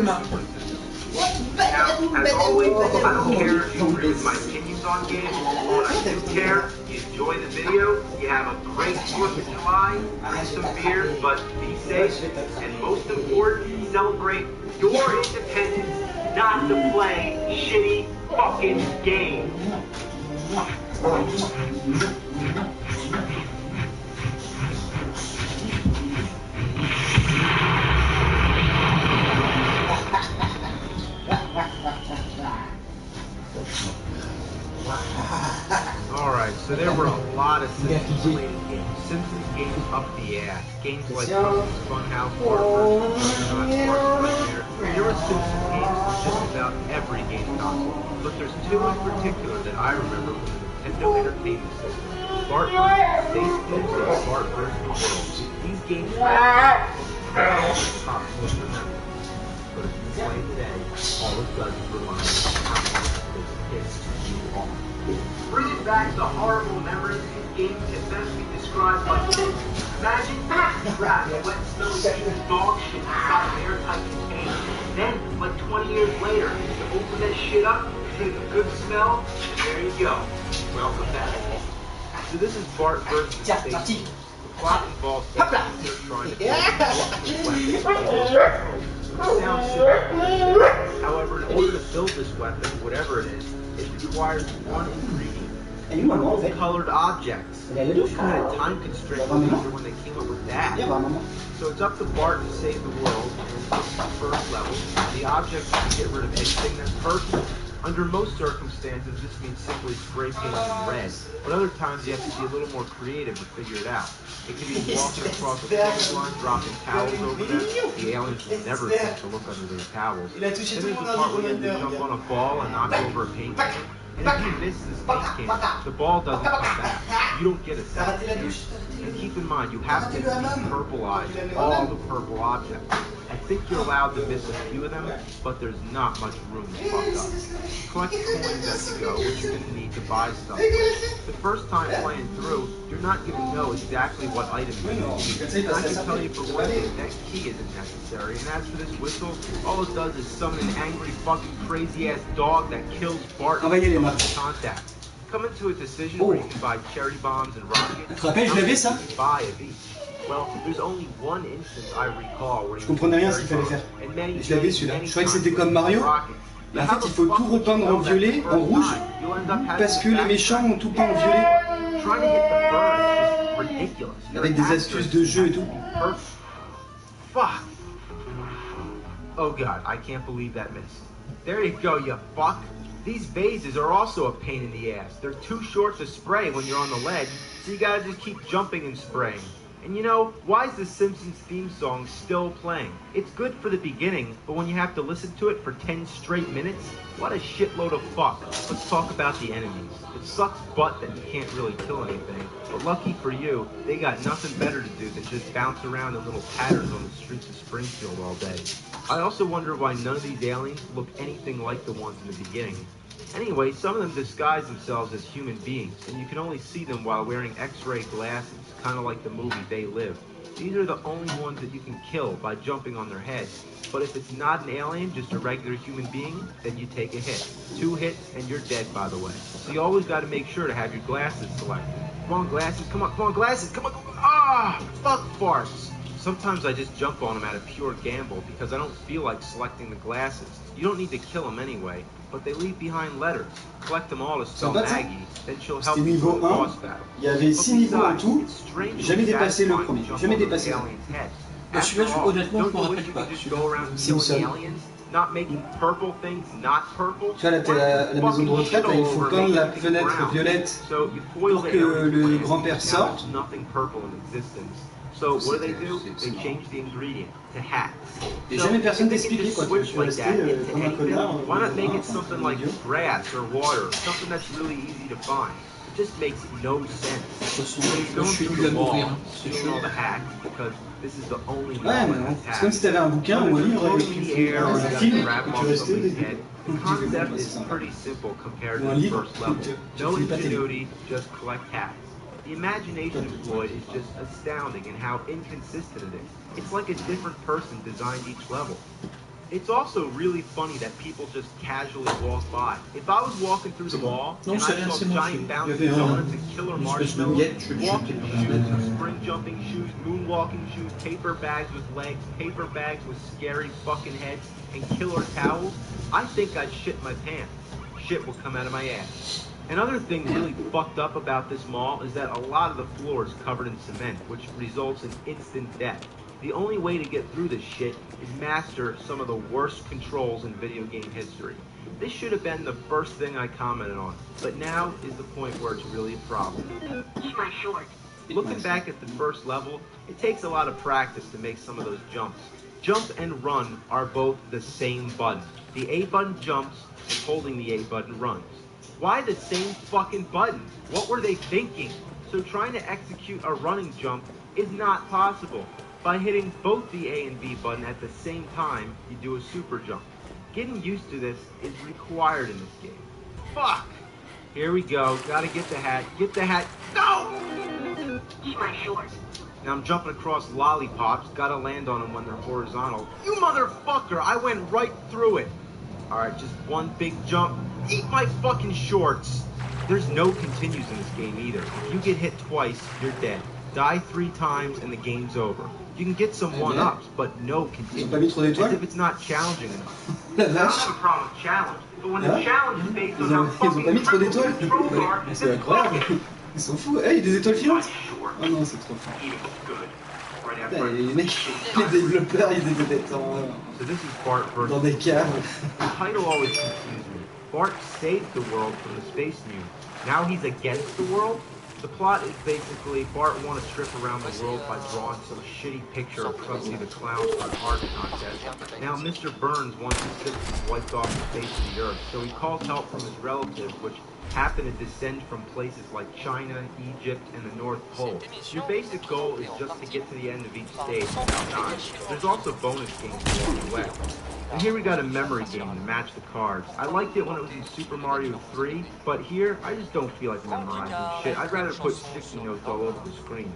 Now, as always, I don't care if you agree with my opinions on games, but I do care you enjoy the video, you have a great 4th of July, drink some beer, but be safe, and most important, celebrate your independence, not to play shitty fucking games. Alright, so there were a lot of Simpsons-related games. Simpsons games up the ass. Games like Funhouse, there were Simpsons games for just about every game console. But there's two in particular that I remember from the Nintendo Entertainment System. Bart vs. Space Boost and Bart vs. the World. These games were impossible to remember. But if you play today, all it does is remind you how much this pissed you off. Bringing back the horrible memories, these games can best be described like this. Imagine trapped in wet, smelly dog shit inside an airtight container. Then, like 20 years later, you open that shit up, you take a good smell, and there you go. Welcome back. So this is Bart versus Space. The plot involves Space trying to build weapons. It sounds simple. However, in order to build this weapon, whatever it is, it requires one ingredient. Colored objects. What kind of time constraint was there when they came up with that? So it's up to Bart to save the world, and this is the first level. The objects can get rid of anything that's purple. Under most circumstances, this means simply spray painting red, but other times you have to be a little more creative to figure it out. It can be walking across a clothesline, dropping towels over them. The aliens will never think to look under their towels. Then there's the part where you have to jump on a ball and knock over a paint can. And if you miss the space can, the ball doesn't come back. You don't get a second chance. And keep in mind, you have to purpleize all the purple objects. I think you're allowed to miss a few of them, but there's not much room to fuck up. Collect coins as you go, which you're going to need to buy stuff with. The first time playing through, you're not going to know exactly what item you're going to need. And I can tell you for one thing, that key isn't necessary. And as for this whistle, all it does is summon an angry fucking crazy-ass dog that kills Bart in contact. Come into a decision where you can buy cherry bombs and rockets. Buy of each. Well, there's only one instance I recall where je comprenais rien ce qu'il fallait faire. Et je l'avais celui-là. Je croyais que c'était comme Mario. Mais en fait, il faut tout repeindre en violet, en rouge, parce que les méchants ont tout peint en violet. Avec des astuces de jeu et tout. Fuck. Oh god, I can't believe that missed. There you go, you fuck. These vases are also a pain in the ass. They're too short to spray when you're on the ledge, so you gotta just keep jumping and spraying. And you know, why is the Simpsons theme song still playing? It's good for the beginning, but when you have to listen to it for 10 straight minutes, what a shitload of fuck. Let's talk about the enemies. It sucks butt that you can't really kill anything, but lucky for you, they got nothing better to do than just bounce around in little patterns on the streets of Springfield all day. I also wonder why none of these aliens look anything like the ones in the beginning. Anyway, some of them disguise themselves as human beings, and you can only see them while wearing X-ray glasses, kind of like the movie They Live. These are the only ones that you can kill by jumping on their heads. But if it's not an alien, just a regular human being, then you take a hit. 2 hits, and you're dead, by the way. So you always got to make sure to have your glasses selected. Come on, glasses, come on, glasses, come on. Ah, fuck farts. Sometimes I just jump on them out of pure gamble because I don't feel like selecting the glasses. You don't need to kill them anyway, but they leave behind letters. Collect them all to spell Maggie, then she'll help you in the boss battle. Il y avait 6 niveaux en tout, jamais dépassé le premier, jamais dépassé le premier. Je suis là, honnêtement, je me rappelle pas. Not making purple things not purple. Tu vois, là, t'es à la maison de retraite, là, il faut peindre la fenêtre violette pour que le grand-père sorte. So what do? They change the ingredient to hats. Et jamais personne t'expliquait quoi. Tu vas rester comme un connard. Why not make it something like grass or water, something that's really easy to find? It just makes no sense. Going through the wall, doing all the hacks because this is the only ouais, mais c'est comme si t'avais un bouquin ou un livre avec un film et tu restais au début. The concept is pretty simple compared to the first level. No ingenuity, just collect hats. The imagination employed is just astounding in how inconsistent it is. It's like a different person designed each level. It's also really funny that people just casually walk by. If I was walking through the mall and I saw giant bouncing donuts and killer marshmallows, walking shoes, spring jumping shoes, moonwalking shoes, paper bags with legs, paper bags with scary fucking heads, and killer towels, I think I'd shit my pants. Shit will come out of my ass. Another thing really fucked up about this mall is that a lot of the floor is covered in cement, which results in instant death. The only way to get through this shit is master some of the worst controls in video game history. This should have been the first thing I commented on, but now is the point where it's really a problem. Eat my short. Looking back at the first level, it takes a lot of practice to make some of those jumps. Jump and run are both the same button. The A button jumps, and holding the A button runs. Why the same fucking button? What were they thinking? So trying to execute a running jump is not possible. By hitting both the A and B button at the same time, you do a super jump. Getting used to this is required in this game. Fuck! Here we go. Gotta get the hat. Get the hat. No! Eat my short. Now I'm jumping across lollipops. Gotta land on them when they're horizontal. You motherfucker! I went right through it. Alright, just one big jump. Eat my fucking shorts! There's no continues in this game either. If you get hit twice, you're dead. Die 3 times and the game's over. You can get some one-ups, but no continues. As if it's not challenging enough. I don't have a problem with challenge, but when the challenge is based on how fucking incredible controls are, then fuck it. Ils sont fous. Eh, il y a des étoiles filantes. Oh non, c'est trop fort. Les mecs, les développeurs, ils étaient So this is Bart versus dans des caves. The title always confused me. Bart saved the world from the space news. Now he's against the world? The plot is basically Bart won a trip around the world by drawing some shitty picture of Krusty the Clown for an art contest. Now Mr. Burns wants his citizens wiped off the face of the earth, so he calls help from his relatives, which happen to descend from places like China, Egypt, and the North Pole. Your basic goal is just to get to the end of each stage without dying. There's also bonus games along the way. And here we got a memory game to match the cards. I liked it when it was in Super Mario 3, but here, I just don't feel like memorizing shit. I'd rather put sticky notes all over the screen.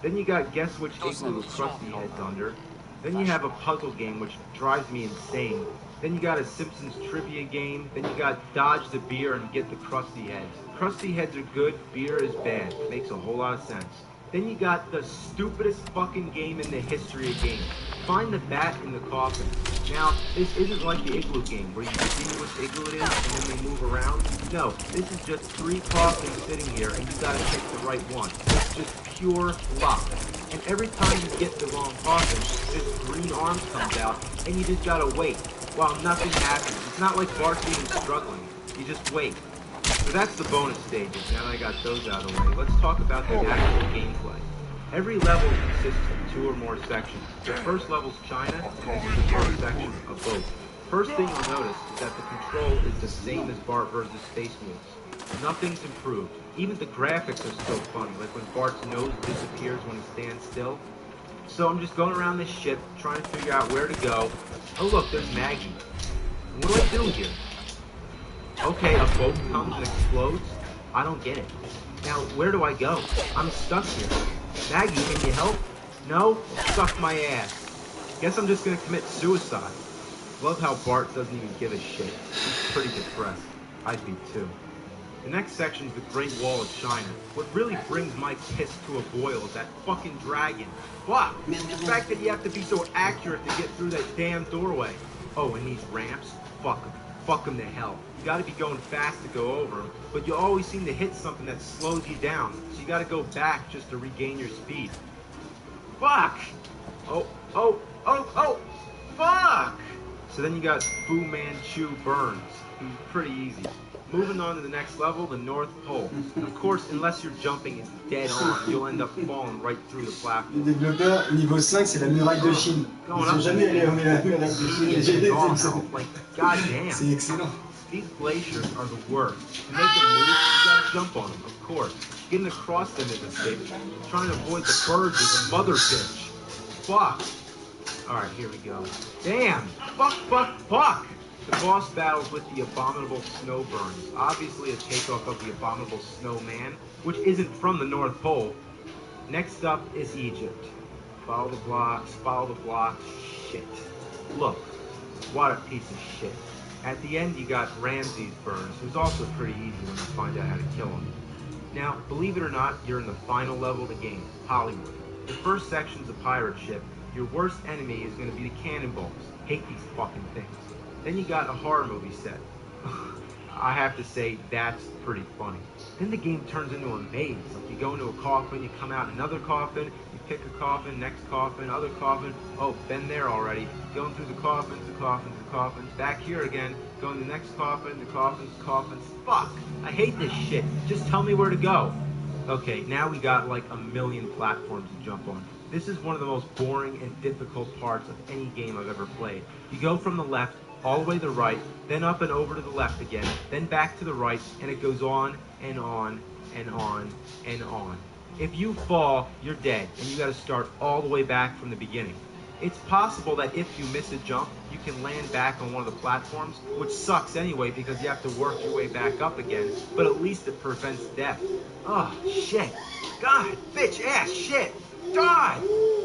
Then you got Guess Which Igloo Krusty Head's Under. Then you have a puzzle game which drives me insane. Then you got a Simpsons trivia game. Then you got Dodge the Beer and Get the Krusty Heads. Krusty Heads are good, beer is bad. Makes a whole lot of sense. Then you got the stupidest fucking game in the history of games. Find the bat in the coffin. Now, this isn't like the igloo game where you see which igloo it is and then they move around. No, this is just 3 coffins sitting here and you gotta pick the right one. It's just pure luck. And every time you get the wrong coffin, this green arm comes out and you just gotta wait while nothing happens. It's not like Bart's even struggling. You just wait. So that's the bonus stages. Now that I got those out of the way, let's talk about the actual gameplay. Every level consists of 2 or more sections. The first level's China, and this is the first section of both. First thing you'll notice is that the control is the same as Bart versus Space Moves. Nothing's improved. Even the graphics are so funny, like when Bart's nose disappears when he stands still. So I'm just going around this ship, trying to figure out where to go. Oh look, there's Maggie. What do I do here? Okay, a boat comes and explodes? I don't get it. Now, where do I go? I'm stuck here. Maggie, can you help? No? Suck my ass. Guess I'm just gonna commit suicide. Love how Bart doesn't even give a shit. He's pretty depressed. I'd be too. The next section's the Great Wall of China. What really brings my piss to a boil is that fucking dragon. Fuck! The fact that you have to be so accurate to get through that damn doorway. Oh, and these ramps? Fuck them. Fuck them to hell. You gotta be going fast to go over them, but you always seem to hit something that slows you down, so you gotta go back just to regain your speed. Fuck! Oh, fuck! So then you got Fu Manchu Burns. He's pretty easy. Moving on to the next level, the North Pole. Of course, unless you're jumping dead on, you'll end up falling right through the platform. Le développeur niveau 5, c'est la muraille de Chine. Ils sont jamais allés à la muraille de Chine. God damn. C'est excellent. These glaciers are the worst. To make them move, you gotta jump on them, of course. Getting across them is a bitch. Trying to avoid the birds is a mother bitch. Fuck. Alright, here we go. Damn! Fuck! The boss battles with the abominable snow burns. Obviously a takeoff of the abominable snowman, which isn't from the North Pole. Next up is Egypt. Follow the blocks, shit. Look, What a piece of shit. At the end, you got Ramses Burns, who's also pretty easy when you find out how to kill him. Now, believe it or not, you're in the final level of the game, Hollywood. The first section's a pirate ship. Your worst enemy is going to be the cannonballs. Hate these fucking things. Then you got a horror movie set. I have to say, that's pretty funny. Then the game turns into a maze. Like you go into a coffin, you come out another coffin, you pick a coffin, next coffin, other coffin. Oh, been there already. Going through the coffins, the coffins, the coffins. Back here again. Going to the next coffin, the coffins, coffins. Fuck! I hate this shit. Just tell me where to go. Okay, now we got like a million platforms to jump on. This is one of the most boring and difficult parts of any game I've ever played. You go from the left all the way to the right, then up and over to the left again, then back to the right, and it goes on and on and on and on. If you fall, you're dead, and you gotta start all the way back from the beginning. It's possible that if you miss a jump, you can land back on one of the platforms, which sucks anyway because you have to work your way back up again, but at least it prevents death. Oh, shit. God, bitch, ass, shit. God!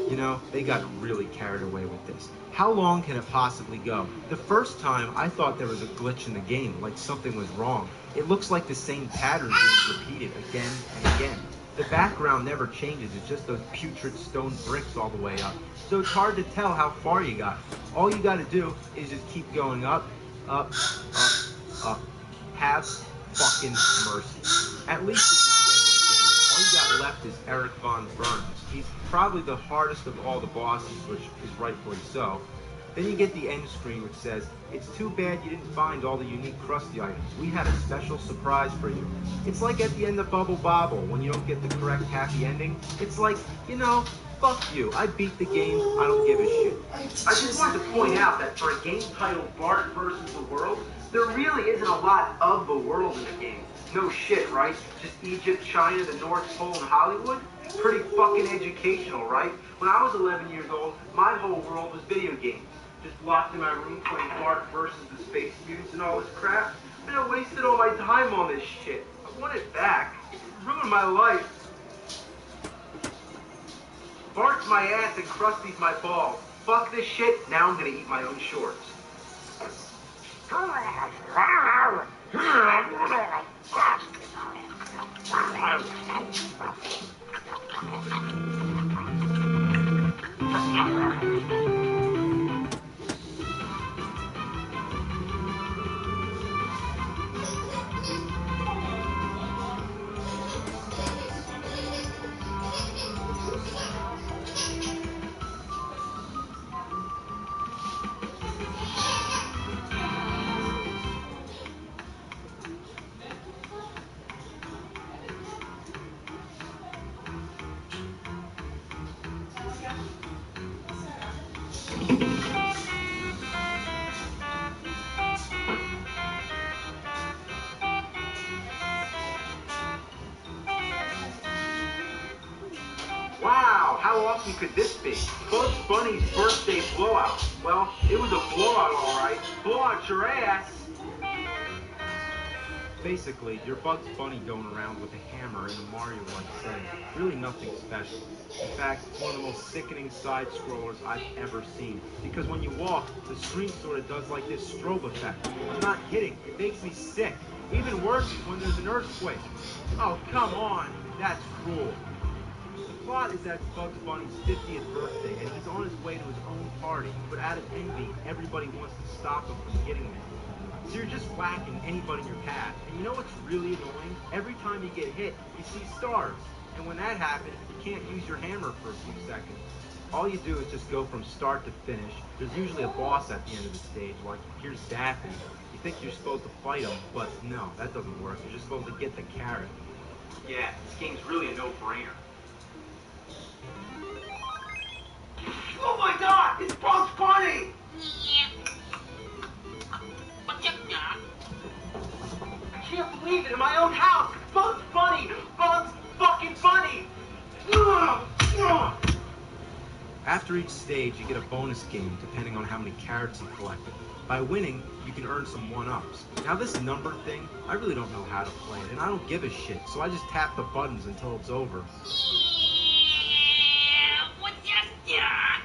You know, they got really carried away with this. How long can it possibly go? The first time, I thought there was a glitch in the game, like something was wrong. It looks like the same pattern being repeated again and again. The background never changes, it's just those putrid stone bricks all the way up. So it's hard to tell how far you got. All you gotta do is just keep going up, up, up, up. Have fucking mercy. At least this is the end of the game. All you got left is Eric Von Burns. He's probably the hardest of all the bosses, which is rightfully so. Then you get the end screen which says, "It's too bad you didn't find all the unique Krusty items. We had a special surprise for you." It's like at the end of Bubble Bobble when you don't get the correct happy ending. It's like, you know, fuck you. I beat the game. I don't give a shit. I just wanted to point out that for a game titled Bart versus the World, there really isn't a lot of the world in the game. No shit, right? Just Egypt, China, the North Pole, and Hollywood? Pretty fucking educational, right? When I was 11 years old, my whole world was video games. Just locked in my room playing Bart versus the Space Mutants and all this crap. And I wasted all my time on this shit. I want it back. It ruined my life. Bart's my ass and Krusty's my balls. Fuck this shit, now I'm gonna eat my own shorts. Wow, how awesome could this be? Bugs Bunny's birthday blowout. Well, it was a blowout, alright. Blow out your ass! Basically, you're Bugs Bunny going around with a hammer in a Mario-like setting. Really nothing special. In fact, one of the most sickening side-scrollers I've ever seen. Because when you walk, the screen sort of does like this strobe effect. I'm not kidding, it makes me sick. Even worse is when there's an earthquake. Oh, come on, that's cruel. The plot is that it's Bugs Bunny's 50th birthday, and he's on his way to his own party, but out of envy, everybody wants to stop him from getting there. So you're just whacking anybody in your path, and you know what's really annoying? Every time you get hit, you see stars, and when that happens, you can't use your hammer for a few seconds. All you do is just go from start to finish. There's usually a boss at the end of the stage, like here's Daffy. You think you're supposed to fight him, but no, that doesn't work. You're just supposed to get the carrot. Yeah, this game's really a no-brainer. Oh my god! It's Bugs Bunny! What's up, Doc? I can't believe it! In my own house! Bugs Bunny! Bugs fucking Bunny! After each stage, you get a bonus game depending on how many carrots you collected. By winning, you can earn some one-ups. Now this number thing, I really don't know how to play it, and I don't give a shit, so I just tap the buttons until it's over. What's up, Doc?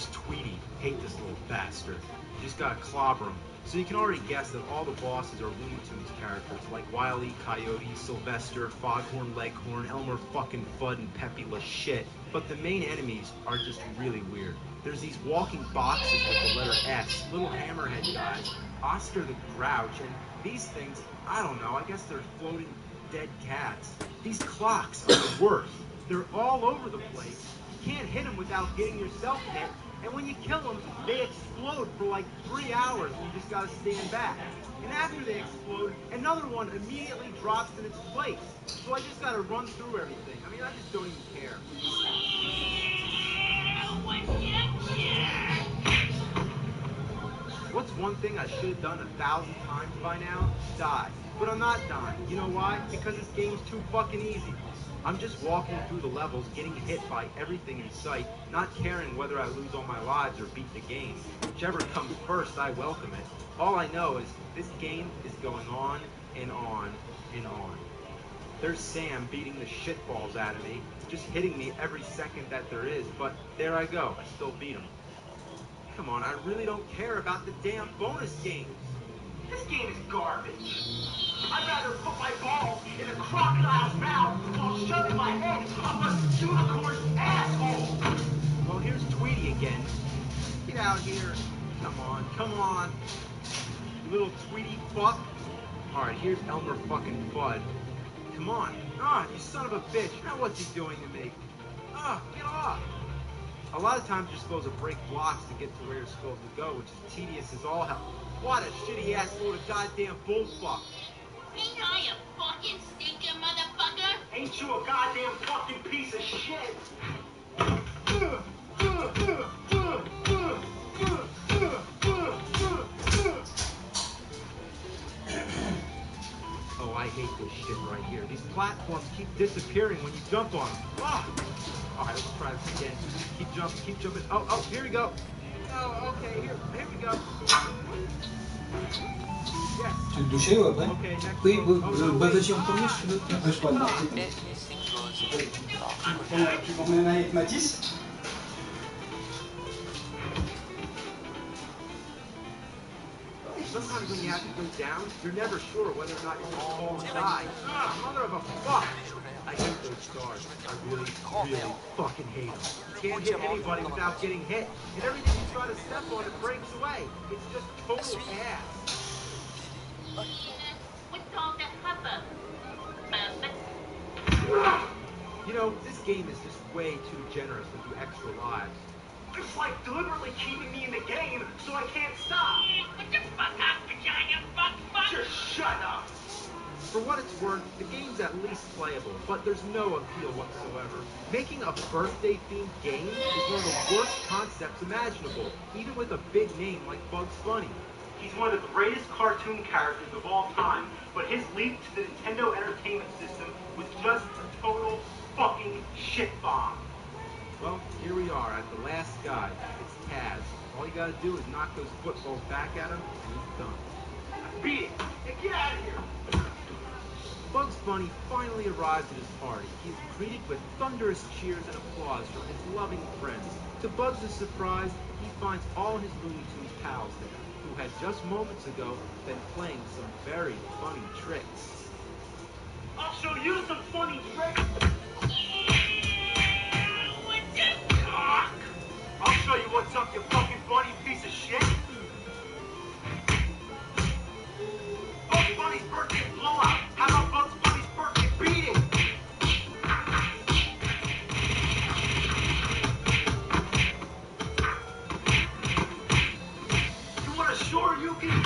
Here's Tweety. Hate this little bastard. You just gotta clobber him. So you can already guess that all the bosses are Looney Tunes characters like Wile E. Coyote, Sylvester, Foghorn Leghorn, Elmer fucking Fudd, and Peppy LaShit. But the main enemies are just really weird. There's these walking boxes with the letter S, little hammerhead guys, Oscar the Grouch, and these things, I don't know, I guess they're floating dead cats. These clocks are the worst. They're all over the place. You can't hit them without getting yourself hit. And when you kill them, they explode for like 3 hours and you just gotta stand back. And after they explode, another one immediately drops in its place. So I just gotta run through everything. I mean, I just don't even care. What's one thing I should have done 1,000 times by now? Die. But I'm not dying. You know why? Because this game's too fucking easy. I'm just walking through the levels, getting hit by everything in sight, not caring whether I lose all my lives or beat the game. Whichever comes first, I welcome it. All I know is this game is going on and on and on. There's Sam beating the shitballs out of me, just hitting me every second that there is, but there I go, I still beat him. Come on, I really don't care about the damn bonus games. This game is garbage. I'd rather put my balls in a crocodile's mouth while shoving my head up a unicorn's asshole. Well, here's Tweety again. Get out here. Come on, come on. You little Tweety fuck. Alright, here's Elmer fucking Fudd. Come on. Ah, you son of a bitch. Now what's he doing to me? Ah, get off. A lot of times you're supposed to break blocks to get to where you're supposed to go, which is tedious as all hell. What a shitty ass load of goddamn bullfuck. Ain't I a fucking stinker, motherfucker? Ain't you a goddamn fucking piece of shit? Oh, I hate this shit right here. These platforms keep disappearing when you jump on them. Ah! Alright, let's try this again. Keep jumping. Oh, here we go. Oh, okay, here we go. Yes. Tu veux te doucher ou après? Okay, next Oui, one. vas-y en premier si tu veux. Après, je pourrais le marquer. Tu m'en mets un avec Matisse? Sometimes when you have to go down, you're never sure whether or not you're going to fall and die. Ah, mother of a fuck! I hate those stars. I really fucking hate them. You can't hit anybody without getting hit. And everything you try to step on, it breaks away. It's just total ass. What's all that hubbub? You know, this game is just way too generous with the extra lives. It's like deliberately keeping me in the game so I can't stop. What the fuck up, vagina, fuck? Just shut up. For what it's worth, the game's at least playable, but there's no appeal whatsoever. Making a birthday-themed game is one of the worst concepts imaginable, even with a big name like Bugs Bunny. He's one of the greatest cartoon characters of all time, but his leap to the Nintendo Entertainment System was just a total fucking shit bomb. Well, here we are at the last guy. It's Taz. All you gotta do is knock those footballs back at him, and he's done. Beat it! And get out of here! Bugs Bunny finally arrives at his party. He is greeted with thunderous cheers and applause from his loving friends. To Bugs' surprise, he finds all his Looney Tunes pals there, who had just moments ago been playing some very funny tricks. I'll show you some funny tricks! I'll show you what's up, you fucking funny piece of shit! Bugs Bunny's birthday blowout! How about Bugs Bunny's birthday beating? You want a short you can...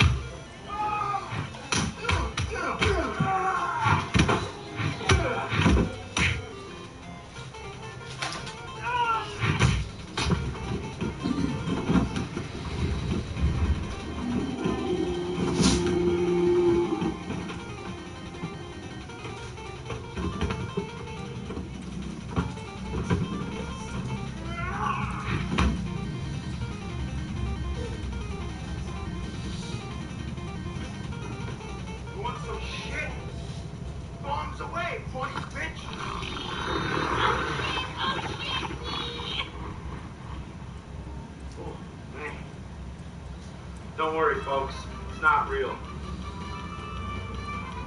Don't worry, folks. It's not real.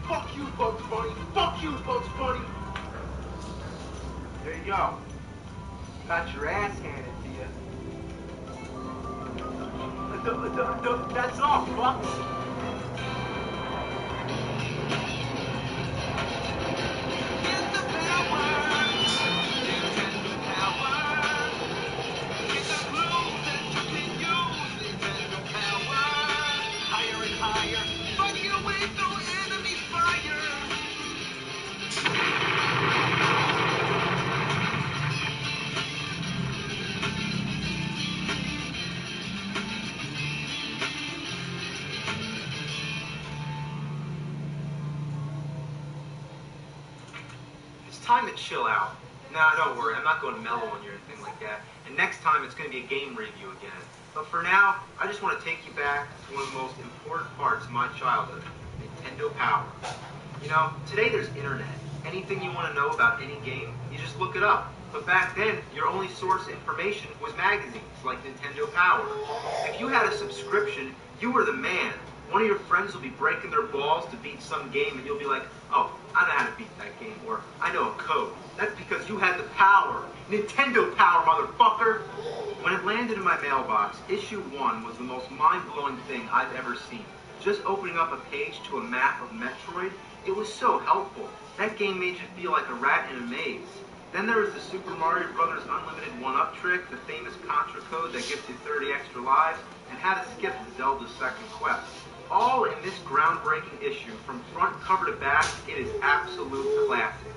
Fuck you, Bugs Bunny. Fuck you, Bugs Bunny. There you go. Got your ass handed to you. That's all, fuck. Time to chill out. Nah, don't worry, I'm not going mellow on you or anything like that. And next time it's going to be a game review again. But for now, I just want to take you back to one of the most important parts of my childhood, Nintendo Power. You know, today there's internet. Anything you want to know about any game, you just look it up. But back then, your only source of information was magazines like Nintendo Power. If you had a subscription, you were the man. One of your friends will be breaking their balls to beat some game and you'll be like, oh, I know how to beat that game, or I know a code. That's because you had the power. Nintendo Power, motherfucker! When it landed in my mailbox, issue 1 was the most mind-blowing thing I've ever seen. Just opening up a page to a map of Metroid, it was so helpful. That game made you feel like a rat in a maze. Then there was the Super Mario Bros. Unlimited 1-up trick, the famous Contra code that gives you 30 extra lives, and how to skip Zelda's second quest. All in this groundbreaking issue, from front cover to back, it is absolute classic.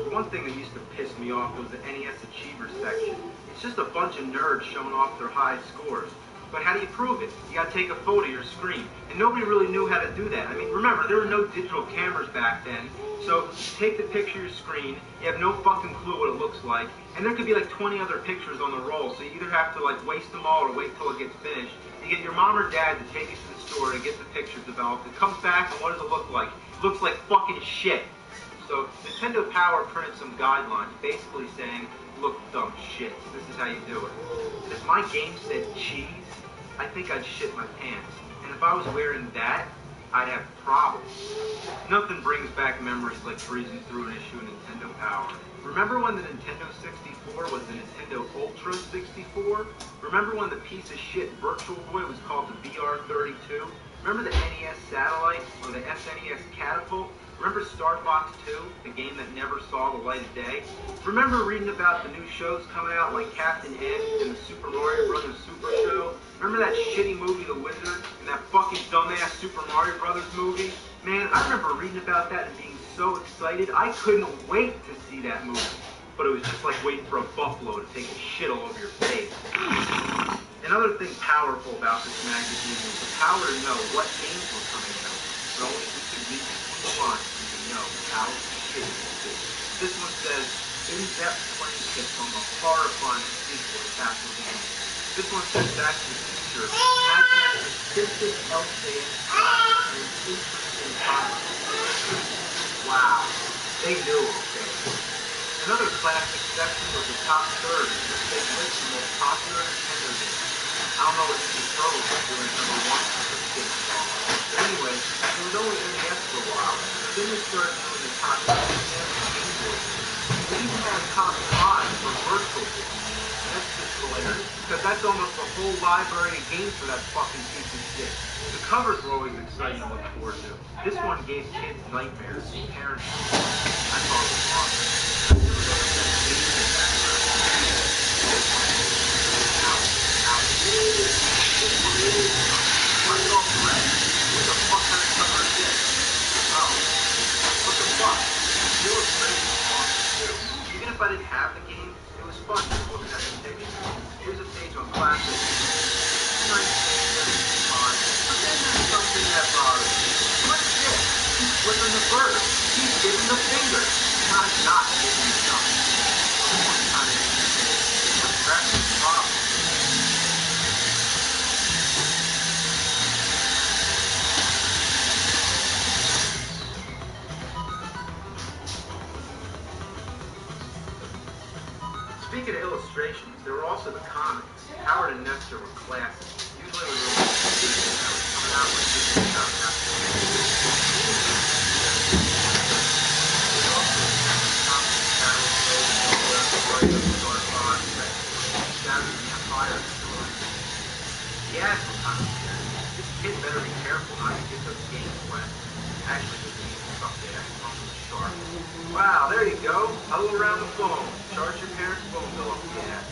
One thing that used to piss me off was the NES Achievers section. It's just a bunch of nerds showing off their high scores. But how do you prove it? You gotta take a photo of your screen. And nobody really knew how to do that. I mean, remember, there were no digital cameras back then. So, you take the picture of your screen, you have no fucking clue what it looks like, and there could be like 20 other pictures on the roll, so you either have to like waste them all or wait till it gets finished. You get your mom or dad to take you to the store to get the pictures developed. It comes back, and what does it look like? It looks like fucking shit. So, Nintendo Power printed some guidelines basically saying, look, dumb shits, this is how you do it. And if my game said cheese, I think I'd shit my pants. And if I was wearing that, I'd have problems. Nothing brings back memories like breezing through an issue of Nintendo Power. Remember when the Nintendo 64 was the Nintendo Ultra 64? Remember when the piece of shit Virtual Boy was called the VR32? Remember the NES Satellite or the SNES Catapult? Remember Star Fox 2, the game that never saw the light of day? Remember reading about the new shows coming out like Captain N and the Super Mario Bros. Super Show? Remember that shitty movie The Wizard and that fucking dumbass Super Mario Bros. Movie? Man, I remember reading about that and being so excited, I couldn't wait to see that movie. But it was just like waiting for a buffalo to take a shit all over your face. Another thing powerful about this magazine was the power to know what games were coming out. But only if we could read between the lines, we could know how shitty it is. This one says, in-depth playing tips on the horrifying sequel to Castlevania. This one says Back to the Future has an extensive LCS and an interesting title. Wow, they knew, okay. Another classic section was the top third, which they list the most popular Nintendo games. I don't know what these pros were doing number 1 for this game. But anyway, it was only NES for a while. Then they started doing the top 10 Game Boy. They even had a top 5 for Virtual Boy. That's just hilarious, because that's almost the whole library of games for that fucking piece of shit. The covers were always exciting to look forward to. This one gave kids nightmares, and parents. I thought it was awesome. What the fuck kind of cover is this? Oh, what the fuck? The illustration was awesome too. Even if I didn't have the game, it was fun just looking at the pictures. Here's a page on classic. Nice thing, everything's fine. But then there's something that bothers me. What's this? He's flipping the bird. He's giving the finger. Not giving the thumb. Someone kind of interesting. What's Grafton's problem? Speaking of illustrations, there were also the comics. Howard and Nestor were classic. Usually we were Yeah, sometimes this kid better be careful not to get those games wet. Actually, this is someday I can talk to the shark. Wow, there you go. Huddle around the phone. Charge your parents' phone bill up the ass.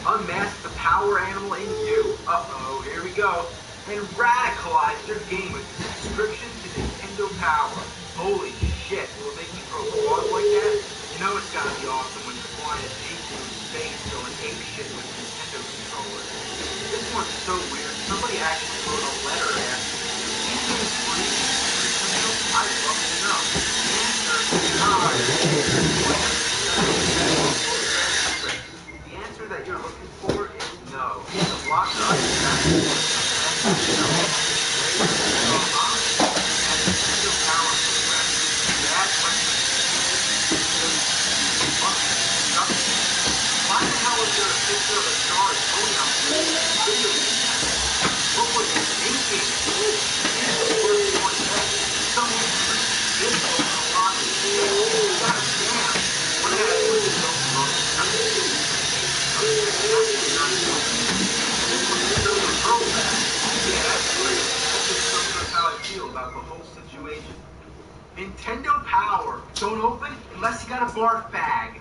Unmask the power animal in you. Uh-oh, here we go. And radicalize your game with a subscription to Nintendo Power. Holy shit, will it make you throw claws like that? You know it's gotta be awesome when you're flying a jeep through space going apeshit with Nintendo controllers. This one's so weird. Somebody actually wrote a letter asking, is this free? Nintendo? I'd love to know. The answer that you're looking for is no. The block why the hell is there a picture of a star Tony out there? What was he thinking? Yeah, the first one said, someone this was a lot of shit. God damn. What happened with the film? Yeah, that's great. That just sums up how I feel about the whole situation. Nintendo Power. Don't open unless you got a barf bag.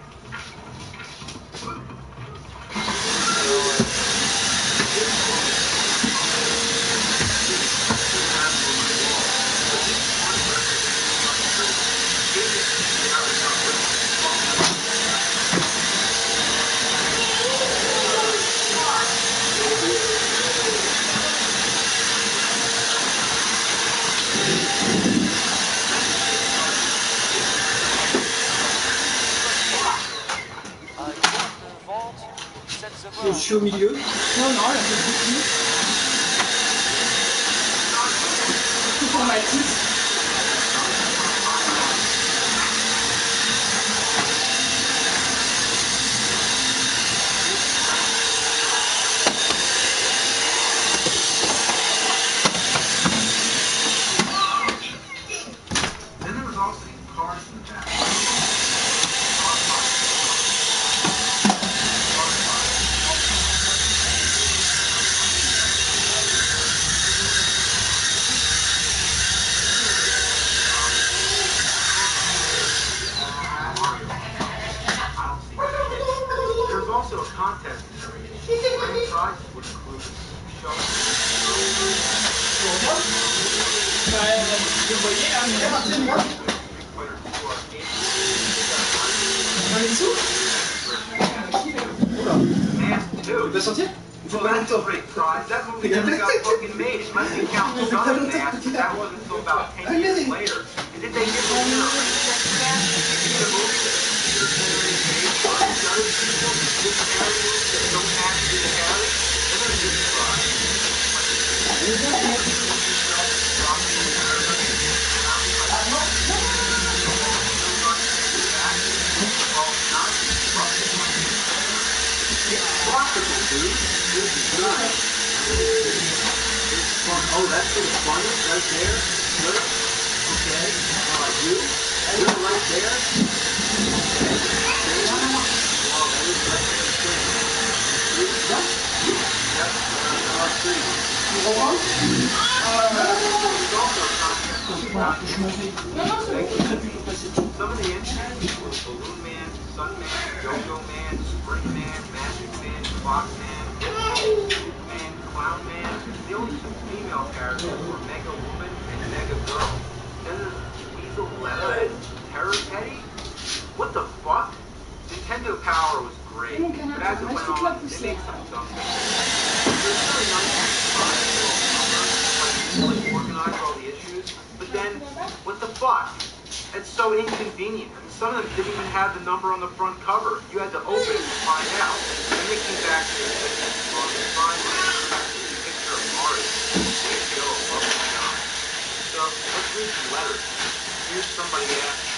Je suis au milieu. Non, non, la fait beaucoup. C'est pour Mathis. Then there was also these cars in the back. There's also a contest in every game. Grand prizes would include show. Je voyais là, mais là, c'est moi. Dans les sous. Tu vas sortir? Il faut pas longtemps. That movie never got fucking made unless you count the Sonic mask. That wasn't until about 10 years later. And did they give the winner a princess mask? The movie that the series made for the other people that don't actually carry? They're gonna get Oh, that's for the funnel right there? Good. Okay. You? You're right there? Okay. Well, that is right there. Some of the entries were Balloon Man, Sun Man, Yo-Yo Man, Spring Man, Magic Man, Clock Man, Man, Clown Man. The only two female characters were Mega Woman and Mega Girl. Then there's Weasel Leather and Terror Teddy. What the fuck? Nintendo Power was great, but as it went on, it made some dumb things. There's really nice like organize all the issues, but then, what the fuck? It's so inconvenient. I mean, some of them didn't even have the number on the front cover. You had to open it to find out. Then they came back to the picture of Mario. HBO above the sky. So, let's read some letters. Here's somebody asking,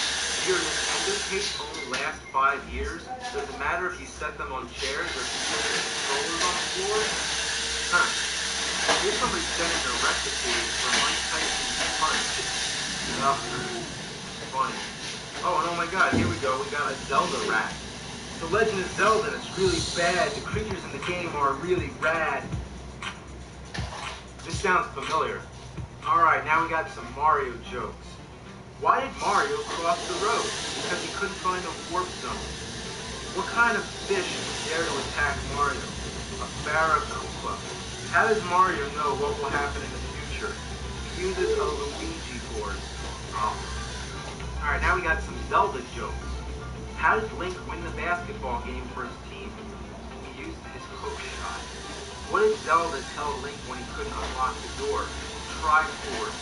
your Nintendo tapes only last 5 years? Does it matter if you set them on chairs or if you put the controllers on the floor? Huh. Here's somebody sent in a recipe for Mike Tyson's punch. Oh, funny. Oh, and oh my god, here we go. We got a Zelda rat. The Legend of Zelda, and it's really bad. The creatures in the game are really rad. This sounds familiar. Alright, now we got some Mario jokes. Why did Mario cross the road? Because he couldn't find a warp zone. What kind of fish would dare to attack Mario? A barracuda. How does Mario know what will happen in the future? He uses a Luigi board. Oh. Alright, now we got some Zelda jokes. How does Link win the basketball game for his team? He used his hook shot. What did Zelda tell Link when he couldn't unlock the door? Triforce.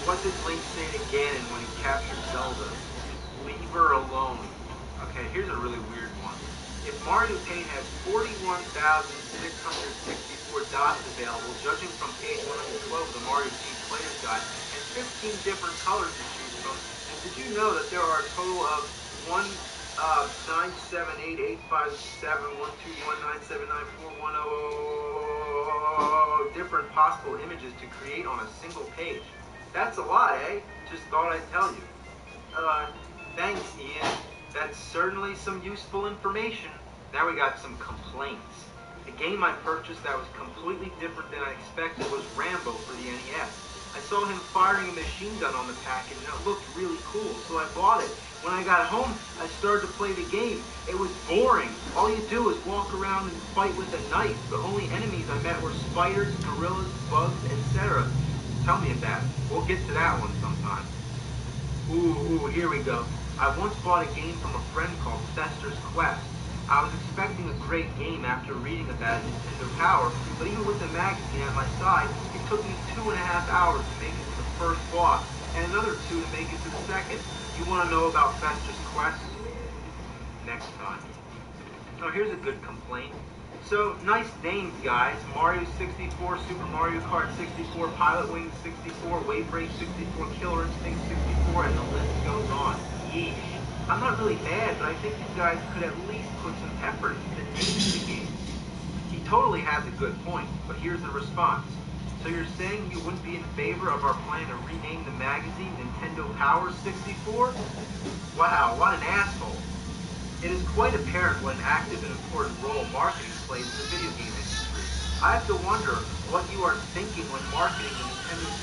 What did Link say to Ganon when he captured Zelda? Leave her alone. Okay, here's a really weird one. If Mario Paint has 41,664 dots available, judging from page 112 of the Mario Team Player's Guide, and 15 different colors to choose from, did you know that there are a total of 978857121979410 different possible images to create on a single page? That's a lot, eh? Just thought I'd tell you. Thanks, Ian. That's certainly some useful information. Now we got some complaints. A game I purchased that was completely different than I expected was Rambo for the NES. I saw him firing a machine gun on the package and it looked really cool, so I bought it. When I got home, I started to play the game. It was boring. All you do is walk around and fight with a knife. The only enemies I met were spiders, gorillas, bugs, etc. Tell me about it. We'll get to that one sometime. Ooh, here we go. I once bought a game from a friend called Fester's Quest. I was expecting a great game after reading about Nintendo Power, but even with the magazine at my side, it took me 2.5 hours to make it to the first boss, and another 2 to make it to the second. You want to know about Fester's Quest? Next time. Now here's a good complaint. So, nice names, guys. Mario 64, Super Mario Kart 64, Pilot Wings 64, Wave Race 64, Killer Instinct 64, and the list goes on. Yeesh. I'm not really mad, but I think you guys could at least put some effort into naming the game. He totally has a good point, but here's the response. So you're saying you wouldn't be in favor of our plan to rename the magazine Nintendo Power 64? Wow, what an asshole. It is quite apparent what an active and important role marketing plays in the video game industry. I have to wonder what you are thinking when marketing the Nintendo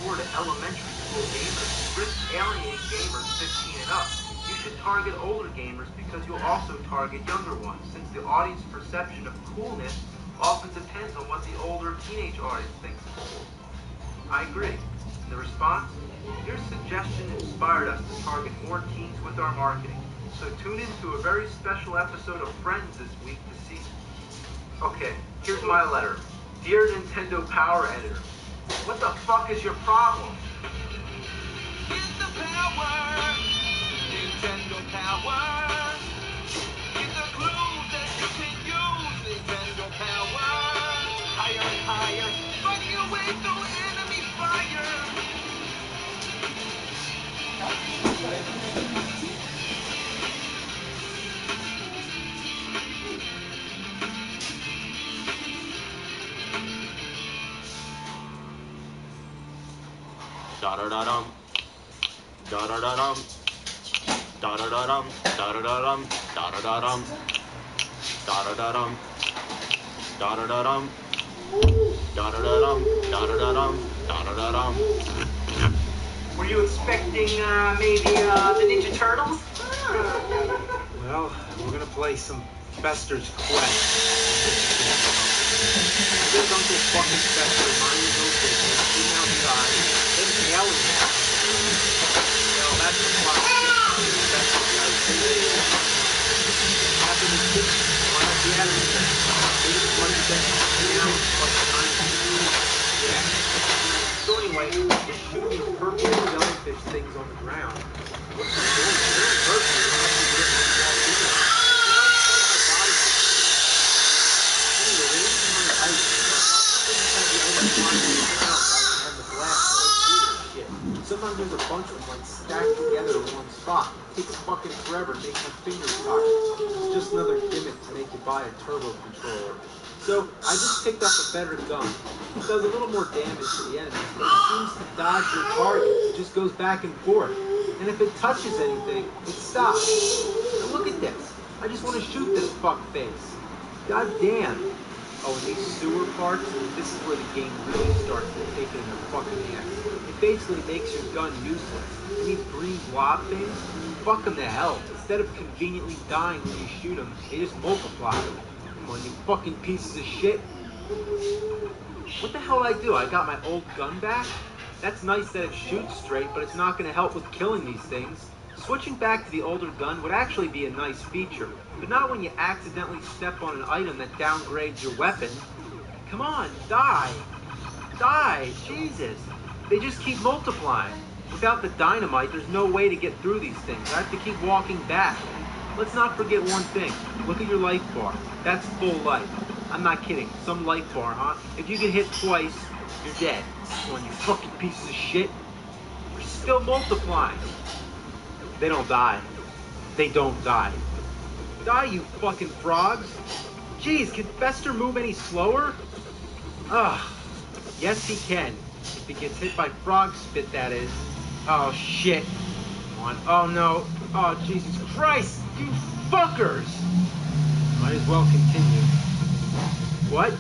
64 to elementary school gamers. Risk alienating gamers 15 and up. You should target older gamers because you'll also target younger ones, since the audience perception of coolness often depends on what the older teenage audience thinks is cool. I agree. The response? Your suggestion inspired us to target more teens with our marketing. So tune in to a very special episode of Friends this week to see. Okay, here's my letter. Dear Nintendo Power Editor, what the fuck is your problem? Get the power! Nintendo Power! Get the groove that you can use! Nintendo Power! Higher and higher, fighting your way through enemy fire! Da-da-da-dum. Da-da-da-dum. Da-da-da-dum. Da-da-da-dum. Da-da-da-dum. Da-da-da-dum. Da-da-da-dum. Da-da-da-dum. Da-da-da-dum. Da-da-da-dum. Were you expecting maybe the Ninja Turtles? Well, we're gonna play some Fester's Quest. This Uncle fucking Fester, mind his own business, being outside, then yelling at me. Well, that's the plot. Fester's got a thing. After the six, why not the Adams thing? Maybe the money thing. Now it's fucking time. Yeah. So anyway, we're shooting these purple jellyfish things on the ground. What's the point? They're purple. Sometimes there's a bunch of them like stacked together in one spot. It takes fucking forever to make my fingers talk. It's just another gimmick to make you buy a turbo controller. So I just picked up a better gun. It does a little more damage to the enemies, but it seems to dodge your target. It just goes back and forth. And if it touches anything, it stops. And look at this. I just want to shoot this fuckface. God damn. Oh, and these sewer parts, this is where the game really starts taking their fucking ass. It basically makes your gun useless. And these green blob things, fuck them to hell. Instead of conveniently dying when you shoot them, they just multiply. Come on, you fucking pieces of shit. What the hell did I do? I got my old gun back? That's nice that it shoots straight, but it's not going to help with killing these things. Switching back to the older gun would actually be a nice feature, but not when you accidentally step on an item that downgrades your weapon. Come on, die. Die, Jesus. They just keep multiplying. Without the dynamite, there's no way to get through these things. I have to keep walking back. Let's not forget one thing. Look at your life bar. That's full life. I'm not kidding. Some life bar, huh? If you get hit twice, you're dead. Come on, you fucking pieces of shit. You're still multiplying. They don't die. They don't die. Die, you fucking frogs. Jeez, can Fester move any slower? Ugh. Yes, he can. If he gets hit by frog spit, that is. Oh, shit. Come on. Oh, no. Oh, Jesus Christ. You fuckers. Might as well continue. What?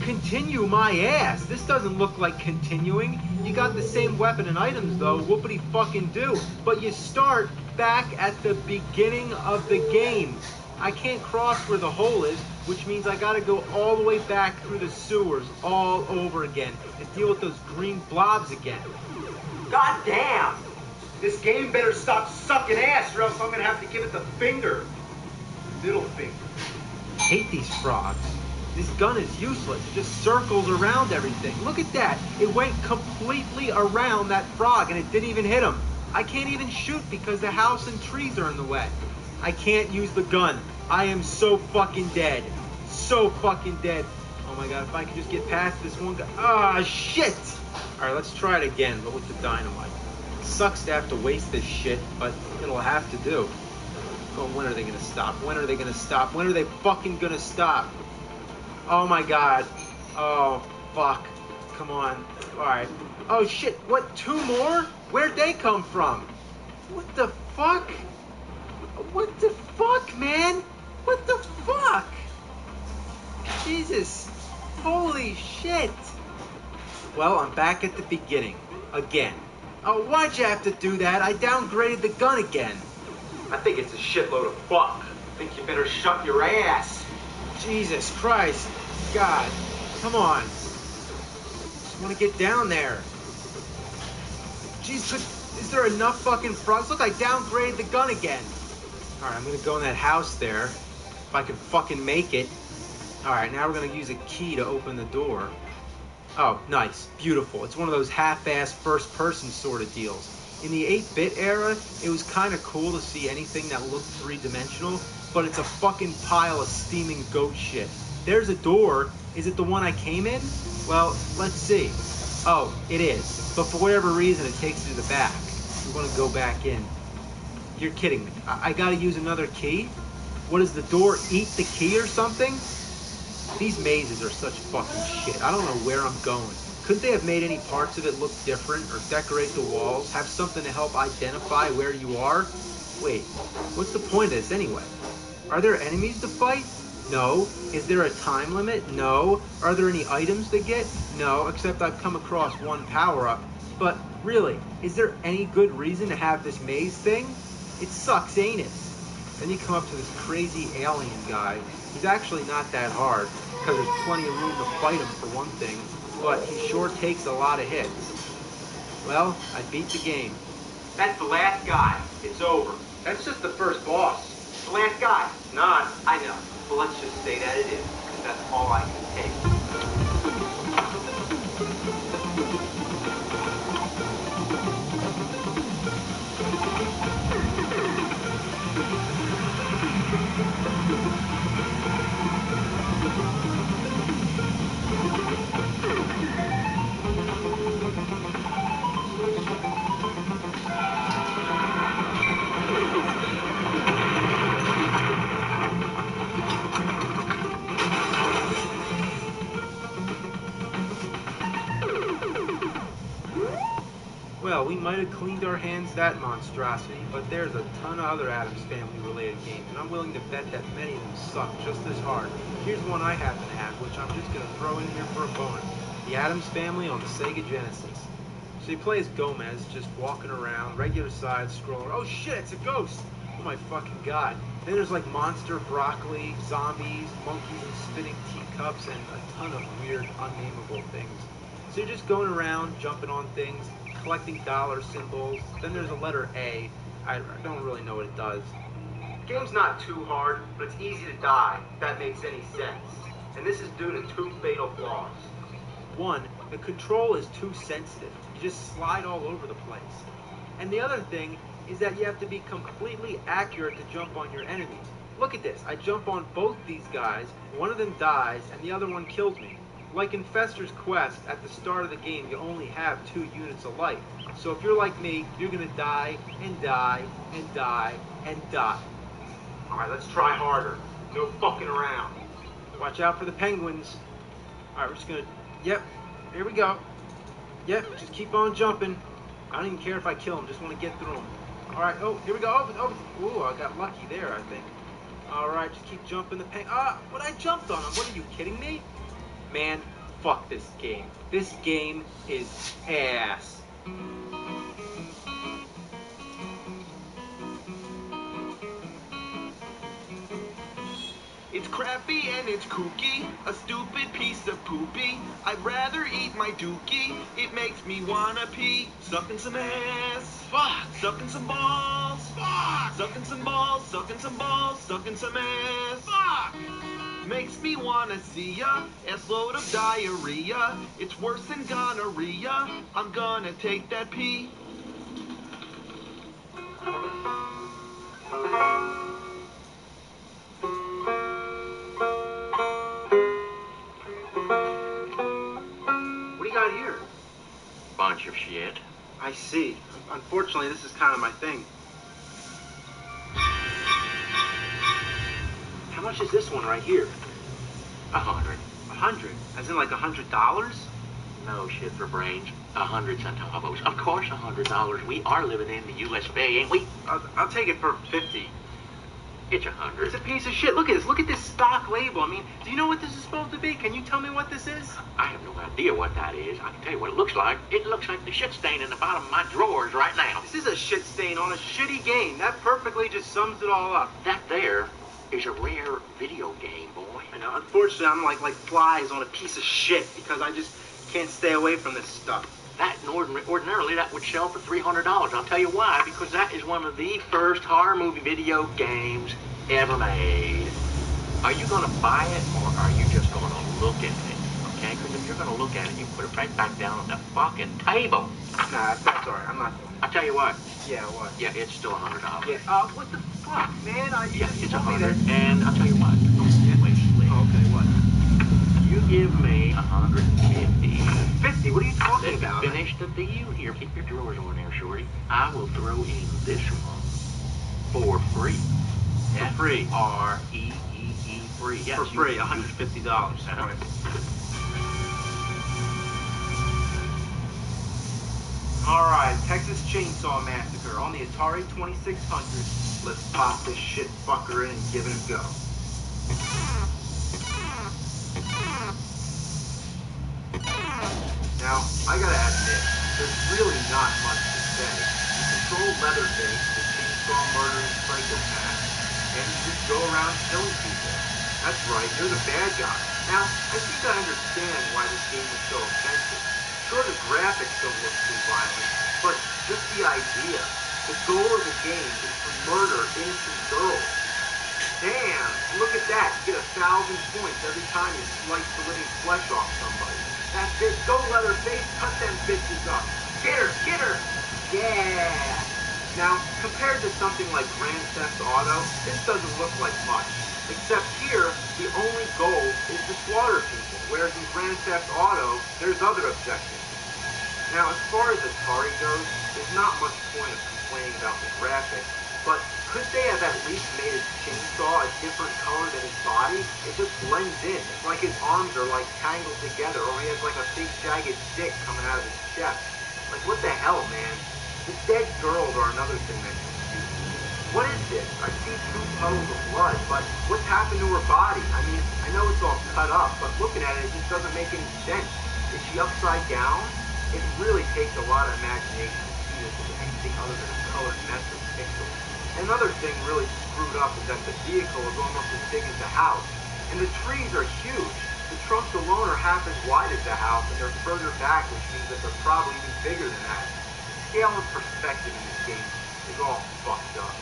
Continue my ass. This doesn't look like continuing. You got the same weapon and items, though. Whoopity fucking do. But you start back at the beginning of the game. I can't cross where the hole is, which means I gotta go all the way back through the sewers all over again and deal with those green blobs again. God damn! This game better stop sucking ass or else I'm gonna have to give it the finger. Middle finger. I hate these frogs. This gun is useless. It just circles around everything. Look at that. It went completely around that frog and it didn't even hit him. I can't even shoot because the house and trees are in the way. I can't use the gun. I am so fucking dead. So fucking dead. Oh my god, if I could just get past this one guy. Ah, shit! Alright, let's try it again, but with the dynamite. It sucks to have to waste this shit, but it'll have to do. Oh, when are they gonna stop? When are they gonna stop? When are they fucking gonna stop? Oh my god. Oh, fuck. Come on. Alright. Oh shit, what, 2 more? Where'd they come from? What the fuck? What the fuck, man? What the fuck? Jesus. Holy shit. Well, I'm back at the beginning. Again. Oh, why'd you have to do that? I downgraded the gun again. I think it's a shitload of fuck. I think you better shut your ass. Jesus Christ. God. Come on. Just want to get down there. Jeez, is there enough fucking frogs? Look, I downgraded the gun again. Alright, I'm gonna go in that house there. If I can fucking make it. Alright, now we're gonna use a key to open the door. Oh, nice. Beautiful. It's one of those half-assed first-person sort of deals. In the 8-bit era, it was kind of cool to see anything that looked three-dimensional, but it's a fucking pile of steaming goat shit. There's a door. Is it the one I came in? Well, let's see. Oh, it is. But for whatever reason, it takes you to the back. We want to go back in. You're kidding me. I gotta use another key? What, does the door eat the key or something? These mazes are such fucking shit. I don't know where I'm going. Couldn't they have made any parts of it look different or decorate the walls? Have something to help identify where you are? Wait, what's the point of this anyway? Are there enemies to fight? No. Is there a time limit? No. Are there any items to get? No, except I've come across one power-up. But really, is there any good reason to have this maze thing? It sucks, ain't it? Then you come up to this crazy alien guy. He's actually not that hard, because there's plenty of room to fight him for one thing, but he sure takes a lot of hits. Well, I beat the game. That's the last guy. It's over. That's just the first boss. The last guy. Not. I know. But let's just say that it is, because that's all I can take. Well, we might have cleaned our hands of that monstrosity, but there's a ton of other Addams Family related games, and I'm willing to bet that many of them suck just as hard. Here's one I happen to have, which I'm just going to throw in here for a bonus. The Addams Family on the Sega Genesis. So you play as Gomez, just walking around, regular side scroller. Oh shit, it's a ghost! Oh my fucking god. Then there's like monster broccoli, zombies, monkeys and spinning teacups, and a ton of weird, unnameable things. So you're just going around, jumping on things, collecting dollar symbols. Then there's a letter A. I don't really know what it does. The game's not too hard, but it's easy to die, if that makes any sense. And this is due to two fatal flaws. One, the control is too sensitive. You just slide all over the place. And the other thing is that you have to be completely accurate to jump on your enemies. Look at this. I jump on both these guys, one of them dies, and the other one kills me. Like in Fester's Quest, at the start of the game, you only have 2 units of life. So if you're like me, you're gonna die, and die, and die, and die. Alright, let's try harder. No fucking around. Watch out for the penguins. Alright, we're just gonna... Yep, here we go. Yep, just keep on jumping. I don't even care if I kill him, just want to get through him. Alright, oh, here we go. Ooh, I got lucky there, I think. Alright, just keep jumping the but I jumped on him. What are you kidding me? Man, fuck this game. This game is ass. It's crappy and it's kooky, a stupid piece of poopy. I'd rather eat my dookie, it makes me wanna pee. Sucking some ass, fuck. Sucking some balls, fuck. Sucking some balls, sucking some balls, sucking some ass, fuck. Makes me wanna see ya, ass load of diarrhea. It's worse than gonorrhea, I'm gonna take that pee. What do you got here? Bunch of shit. I see. Unfortunately, this is kind of my thing. How much is this one right here? 100. 100? As in like $100? No shit for brains. 100 centavos. Of course, $100. We are living in the US of A, ain't we? I'll take it for 50. It's 100. It's a piece of shit. Look at this. Look at this stock label. I mean, do you know what this is supposed to be? Can you tell me what this is? I have no idea what that is. I can tell you what it looks like. It looks like the shit stain in the bottom of my drawers right now. This is a shit stain on a shitty game. That perfectly just sums it all up. That there is a rare video game, boy. I know. Unfortunately, I'm like flies on a piece of shit because I just can't stay away from this stuff. That ordinarily that would sell for $300. I'll tell you why. Because that is one of the first horror movie video games ever made. Are you going to buy it or are you just going to look at it? Okay? Because if you're going to look at it, you put it right back down on the fucking table. Nah, that's alright. I'm not. I'll tell you what. Yeah, what? Yeah, it's still $100. Yeah. What the fuck, man? Yeah, it's 100. And I'll tell you what. Wait. Oh, okay, what? You give me 150. 50? What are you talking about? Finish the deal here. Keep your drawers on there, shorty. I will throw in this one for free. For free? R-E-E-E free. Yes, for free, $150. Uh-huh. Alright, Texas Chainsaw Massacre on the Atari 2600. Let's pop this shit fucker in and give it a go. Now, I gotta admit, there's really not much to say. You control Leatherface, the chainsaw murdering psychopath, and you just go around killing people. That's right, you're the bad guy. Now, I think I understand why this game is so offensive. Sure, the graphics don't look too violent, but just the idea. The goal of the game is to murder innocent girls. Damn, look at that. You get 1,000 points every time you slice the living flesh off somebody. That's it. Go Leatherface, cut them bitches up. Get her, get her. Yeah. Now, compared to something like Grand Theft Auto, this doesn't look like much. Except here, the only goal is to slaughter people, whereas in Grand Theft Auto, there's other objectives. Now, as far as Atari goes, there's not much point of complaining about the graphics, but could they have at least made his chainsaw a different color than his body? It just blends in. It's like his arms are like tangled together, or he has like a big jagged stick coming out of his chest. Like, what the hell, man? The dead girls are another thing that confuses me. What is this? I see 2 puddles of blood, but what's happened to her body? I mean, I know it's all cut up, but looking at it, it just doesn't make any sense. Is she upside down? It really takes a lot of imagination to see this as anything other than a colored mess of pixels. Another thing really screwed up is that the vehicle is almost as big as the house, and the trees are huge. The trunks alone are half as wide as the house, and they're further back, which means that they're probably even bigger than that. The scale and perspective in this game is all fucked up.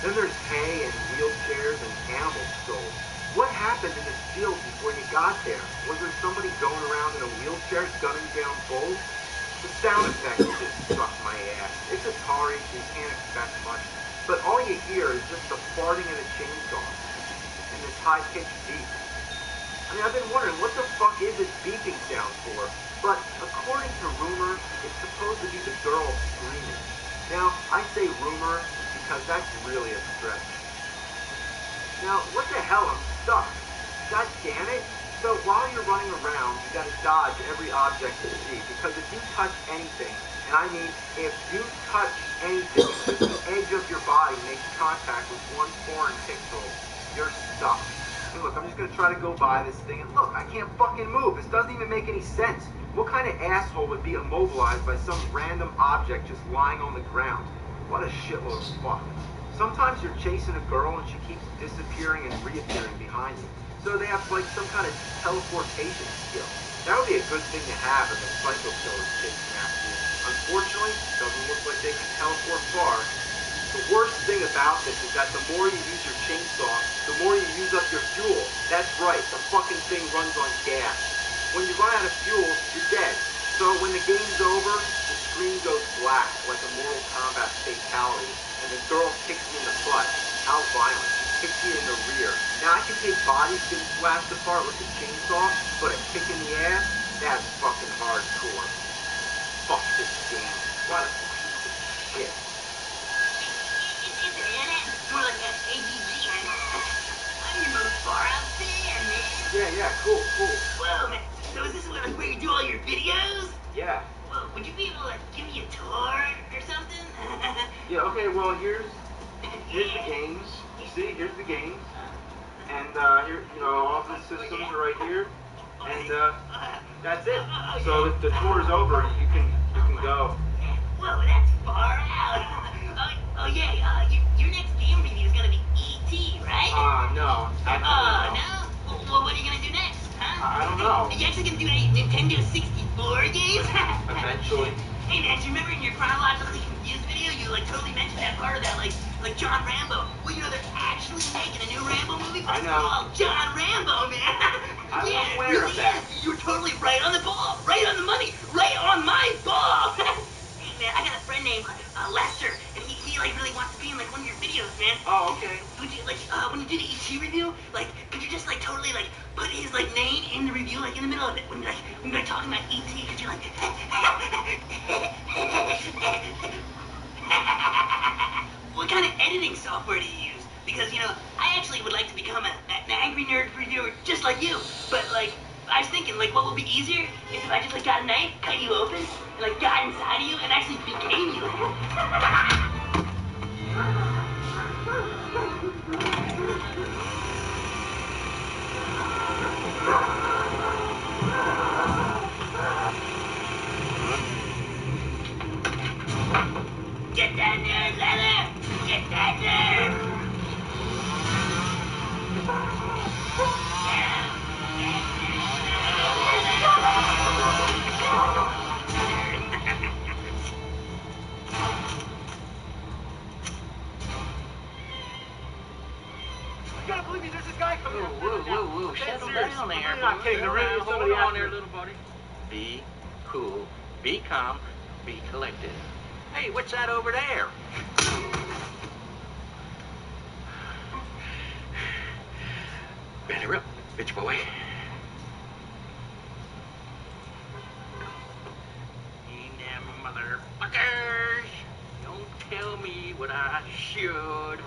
Then there's hay and wheelchairs and animal skulls. What happened in this field before you got there? Was there somebody going around in a wheelchair gunning down bulls? The sound effects just suck my ass. It's Atari, so you can't expect much. But all you hear is just the farting of the chainsaw and this high-pitched beep. I mean, I've been wondering, what the fuck is this beeping sound for? But according to rumor, it's supposed to be the girl screaming. Now, I say rumor because that's really a stretch. Now, what the hell? I'm stuck. God damn it. So while you're running around, you gotta dodge every object you see, because if you touch anything, and I mean if you touch anything, if the edge of your body makes contact with one foreign pixel, you're stuck. And look, I'm just gonna try to go by this thing, and look, I can't fucking move. This doesn't even make any sense. What kind of asshole would be immobilized by some random object just lying on the ground? What a shitload of fuck. Sometimes you're chasing a girl and she keeps disappearing and reappearing behind you. So they have like some kind of teleportation skill. That would be a good thing to have if a psycho killer's chasing after you. Unfortunately, it doesn't look like they can teleport far. The worst thing about this is that the more you use your chainsaw, the more you use up your fuel. That's right, the fucking thing runs on gas. When you run out of fuel, you're dead. So when the game's over, the screen goes black like a Mortal Kombat fatality, and the girl kicks you in the butt. How violent. She kicks you in the rear. Now I can take bodies getting slashed apart with a chainsaw, but a kick in the ass? That's fucking hardcore. Fuck this game. What a piece of shit. It's an NS, more like an AGG. I'm your most far out fan, man. Yeah, cool. Whoa, man. So is this where you do all your videos? Yeah. Well, would you be able to give me a tour or something? Yeah, okay, well, here's the games. You see, here's the games. And here, all the systems are right here. And that's it. So if the tour's over, you can go. Whoa, that's far out. Oh yeah, your next game review is gonna be E.T., right? No. No? Well, what are you gonna do next, huh? I don't know. Are you actually gonna do a Nintendo 64 game? Eventually. Hey man, do you remember in your chronologically confused video, you totally mentioned that part of that, like John Rambo? Well, they're actually making a new Rambo movie, but I know. it's called John Rambo, man. I'm Yeah, it aware really of that. is. You're totally right on the ball, right on the money, right on my ball. Hey man, I got a friend named Lester, and he really wants to be in one of your videos, man. Oh, okay. Would you when you do the ET review, could you just totally put his name in the review, in the middle of it when you're talking about ET, could you what kind of editing software do you use? Because I actually would like to become an angry nerd reviewer just like you, but I was thinking what would be easier is if I just got a knife, cut you open, and got inside of you and actually became you. Get that nerd, Leather! Get that nerd! You gotta believe me, there's this guy coming up. Whoa, settle down there. I'm not kidding. There really is somebody Hold on after there, me. little buddy. Be cool, be calm, be collected. Hey, what's that over there? Better up, bitch boy. You damn motherfuckers! Don't tell me what I should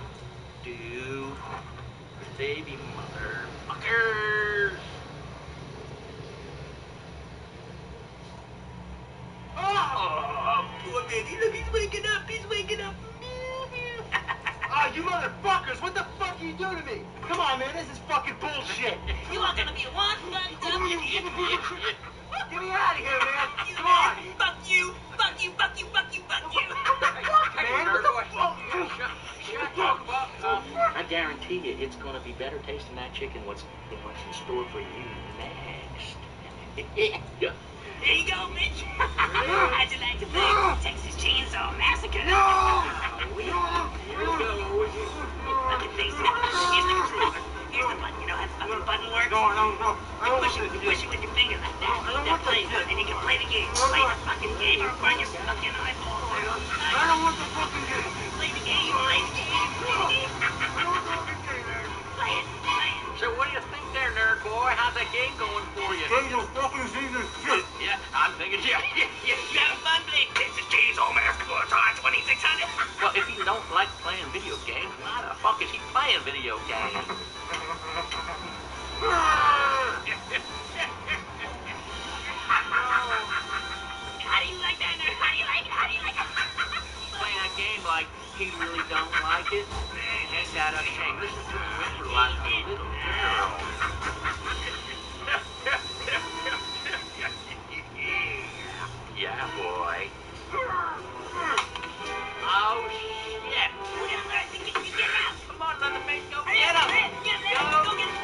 do. Save you motherfuckers! Oh, baby. Look, he's waking up. He's waking up. Oh, you motherfuckers! What the fuck you do to me? Come on, man, this is fucking bullshit. You are gonna be one fucked up idiot. Get me out of here, man. Come on. Fuck you. Fuck you. Fuck you. Fuck you. Fuck you. Man, what the fuck? I guarantee you, it's gonna be better tasting that chicken. What's in store for you next? There you go, Mitch. How'd you like to play Texas Chainsaw Massacre? Here we go. Fucking face it. Here's the controller. Here's the button. You know how the fucking button works? No. You push it with your finger like that. That plays it, and you can play the game. Play the fucking game or burn your fucking eyeballs. I don't want the fucking game. Play the game. Play the game. Play the game. Play it. So what do you think there, nerd boy? How's that game going for you? Ain't no fucking season shit. Yeah, I'm thinking, yeah. You having fun playing Texas Chainsaw Massacre times 2600? Well, if he don't like playing video games, why the fuck is he playing video games? How do you like that, nerd? How do you like it? How do you like it? Playing a game like he really don't like it? Ain't that a shame? Listen to him whisper like a little girl. Yeah, boy. Oh, shit. Get out. Come on, Leatherface, go Hurry get up, him. hurry up. Get him. Go get him.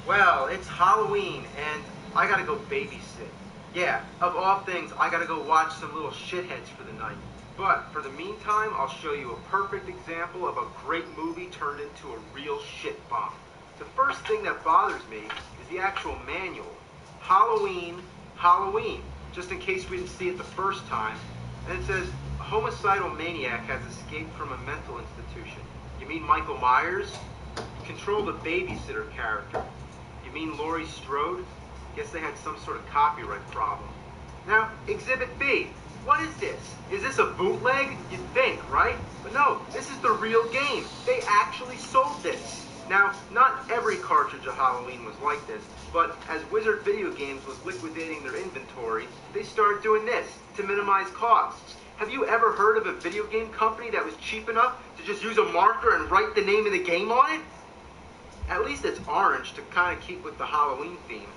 Well, it's Halloween, and I gotta go babysit. Yeah, of all things, I gotta go watch some little shitheads for the night. But for the meantime, I'll show you a perfect example of a great movie turned into a real shit bomb. The first thing that bothers me is the actual manual. Halloween, Halloween, just in case we didn't see it the first time. And it says, a homicidal maniac has escaped from a mental institution. You mean Michael Myers? Control the babysitter character. You mean Laurie Strode? Guess they had some sort of copyright problem. Now, Exhibit B. What is this? Is this a bootleg? You'd think, right? But no, this is the real game. They actually sold this. Now, not every cartridge of Halloween was like this, but as Wizard Video Games was liquidating their inventory, they started doing this to minimize costs. Have you ever heard of a video game company that was cheap enough to just use a marker and write the name of the game on it? At least it's orange to kind of keep with the Halloween theme.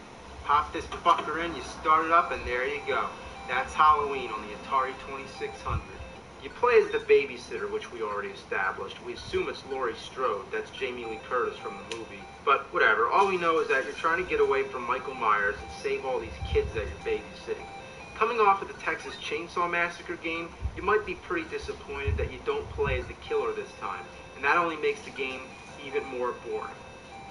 Pop this fucker in, you start it up, and there you go. That's Halloween on the Atari 2600. You play as the babysitter, which we already established. We assume it's Laurie Strode. That's Jamie Lee Curtis from the movie. But whatever, all we know is that you're trying to get away from Michael Myers and save all these kids that you're babysitting. Coming off of the Texas Chainsaw Massacre game, you might be pretty disappointed that you don't play as the killer this time, and that only makes the game even more boring.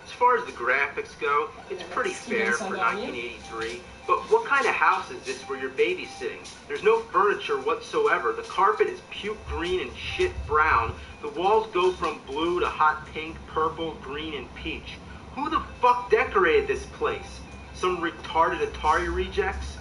As far as the graphics go, it's pretty fair for 1983, but what kind of house is this where you're babysitting? There's no furniture whatsoever. The carpet is puke green and shit brown. The walls go from blue to hot pink, purple, green, and peach. Who the fuck decorated this place? Some retarded Atari rejects?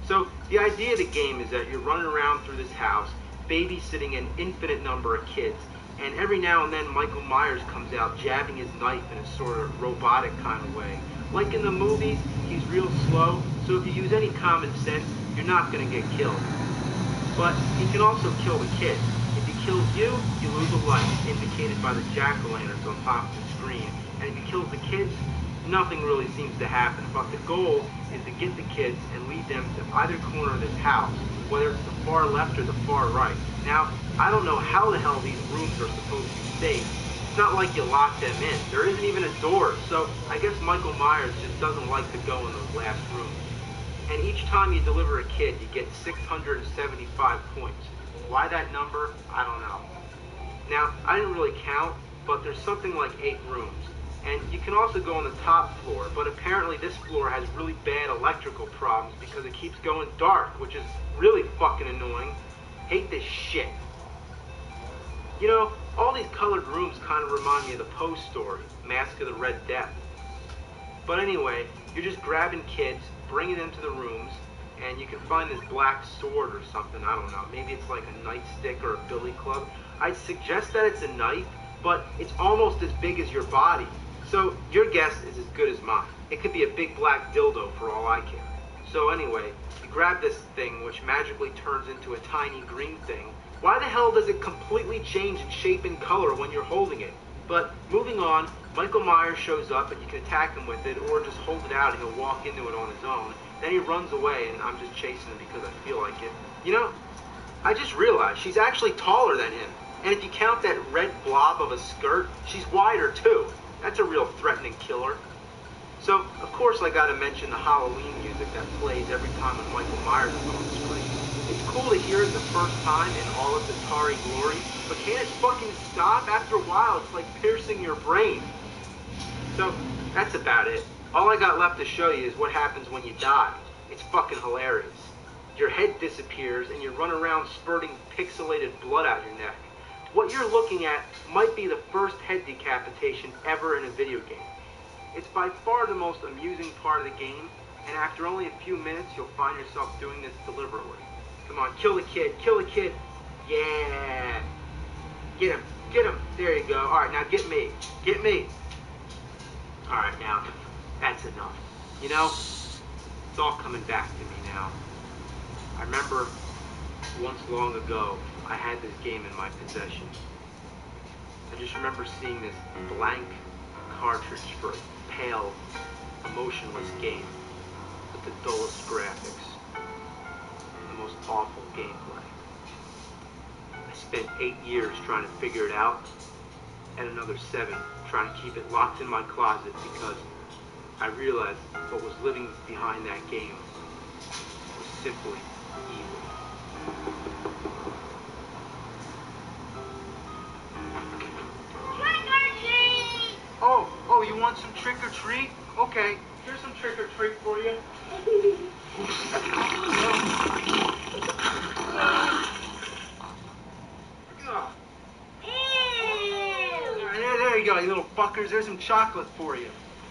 So the idea of the game is that you're running around through this house, babysitting an infinite number of kids, and every now and then Michael Myers comes out jabbing his knife in a sort of robotic kind of way. Like in the movies, he's real slow, so if you use any common sense, you're not going to get killed. But he can also kill the kids. If he kills you, you lose a life, indicated by the jack-o'-lanterns on top of the screen, and if he kills the kids, nothing really seems to happen. But the goal is to get the kids and lead them to either corner of this house, whether it's the far left or the far right. Now, I don't know how the hell these rooms are supposed to be safe. It's not like you lock them in. There isn't even a door, so I guess Michael Myers just doesn't like to go in those last rooms. And each time you deliver a kid, you get 675 points. Why that number? I don't know. Now, I didn't really count, but there's something like 8 rooms. And you can also go on the top floor, but apparently this floor has really bad electrical problems because it keeps going dark, which is really fucking annoying. Hate this shit. You know, all these colored rooms kind of remind me of the Poe story, Mask of the Red Death. But anyway, you're just grabbing kids, bringing them to the rooms, and you can find this black sword or something, I don't know. Maybe it's like a nightstick or a billy club. I'd suggest that it's a knife, but it's almost as big as your body. So your guess is as good as mine. It could be a big black dildo for all I care. So anyway, you grab this thing which magically turns into a tiny green thing. Why the hell does it completely change in shape and color when you're holding it? But moving on, Michael Myers shows up and you can attack him with it or just hold it out and he'll walk into it on his own. Then he runs away and I'm just chasing him because I feel like it. You know, I just realized she's actually taller than him. And if you count that red blob of a skirt, she's wider too. That's a real threatening killer. So, of course I gotta mention the Halloween music that plays every time when Michael Myers is on the screen. It's cool to hear it the first time in all of the tarry glory, but can't it fucking stop? After a while, it's like piercing your brain. So, that's about it. All I got left to show you is what happens when you die. It's fucking hilarious. Your head disappears and you run around spurting pixelated blood out your neck. What you're looking at might be the first head decapitation ever in a video game. It's by far the most amusing part of the game, and after only a few minutes, you'll find yourself doing this deliberately. Come on, kill the kid, kill the kid. Yeah. Get him, there you go. All right, now get me. All right, now, that's enough. You know, it's all coming back to me now. I remember once long ago, I had this game in my possession. I just remember seeing this blank cartridge for a pale, emotionless game with the dullest graphics, the most awful gameplay. I spent 8 years trying to figure it out, and another 7 trying to keep it locked in my closet because I realized what was living behind that game was simply evil. Oh, you want some trick or treat? Okay, here's some trick or treat for you. There you go, you little fuckers. There's some chocolate for you.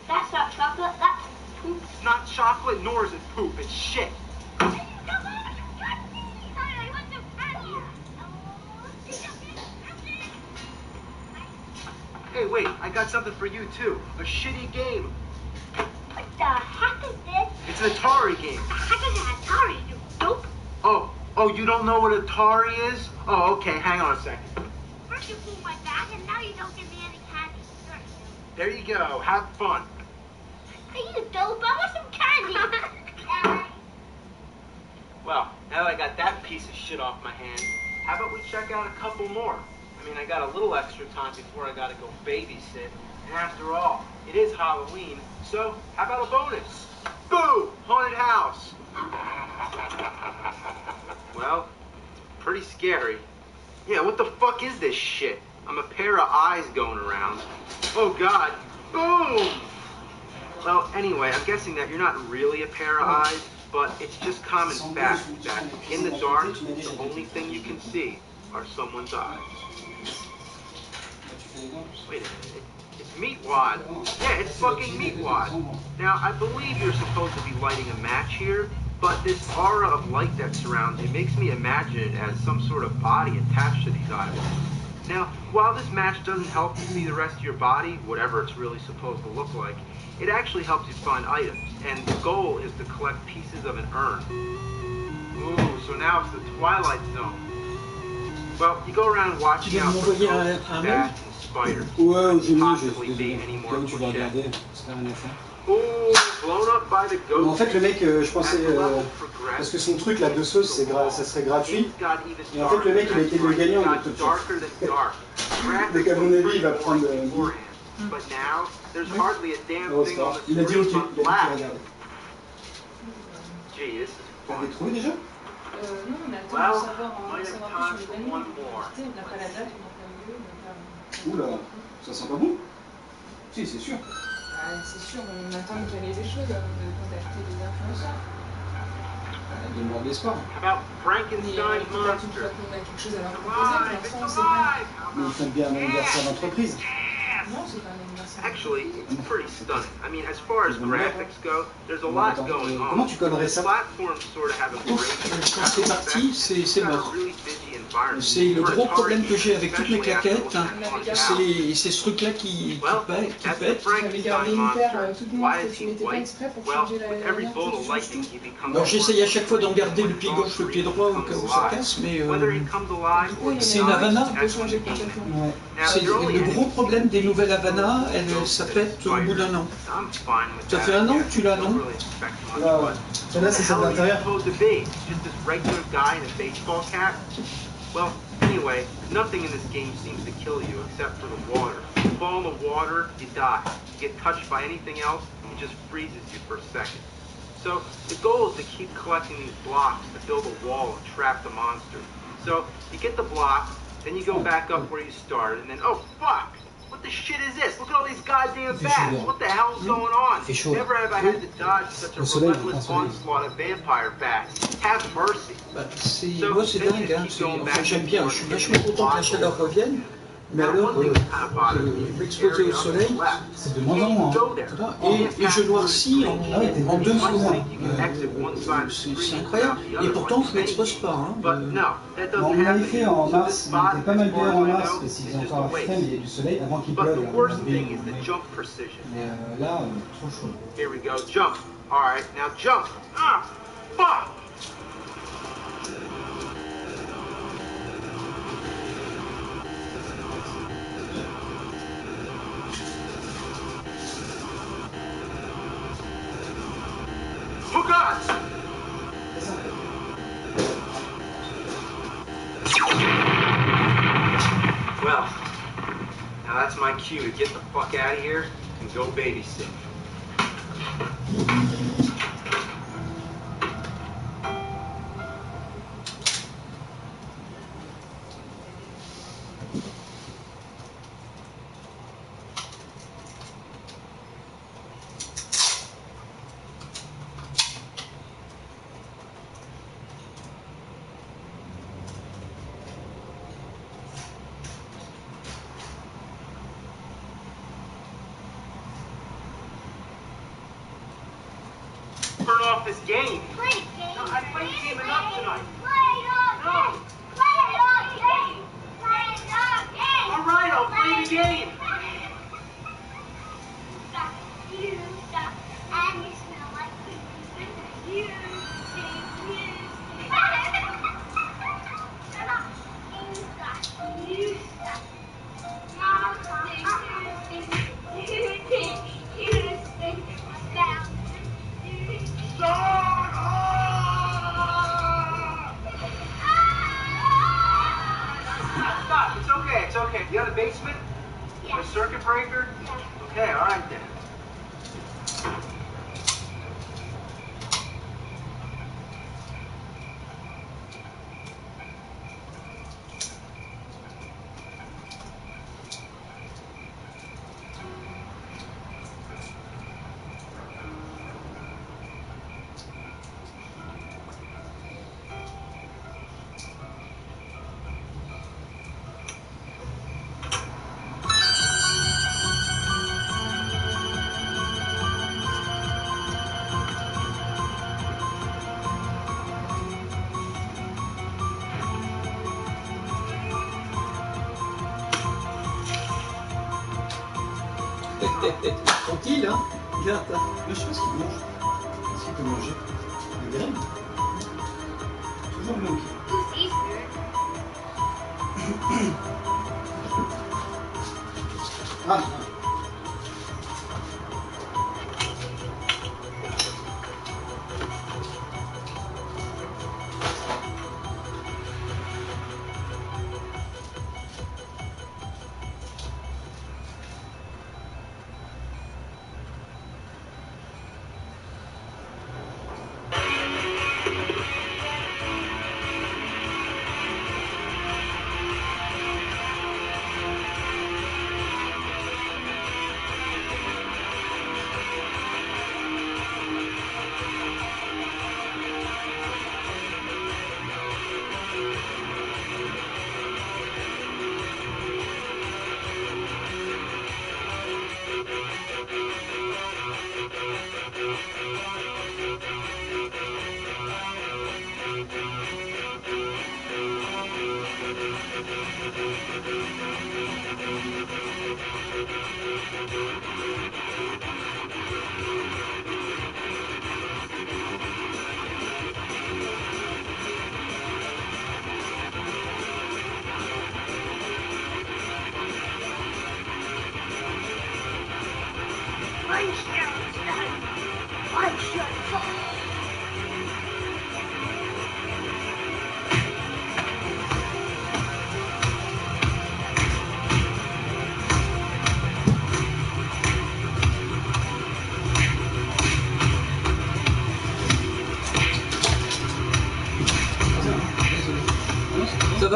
That's not chocolate, that's poop. It's not chocolate, nor is it poop. It's shit. Hey, wait, I got something for you, too. A shitty game. What the heck is this? It's an Atari game. The heck is an Atari, you dope? Oh, you don't know what Atari is? Oh, okay, hang on a second. First you pull my back, and now you don't give me any candy. There you go, have fun. Hey, you dope, I want some candy. Well, now that I got that piece of shit off my hands, how about we check out a couple more? I mean, I got a little extra time before I gotta go babysit. And after all, it is Halloween, so how about a bonus? Boo! Haunted house! Well, it's pretty scary. Yeah, what the fuck is this shit? I'm a pair of eyes going around. Oh god. Boom! Well, anyway, I'm guessing that you're not really a pair of eyes, but it's just common fact that in the dark, the only thing you can see are someone's eyes. Wait a minute, it's Meat Wad. Yeah, it's fucking Meat Wad. Now, I believe you're supposed to be lighting a match here, but this aura of light that surrounds you makes me imagine it as some sort of body attached to these eyeballs. Now, while this match doesn't help you see the rest of your body, whatever it's really supposed to look like, it actually helps you find items, and the goal is to collect pieces of an urn. Ooh, so now it's the Twilight Zone. Well, you go around watching out for ghosts, bats, and spider. Ouais, j'ai mis, Possibly be désolé. any Au more cas où tu vas cliché. regarder, c'est pas rien à faire. Ooh, blown up by the Mais en ghost. fait, le mec, je pensais, parce que son truc, la deux sauces, ça serait gratuit. Et en fait, le mec, il a été le gagnant de tout ça. Donc, à mon avis, il va prendre. But now, there's hardly a damn Oh, thing c'est on pas grave. the Il a dit ok, screen il but a dit black. qu'il regardait. Gee, this is T'avais fun. trouvé déjà? Non, on attend Well, de savoir, might have savoir time plus sur for l'événement. one more. Tu sais, on n'a pas la date, on n'a pas le lieu, on n'a pas... Oula, ça sent pas bon? Si, c'est sûr. Ah, c'est sûr, on attend de caler des choses avant de contacter les influenceurs. Donne-moi de l'espoir. How about Mais Frankenstein's peut-être une monster? fois qu'on a quelque chose à leur proposer, pour l'instant, on sait pas. Mais il faut bien un anniversaire d'entreprise. Non, c'est pas un anniversaire. Actually, it's pretty stunning. I mean, as far as graphics go, there's a lot going on. Comment tu collerais ça? Platforms sort of have a Quand c'est parti, c'est mort. C'est le gros problème que j'ai avec toutes mes claquettes, c'est ce truc-là qui pète. J'avais gardé une paire toute noire que tu mettais pas exprès pour changer la lumière, tu changes tout. Alors j'essaye à chaque fois d'en garder le pied gauche, le pied droit au cas où ça casse, mais c'est une Havana. Tu peux changer complètement. Ouais. C'est le gros problème des nouvelles Havana, ça pète au bout d'un an. Ça fait un an que tu l'as, non? Là, ouais. Celle-là, c'est celle d'intérieur. Well, anyway, nothing in this game seems to kill you except for the water. You fall in the water, you die. You get touched by anything else, it just freezes you for a second. So the goal is to keep collecting these blocks to build a wall and trap the monster. So you get the block, then you go back up where you started, and then, oh fuck! What the shit is this? Look at all these goddamn bats! What the hell's going on? Never have I had to dodge such a relentless onslaught of vampire bats. Have mercy. Bah, moi c'est dingue, hein. Enfin, j'aime bien, je suis vachement content que la chaleur revienne, mais alors m'exposer au soleil, C'est de moins en moins. et je noircis en 2 fois. C'est incroyable. Et pourtant je m'expose pas. Hein. Bon, on l'avait fait en mars, il était pas mal meilleur en mars, parce qu'il faisait encore frais, mais il y a du soleil avant qu'il pleuve. Mais là, trop chaud. Here we go, jump. Alright, now jump. Ah, fuck! Oh God! Well, now that's my cue to get the fuck out of here and go babysit. Turn off this game. Play it, game. No, I played the game enough tonight. Play it all game. Play it all game. Play it all game. All right, I'll play the game. You stop, and you smell like Christmas. You sing, you sing. Shut up. You stop. Mom sing, you sing, you sing. Down. Stop. It's okay. It's okay. You got a basement? Yeah. A circuit breaker? Okay, all right then. Tranquille, hein. Regarde, hein. Mais je sais pas ce qu'il mange. Qu'est-ce qu'il peut manger? Des graines? Toujours le même qui. Who's Easter? Ah.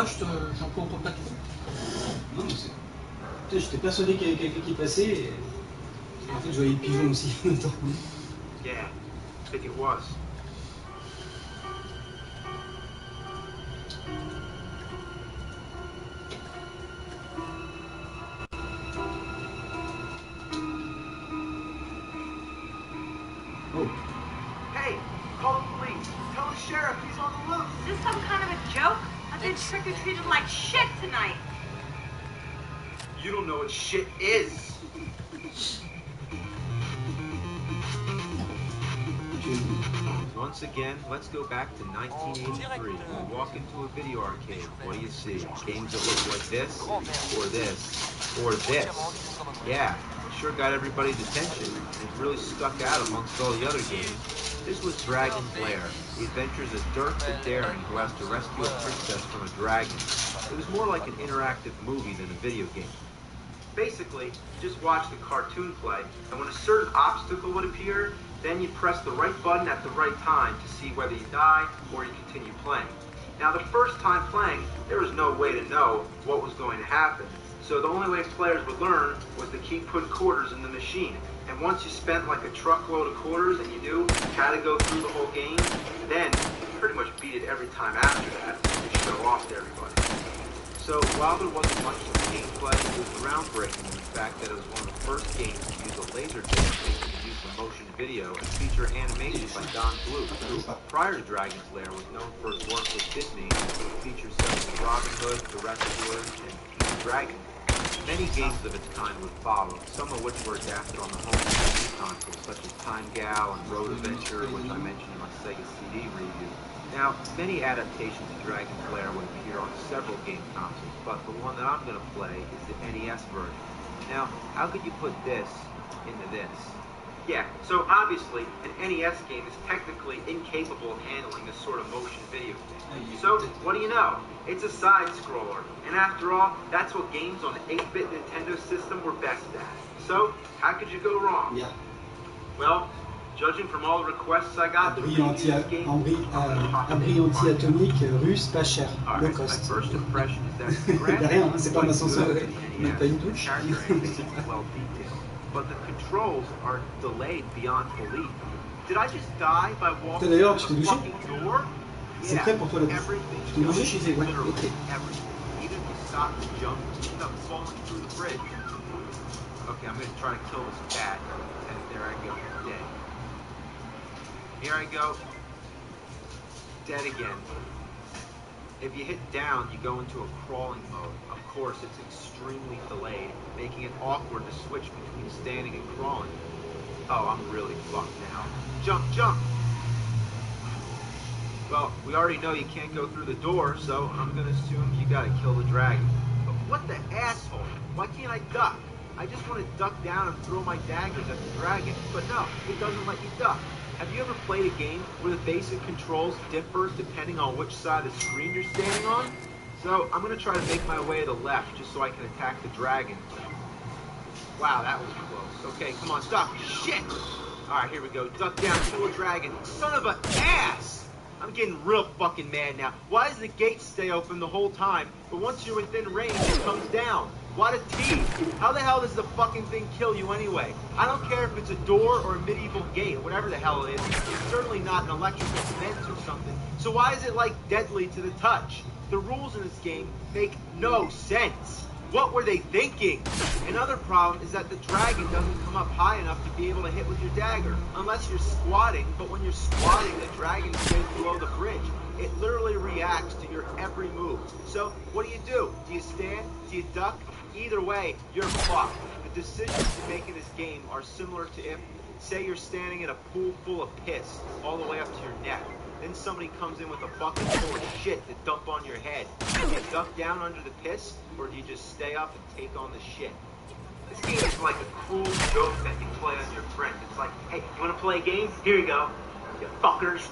Ça va, j'en comprends pas tout. Non, mais c'est... J'étais persuadé qu'il y avait quelqu'un qui passait et en fait je voyais le pigeon aussi. Yeah, I think it was. Oh. Hey, call the police. Tell the sheriff he's on the loose. Is this some kind of a joke? I've been trick-or-treated like shit tonight. You don't know what shit is. Once again, let's go back to 1983. We walk into a video arcade. What do you see? Games that look like this, or this, or this. Yeah, sure got everybody's attention. It really stuck out amongst all the other games. This was Dragon's Lair, the adventures of Dirk the Daring who has to rescue a princess from a dragon. It was more like an interactive movie than a video game. Basically, you just watch the cartoon play, and when a certain obstacle would appear, then you press the right button at the right time to see whether you die or you continue playing. Now, the first time playing, there was no way to know what was going to happen. So the only way players would learn was to keep putting quarters in the machine. And once you spent like a truckload of quarters and you knew how to go through the whole game, then you pretty much beat it every time after that to show off to everybody. So while there wasn't much of the gameplay, it was groundbreaking in the fact that it was one of the first games to use a laser disc to use the motion video and feature animation by Don Bluth. Prior to Dragon's Lair was known for its work with Disney, which features such as Robin Hood, The Rescuers, and Pete's Dragon. Many games of its kind would follow, some of which were adapted on the home TV consoles, such as Time Gal and Road Adventure, which I mentioned in my Sega CD review. Now, many adaptations of Dragon's Lair would appear on several game consoles, but the one that I'm going to play is the NES version. Now, how could you put this into this? Yeah, so obviously, an NES game is technically incapable of handling this sort of motion video game. So, what do you know? It's a side-scroller, and after all, that's what games on the 8-bit Nintendo system were best at. So, how could you go wrong? Yeah. Well, judging from all the requests I got, abri anti-atomique russe pas cher, low cost. First impression is that Y'a rien, hein, c'est pas un ascenseur, même pas une douche. Well detailed, but the controls are delayed beyond belief. Did I just die by walking through the fucking door? C'est prêt pour toi la douche. Je t'ai bougé, je disais ouais, ok. Even if you stop to jump, you end up falling through the bridge. Okay, I'm gonna try to kill this cat, and there I go, dead. Here I go, dead again. If you hit down, you go into a crawling mode. Of course, it's extremely delayed, making it awkward to switch between standing and crawling. Oh, I'm really fucked now. Jump, jump! Well, we already know you can't go through the door, so I'm gonna assume you gotta kill the dragon. But what the asshole? Why can't I duck? I just want to duck down and throw my daggers at the dragon, but no, it doesn't let you duck. Have you ever played a game where the basic controls differ depending on which side of the screen you're standing on? So I'm going to try to make my way to the left just so I can attack the dragon. Wow, that was close. Okay, come on, stop. Shit! Alright, here we go. Duck down, kill a dragon. Son of an ass! I'm getting real fucking mad now. Why does the gate stay open the whole time, but once you're within range, it comes down? What a tease! How the hell does the fucking thing kill you anyway? I don't care if it's a door or a medieval gate, whatever the hell it is. It's certainly not an electrical fence or something. So why is it, like, deadly to the touch? The rules in this game make no sense. What were they thinking? Another problem is that the dragon doesn't come up high enough to be able to hit with your dagger, unless you're squatting, but when you're squatting, the dragon stays below the bridge. It literally reacts to your every move. So, what do? Do you stand? Do you duck? Either way, you're fucked. The decisions you make in this game are similar to if, say you're standing in a pool full of piss, all the way up to your neck. Then somebody comes in with a bucket full of shit to dump on your head. Do you duck down under the piss, or do you just stay up and take on the shit? This game is like a cruel joke that you play on your friend. It's like, hey, you want to play a game? Here you go, you fuckers.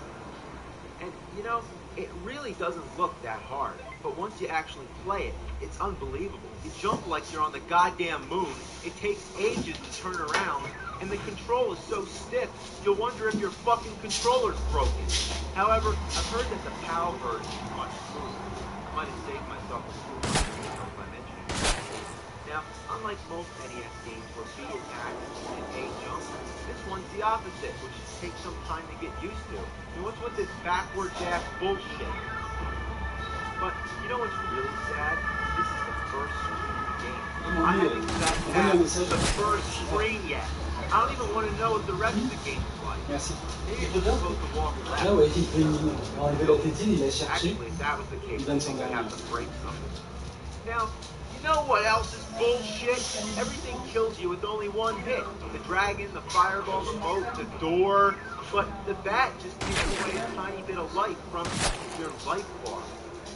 And, you know, it really doesn't look that hard. But once you actually play it, it's unbelievable. You jump like you're on the goddamn moon. It takes ages to turn around. And the control is so stiff, you'll wonder if your fucking controller's broken. However, I've heard that the PAL version is much smoother. I might have saved myself a few months by mentioning that. Now, unlike most NES games where B attacks and A jumps, this one's the opposite, which takes some time to get used to. And what's with this backwards ass bullshit? But you know what's really sad? This is the first screen of the game. I haven't got past the first screen yet. I don't even want to know what the rest of the game is like. Maybe you're supposed to walk left. Actually, if that was the case, I think I'd have to break something. Now, you know what else is bullshit? Everything kills you with only one hit. The dragon, the fireball, the boat, the door. But the bat just takes away a tiny bit of life from your life bar.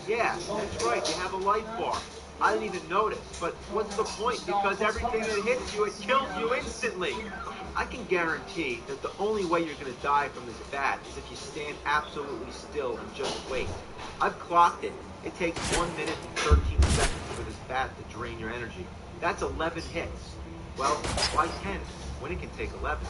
Yeah, that's right, you have a life bar. I didn't even notice, but what's the point? Because everything that hits you, it kills you instantly. I can guarantee that the only way you're going to die from this bat is if you stand absolutely still and just wait. I've clocked it. It takes 1 minute and 13 seconds for this bat to drain your energy. That's 11 hits. Well, why 10 when it can take 11?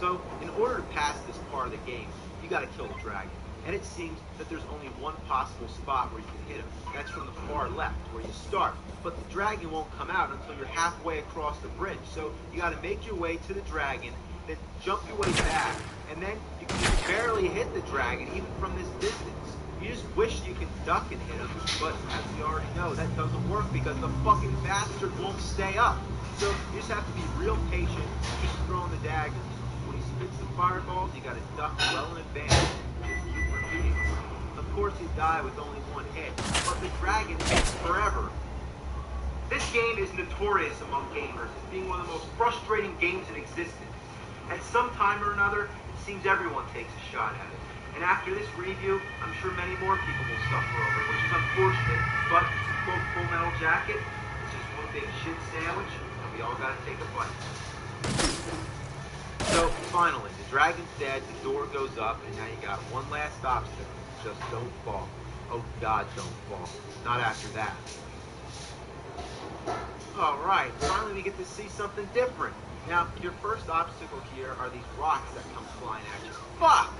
So, in order to pass this part of the game, you got to kill the dragon. And it seems that there's only one possible spot where you can hit him. That's from the far left, where you start. But the dragon won't come out until you're halfway across the bridge. So you gotta make your way to the dragon, then jump your way back, and then you can barely hit the dragon even from this distance. You just wish you could duck and hit him, but as we already know, that doesn't work because the fucking bastard won't stay up. So you just have to be real patient, keep throwing the daggers. When he spits the fireballs, you gotta duck well in advance. Of course you die with only one hit, but the dragon hits forever. This game is notorious among gamers as being one of the most frustrating games in existence. At some time or another, it seems everyone takes a shot at it. And after this review, I'm sure many more people will suffer over it, which is unfortunate, but to quote Full Metal Jacket, it's just one big shit sandwich, and we all gotta take a bite. So, finally, the dragon's dead, the door goes up, and now you got one last obstacle. Just don't fall. Oh God, don't fall. Not after that. Alright, finally we get to see something different. Now, your first obstacle here are these rocks that come flying at you. Fuck!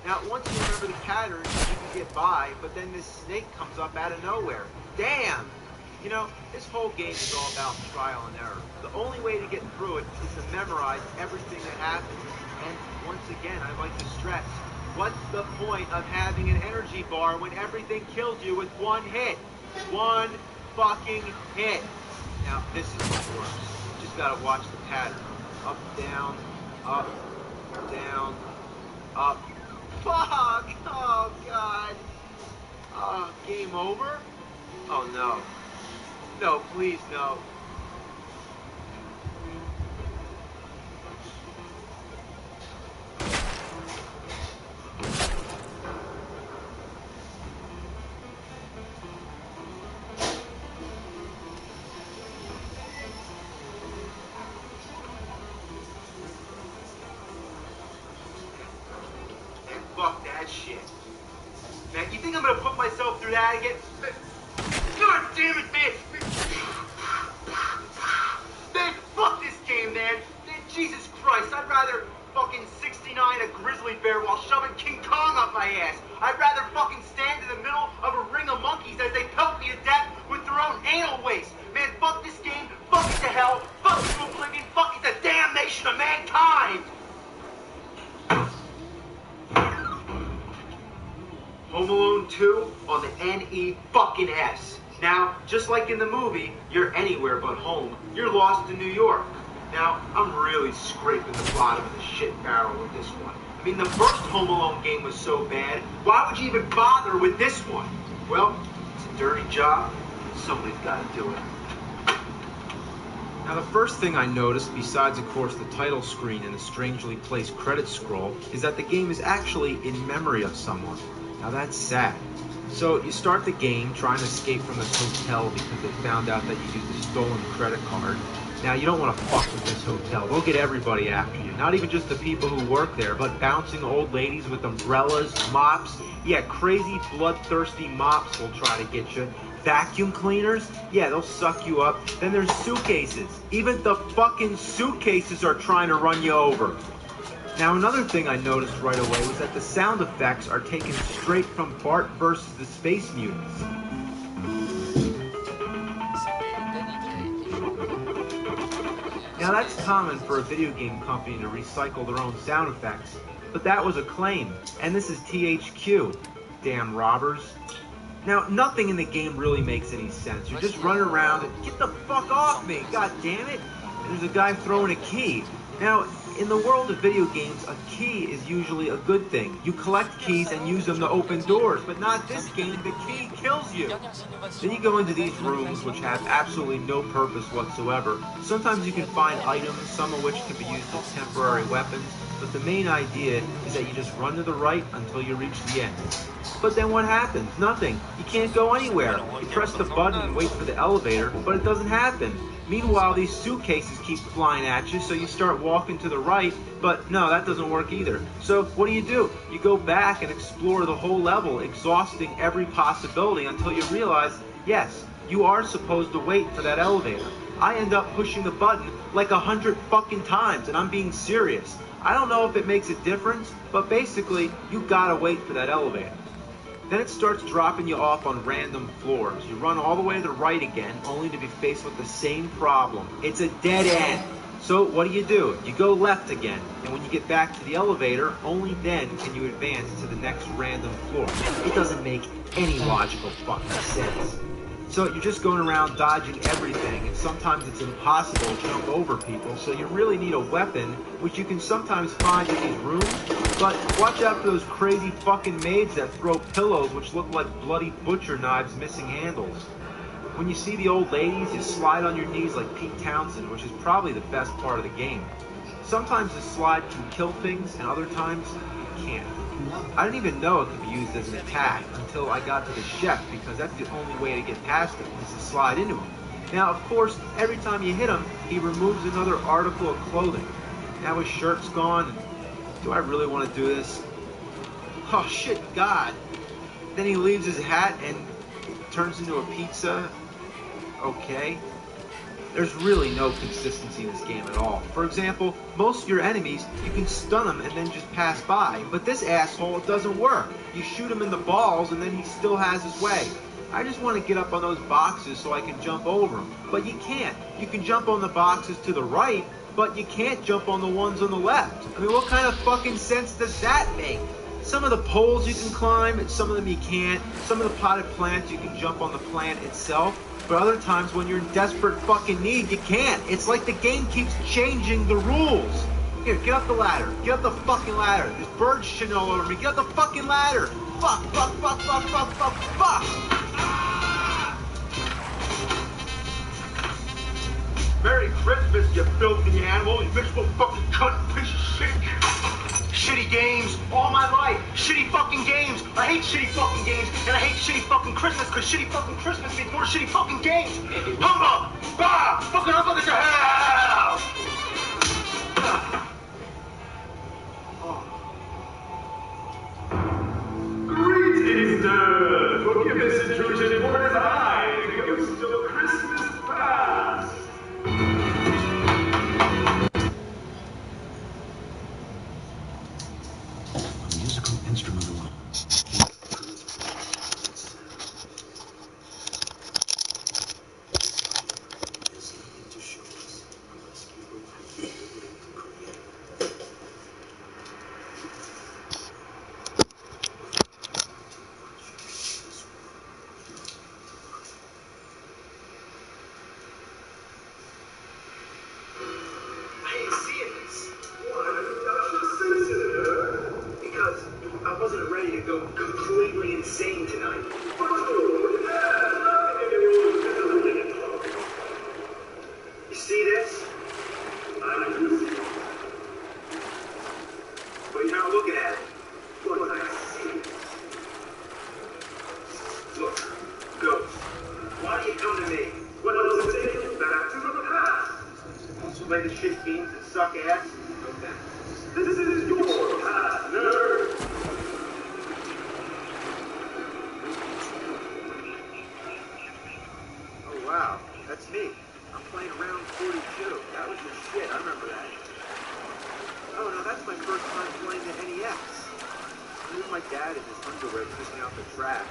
Now, once you remember the pattern, you can get by, but then this snake comes up out of nowhere. Damn! You know, this whole game is all about trial and error. The only way to get through it is to memorize everything that happens. And once again, I'd like to stress, what's the point of having an energy bar when everything kills you with one hit? One fucking hit. Now, this is what works. You just gotta watch the pattern. Up, down, up, down, up. Fuck! Oh, God. Oh, game over? Oh, no. No, please, no. shit. Man, you think I'm gonna put myself through that again? God damn it, man! Man, fuck this game, man! Jesus Christ, I'd rather fucking 69 a grizzly bear while shoving King Kong up my ass. I'd rather fucking stand in the middle of a ring of monkeys as they pelt me to death with their own anal waste. Man, fuck this game, fuck it to hell, fuck it to oblivion, fuck it to damnation of mankind! Home Alone 2 on the N-E-fucking-S. Now, just like in the movie, you're anywhere but home. You're lost in New York. Now, I'm really scraping the bottom of the shit barrel with this one. I mean, the first Home Alone game was so bad, why would you even bother with this one? Well, it's a dirty job. Somebody's got to do it. Now, the first thing I noticed, besides, of course, the title screen and the strangely placed credit scroll, is that the game is actually in memory of someone. Now, that's sad. So, you start the game trying to escape from this hotel because they found out that you used a stolen credit card. Now, you don't want to fuck with this hotel. They'll get everybody after you. Not even just the people who work there, but bouncing old ladies with umbrellas, mops. Yeah, crazy, bloodthirsty mops will try to get you. Vacuum cleaners? Yeah, they'll suck you up. Then there's suitcases. Even the fucking suitcases are trying to run you over. Now, another thing I noticed right away was that the sound effects are taken straight from Bart versus the Space Mutants. Now, that's common for a video game company to recycle their own sound effects, but that was a claim, and this is THQ. Damn robbers. Now, nothing in the game really makes any sense. You're just running around and get the fuck off me, god damn it! And there's a guy throwing a key. Now, in the world of video games, a key is usually a good thing. You collect keys and use them to open doors, but not this game, the key kills you. Then you go into these rooms which have absolutely no purpose whatsoever. Sometimes you can find items, some of which can be used as temporary weapons, but the main idea is that you just run to the right until you reach the end. But then what happens? Nothing. You can't go anywhere. You press the button and wait for the elevator, but it doesn't happen. Meanwhile, these suitcases keep flying at you, so you start walking to the right, but no, that doesn't work either. So what do? You go back and explore the whole level, exhausting every possibility until you realize, yes, you are supposed to wait for that elevator. I end up pushing the button like 100 fucking times, and I'm being serious. I don't know if it makes a difference, but basically, you gotta wait for that elevator. Then it starts dropping you off on random floors. You run all the way to the right again, only to be faced with the same problem. It's a dead end. So what do? You go left again, and when you get back to the elevator, only then can you advance to the next random floor. It doesn't make any logical fucking sense. So you're just going around dodging everything, and sometimes it's impossible to jump over people, so you really need a weapon, which you can sometimes find in these rooms, but watch out for those crazy fucking maids that throw pillows which look like bloody butcher knives missing handles. When you see the old ladies, you slide on your knees like Pete Townsend, which is probably the best part of the game. Sometimes the slide can kill things, and other times it can't. I didn't even know it could be used as an attack until I got to the chef, because that's the only way to get past him, is to slide into him. Now, of course, every time you hit him, he removes another article of clothing. Now his shirt's gone. Do I really want to do this? Oh, shit, God. Then he leaves his hat and turns into a pizza. Okay. There's really no consistency in this game at all. For example, most of your enemies, you can stun them and then just pass by. But this asshole, it doesn't work. You shoot him in the balls and then he still has his way. I just want to get up on those boxes so I can jump over them. But you can't. You can jump on the boxes to the right, but you can't jump on the ones on the left. I mean, what kind of fucking sense does that make? Some of the poles you can climb, and some of them you can't. Some of the potted plants, you can jump on the plant itself. But other times, when you're in desperate fucking need, you can't. It's like the game keeps changing the rules. Here, get up the ladder. Get up the fucking ladder. There's birds shitting all over me. Get up the fucking ladder. Fuck, fuck, fuck, fuck, fuck, fuck, fuck. Merry Christmas, you filthy animal. You miserable fucking cunt, piece of shit. Shitty games all my life. Shitty fucking games. I hate shitty fucking games, and I hate shitty fucking Christmas, because shitty fucking Christmas means more shitty fucking games. Humbug! Bah! Fucking humbug to hell! Oh. I wasn't ready to go completely insane tonight. You see this? But you're not looking at it. Look, I see it. Look, Ghost, why do you come to me? What does it take you back to the past? Play the shit games and suck ass? Okay. This is your past, nerd. Oh wow, that's me. I'm playing round 42. That was the shit, I remember that. Oh no, that's my first time playing the NES. Here's my dad in his underwear taking out the trash.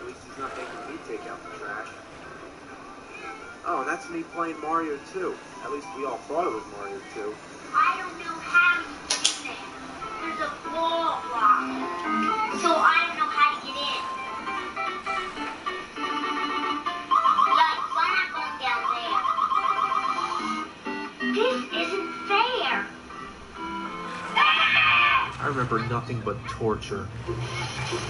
At least he's not making me take out the trash. Oh, and that's me playing Mario 2. At least we all thought it was Mario 2. I don't know how you get in there. There's a wall block. So I don't know how to get in. Yikes, I'm not going down there. This isn't fair. I remember nothing but torture.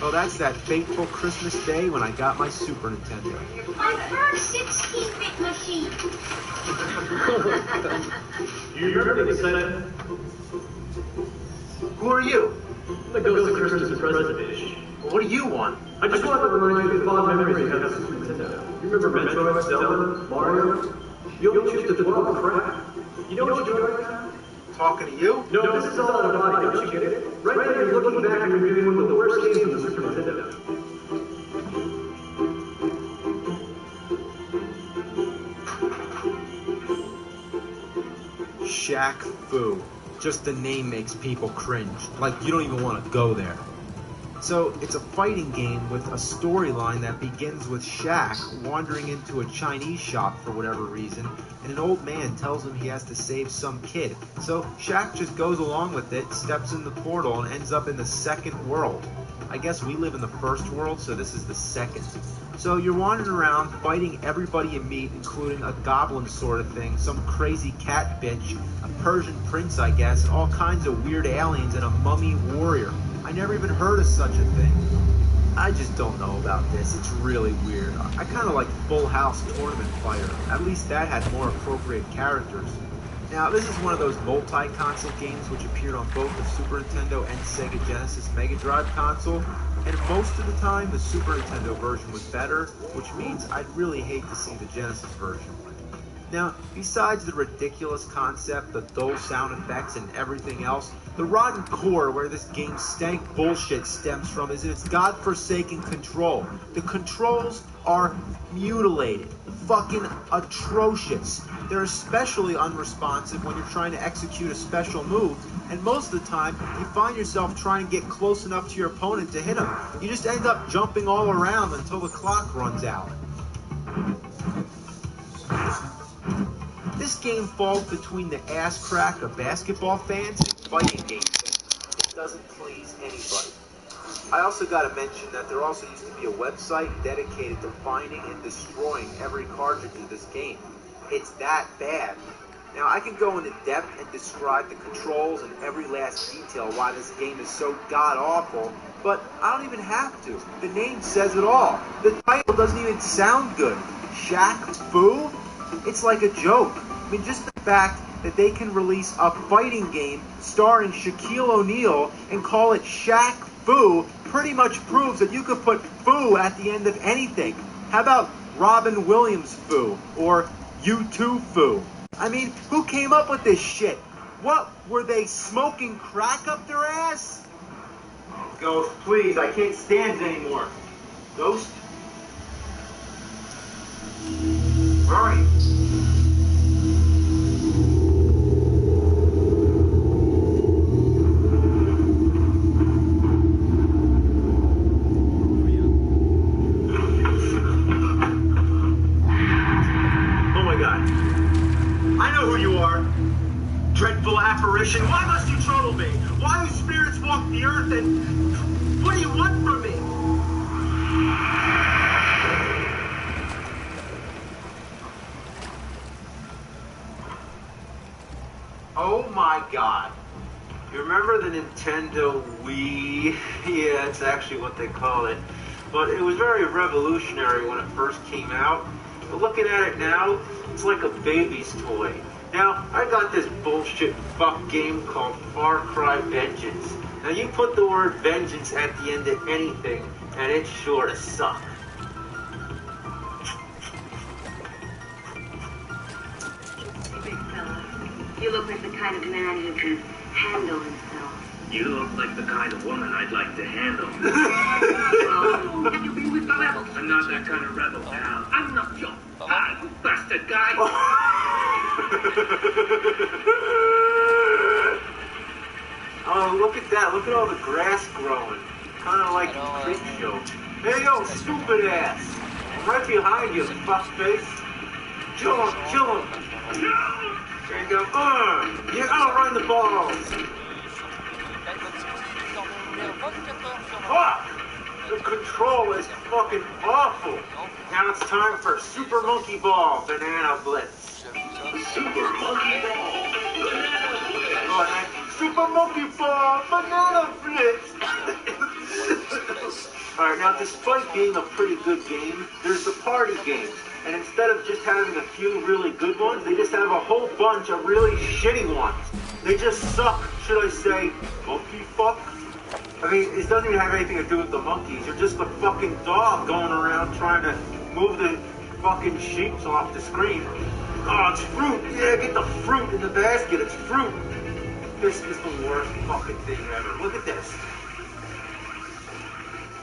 Oh, that's that fateful Christmas day when I got my Super Nintendo. My first 16-bit machine. You remember the excitement? Who are you? The ghost of Christmas present. Well, what do you want? I just wanted to remind you of the fond memories you have of Super Nintendo. You remember Metroid, Zelda, Mario? You only choose to dwell on crap. You know what you're doing right now? Talking to you? No, this is all out of body, don't you get it? Right now you're looking back and reviewing one of the worst games on the Super Nintendo. Shaq Fu. Just the name makes people cringe. Like, you don't even want to go there. So, it's a fighting game with a storyline that begins with Shaq wandering into a Chinese shop for whatever reason, and an old man tells him he has to save some kid. So, Shaq just goes along with it, steps in the portal, and ends up in the second world. I guess we live in the first world, so this is the second. So you're wandering around, fighting everybody you meet, including a goblin sort of thing, some crazy cat bitch, a Persian prince, I guess, all kinds of weird aliens, and a mummy warrior. I never even heard of such a thing. I just don't know about this. It's really weird. I kind of like Full House Tournament Fighter. At least that had more appropriate characters. Now, this is one of those multi-console games which appeared on both the Super Nintendo and Sega Genesis Mega Drive console, and most of the time the Super Nintendo version was better, which means I'd really hate to see the Genesis version. Now, besides the ridiculous concept, the dull sound effects, and everything else, the rotten core where this game's stank bullshit stems from is in its godforsaken control. The controls are mutilated, fucking atrocious. They're especially unresponsive when you're trying to execute a special move, and most of the time, you find yourself trying to get close enough to your opponent to hit him. You just end up jumping all around until the clock runs out. This game falls between the ass crack of basketball fans and fighting game fans. It doesn't please anybody. I also gotta mention that there also used to be a website dedicated to finding and destroying every cartridge of this game. It's that bad. Now, I can go into depth and describe the controls and every last detail why this game is so god-awful, but I don't even have to. The name says it all. The title doesn't even sound good. Shaq Fu? It's like a joke. I mean, just the fact that they can release a fighting game starring Shaquille O'Neal and call it Shaq Fu pretty much proves that you could put Fu at the end of anything. How about Robin Williams Fu or U2 Fu? I mean, who came up with this shit? What, were they smoking crack up their ass? Ghost, please, I can't stand it anymore. Ghost? Where are you? Oh my god. I know who you are. Dreadful apparition. Why must you trouble me? Why do spirits walk the earth and... What do you want from me? Oh my god. You remember the Nintendo Wii? Yeah, it's actually what they call it. But it was very revolutionary when it first came out. But looking at it now, it's like a baby's toy. Now, I got this bullshit fuck game called Far Cry Vengeance. Now, you put the word vengeance at the end of anything, and it's sure to suck. Big fella, you look like the kind of man who can handle himself. You look like the kind of woman I'd like to handle. Well, can you be with the rebels? I'm not that kind of rebel, pal. I'm not your... Ah, you bastard guy! Oh, look at that. Look at all the grass growing. Kind of like a creep show. Hey, yo, stupid ass. I'm right behind you, fuckface. Kill him, kill him. There you go. You outrun the balls. Fuck! The control is fucking awful. Now it's time for Super Monkey Ball Banana Blitz. Super Monkey Ball Banana Blitz. Oh, Super Monkey Ball Banana Blitz. Alright, now despite being a pretty good game, there's the party game. And instead of just having a few really good ones, they just have a whole bunch of really shitty ones. They just suck, should I say, monkey fuck? I mean, it doesn't even have anything to do with the monkeys. You're just a fucking dog going around trying to move the fucking sheeps off the screen. Oh, it's fruit. Yeah, get the fruit in the basket. It's fruit. This is the worst fucking thing ever. Look at this.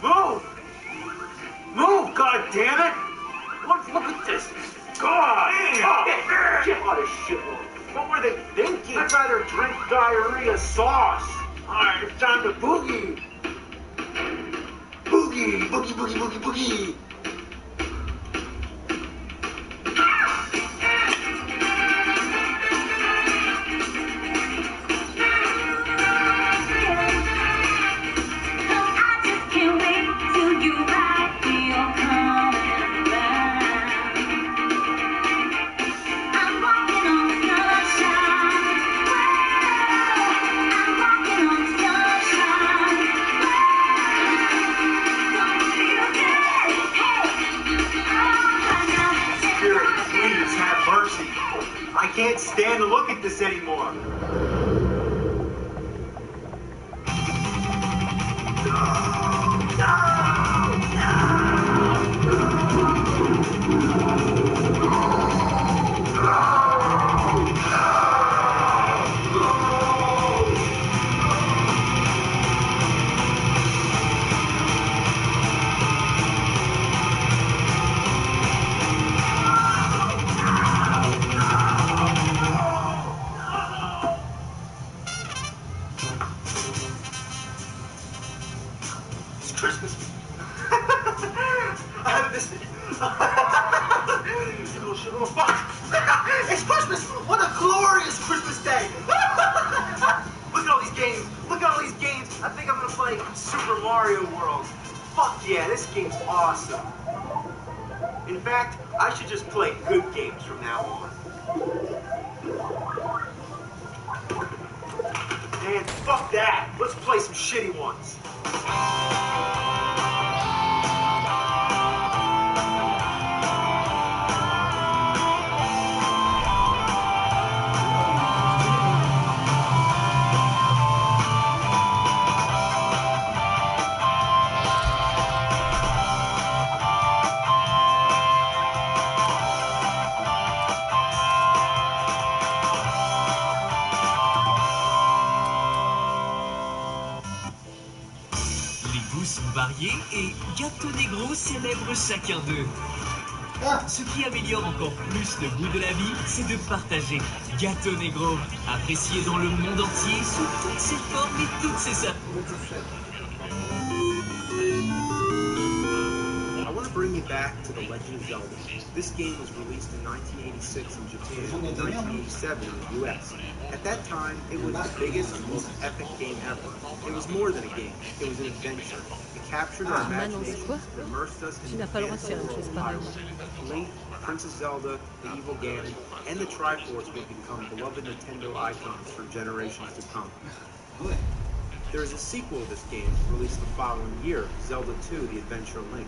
Move! Move, god damn it! Look at this. God! What a shithole. What were they thinking? I'd rather drink diarrhea sauce. Alright, it's time to boogie! Boogie! Boogie, boogie, boogie, boogie! I can't stand to look at this anymore. Christmas. I haven't missed it. Oh, fuck. It's Christmas. What a glorious Christmas day. Look at all these games. Look at all these games. I think I'm going to play Super Mario World. Fuck yeah, this game's awesome. In fact, I should just play good games from now on. Man, fuck that. Let's play some shitty ones. Variés et Gâteau Negro célèbre chacun d'eux. Ce qui améliore encore plus le goût de la vie, c'est de partager. Gâteau Negro, apprécié dans le monde entier sous toutes ses formes et toutes ses saveurs. I want to bring you back to The Legend of Zelda. This game was released in 1986 in Japan and 1987 in the US. At that time, it was the biggest and most epic game ever. It was more than a game, it was an adventure. It captured our imagination, immersed us in the fantasy world of Hyrule. Link, Princess Zelda, the Evil Ganon, and the Triforce would become beloved Nintendo icons for generations to come. There is a sequel to this game, released the following year, Zelda 2, The Adventure of Link.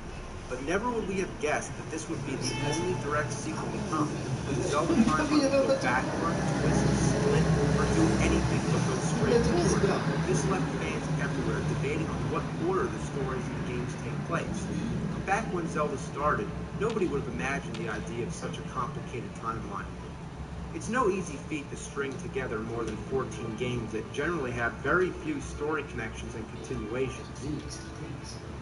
But never would we have guessed that this would be the only direct sequel to come. The Zelda timeline would go backward, twist, split, or do anything but go straight forward. This left fans everywhere debating on what order the stories and games take place. Back when Zelda started, nobody would have imagined the idea of such a complicated timeline. It's no easy feat to string together more than 14 games that generally have very few story connections and continuations.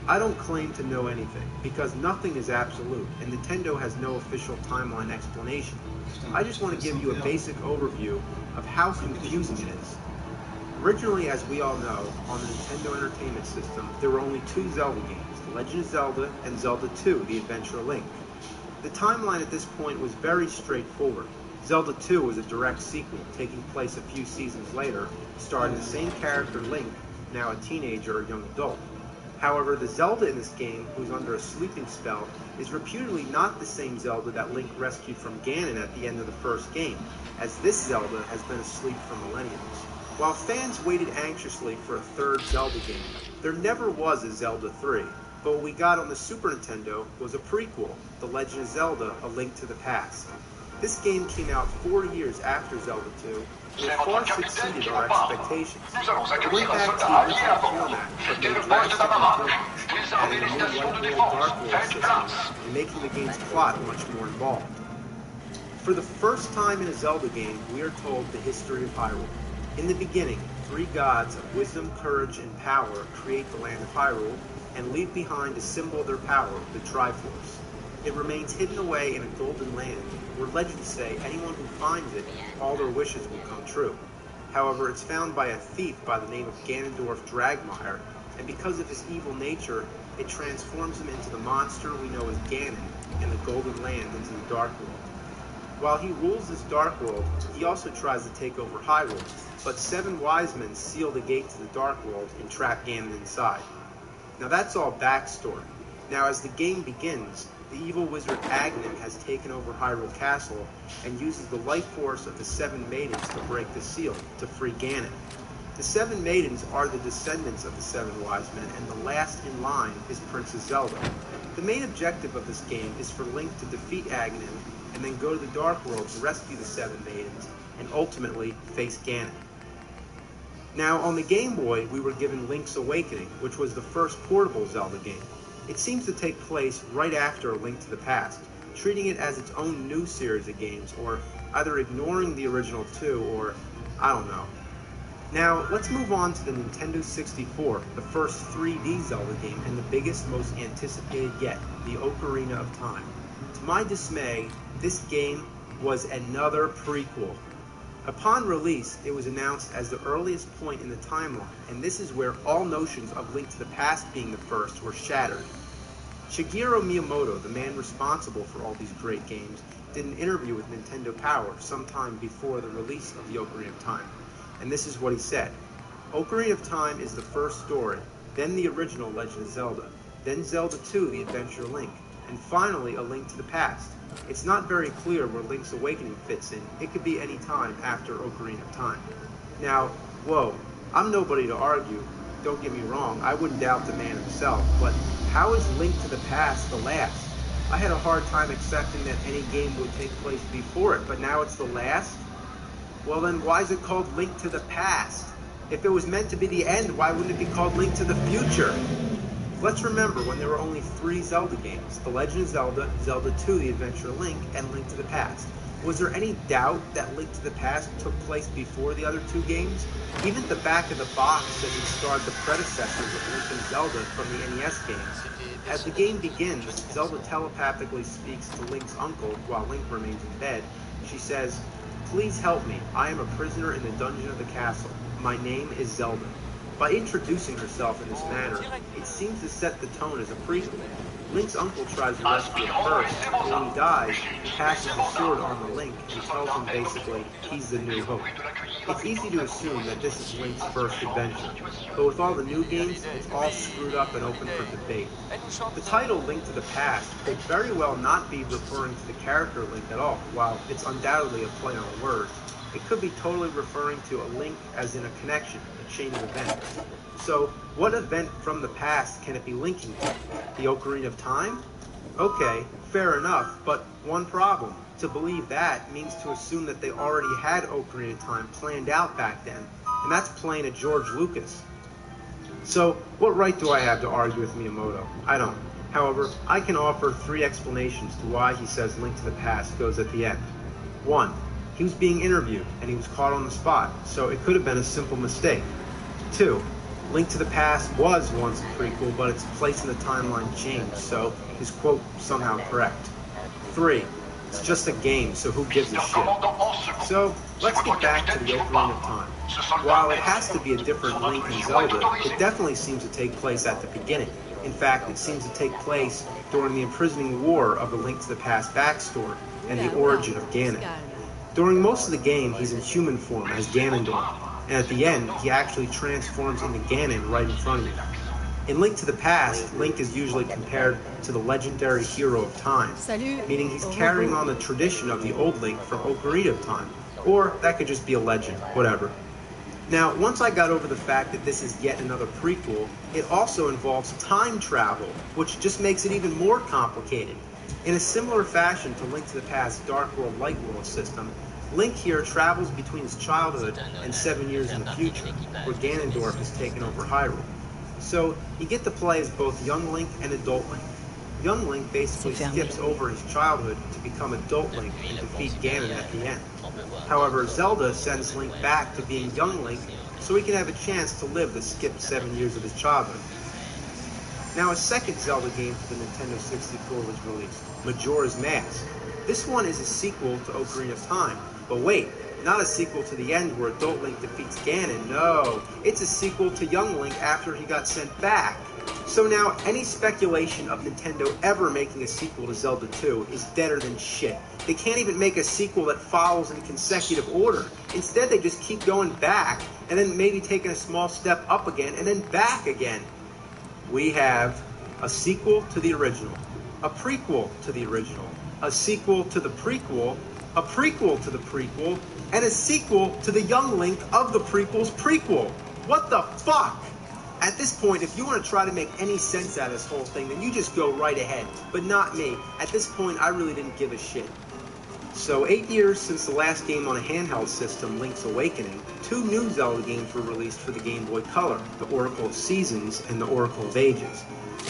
I don't claim to know anything, because nothing is absolute, and Nintendo has no official timeline explanation. I just want to give you a basic overview of how confusing it is. Originally, as we all know, on the Nintendo Entertainment System, there were only two Zelda games, The Legend of Zelda and Zelda 2, The Adventure of Link. The timeline at this point was very straightforward. Zelda 2 was a direct sequel, taking place a few seasons later, starring the same character Link, now a teenager or young adult. However, the Zelda in this game, who's under a sleeping spell, is reputedly not the same Zelda that Link rescued from Ganon at the end of the first game, as this Zelda has been asleep for millennia. While fans waited anxiously for a third Zelda game, there never was a Zelda 3, but what we got on the Super Nintendo was a prequel, The Legend of Zelda: A Link to the Past. This game came out 4 years after Zelda 2, and it far succeeded our expectations. It went back to the original format, but made drastic improvements, adding a new light world dark world system, and making the game's plot much more involved. For the first time in a Zelda game, we are told the history of Hyrule. In the beginning, three gods of wisdom, courage, and power create the land of Hyrule, and leave behind a symbol of their power, the Triforce. It remains hidden away in a golden land, where legends say anyone who finds it, all their wishes will come true. However, it's found by a thief by the name of Ganondorf Dragmire, and because of his evil nature, it transforms him into the monster we know as Ganon, and the Golden Land into the Dark World. While he rules this Dark World, he also tries to take over Hyrule, but 7 wise men seal the gate to the Dark World and trap Ganon inside. Now that's all backstory. Now as the game begins, the evil wizard Agnan has taken over Hyrule Castle and uses the life force of the 7 maidens to break the seal, to free Ganon. The 7 maidens are the descendants of the 7 wise men, and the last in line is Princess Zelda. The main objective of this game is for Link to defeat Agnan and then go to the Dark World to rescue the 7 maidens and ultimately face Ganon. Now, on the Game Boy, we were given Link's Awakening, which was the first portable Zelda game. It seems to take place right after A Link to the Past, treating it as its own new series of games, or either ignoring the original 2, or I don't know. Now, let's move on to the Nintendo 64, the first 3D Zelda game and the biggest, most anticipated yet, the Ocarina of Time. To my dismay, this game was another prequel. Upon release, it was announced as the earliest point in the timeline, and this is where all notions of Link to the Past being the first were shattered. Shigeru Miyamoto, the man responsible for all these great games, did an interview with Nintendo Power sometime before the release of the Ocarina of Time, and this is what he said. Ocarina of Time is the first story, then the original Legend of Zelda, then Zelda 2, The Adventure of Link, and finally A Link to the Past. It's not very clear where Link's Awakening fits in. It could be any time after Ocarina of Time. Now, whoa, I'm nobody to argue. Don't get me wrong, I wouldn't doubt the man himself, but how is Link to the Past the last? I had a hard time accepting that any game would take place before it, but now it's the last? Well then, why is it called Link to the Past? If it was meant to be the end, why wouldn't it be called Link to the Future? Let's remember when there were only 3 Zelda games, The Legend of Zelda, Zelda 2, The Adventure of Link, and Link to the Past. Was there any doubt that Link to the Past took place before the other 2 games? Even the back of the box says it starred the predecessors of Link and Zelda from the NES games. As the game begins, Zelda telepathically speaks to Link's uncle while Link remains in bed. She says, "Please help me. I am a prisoner in the dungeon of the castle. My name is Zelda." By introducing herself in this manner, it seems to set the tone as a prequel. Link's uncle tries to rescue her first, but when he dies, he passes the sword on to Link and tells him basically he's the new Hope. It's easy to assume that this is Link's first adventure, but with all the new games, it's all screwed up and open for debate. The title Link to the Past could very well not be referring to the character Link at all. While it's undoubtedly a play on words, it could be totally referring to a link as in a connection, a chain of events. So, what event from the past can it be linking to? The Ocarina of Time? Okay, fair enough, but one problem. To believe that means to assume that they already had Ocarina of Time planned out back then, and that's playing a George Lucas. So, what right do I have to argue with Miyamoto? I don't. However, I can offer 3 explanations to why he says Link to the Past goes at the end. 1. He was being interviewed, and he was caught on the spot, so it could have been a simple mistake. 2. Link to the Past was once a prequel, but its place in the timeline changed, so his quote somehow correct. 3. It's just a game, so who gives a shit? So, let's get back to the Ocarina of Time. While it has to be a different Link and Zelda, it definitely seems to take place at the beginning. In fact, it seems to take place during the imprisoning war of the Link to the Past backstory and the origin of Ganon. During most of the game, he's in human form as Ganondorf, and at the end, he actually transforms into Ganon right in front of you. In Link to the Past, Link is usually compared to the legendary hero of time, meaning he's carrying on the tradition of the old Link from Ocarina of Time, or that could just be a legend, whatever. Now, once I got over the fact that this is yet another prequel, it also involves time travel, which just makes it even more complicated. In a similar fashion to Link to the Past Dark World Light World system, Link here travels between his childhood and 7 years in the future, where Ganondorf has taken over Hyrule. So, you get to play as both young Link and adult Link. Young Link basically skips over his childhood to become adult Link and defeat Ganon at the end. However, Zelda sends Link back to being young Link so he can have a chance to live the skipped 7 years of his childhood. Now, a second Zelda game for the Nintendo 64 was released, Majora's Mask. This one is a sequel to Ocarina of Time, but wait, not a sequel to the end where adult Link defeats Ganon, no, it's a sequel to young Link after he got sent back. So now, any speculation of Nintendo ever making a sequel to Zelda 2 is deader than shit. They can't even make a sequel that follows in consecutive order. Instead, they just keep going back, and then maybe taking a small step up again, and then back again. We have a sequel to the original, a prequel to the original, a sequel to the prequel, a prequel to the prequel, and a sequel to the young Link of the prequel's prequel. What the fuck? At this point, if you want to try to make any sense out of this whole thing, then you just go right ahead, but not me. At this point, I really didn't give a shit. So 8 years since the last game on a handheld system, Link's Awakening, 2 new Zelda games were released for the Game Boy Color, the Oracle of Seasons and the Oracle of Ages.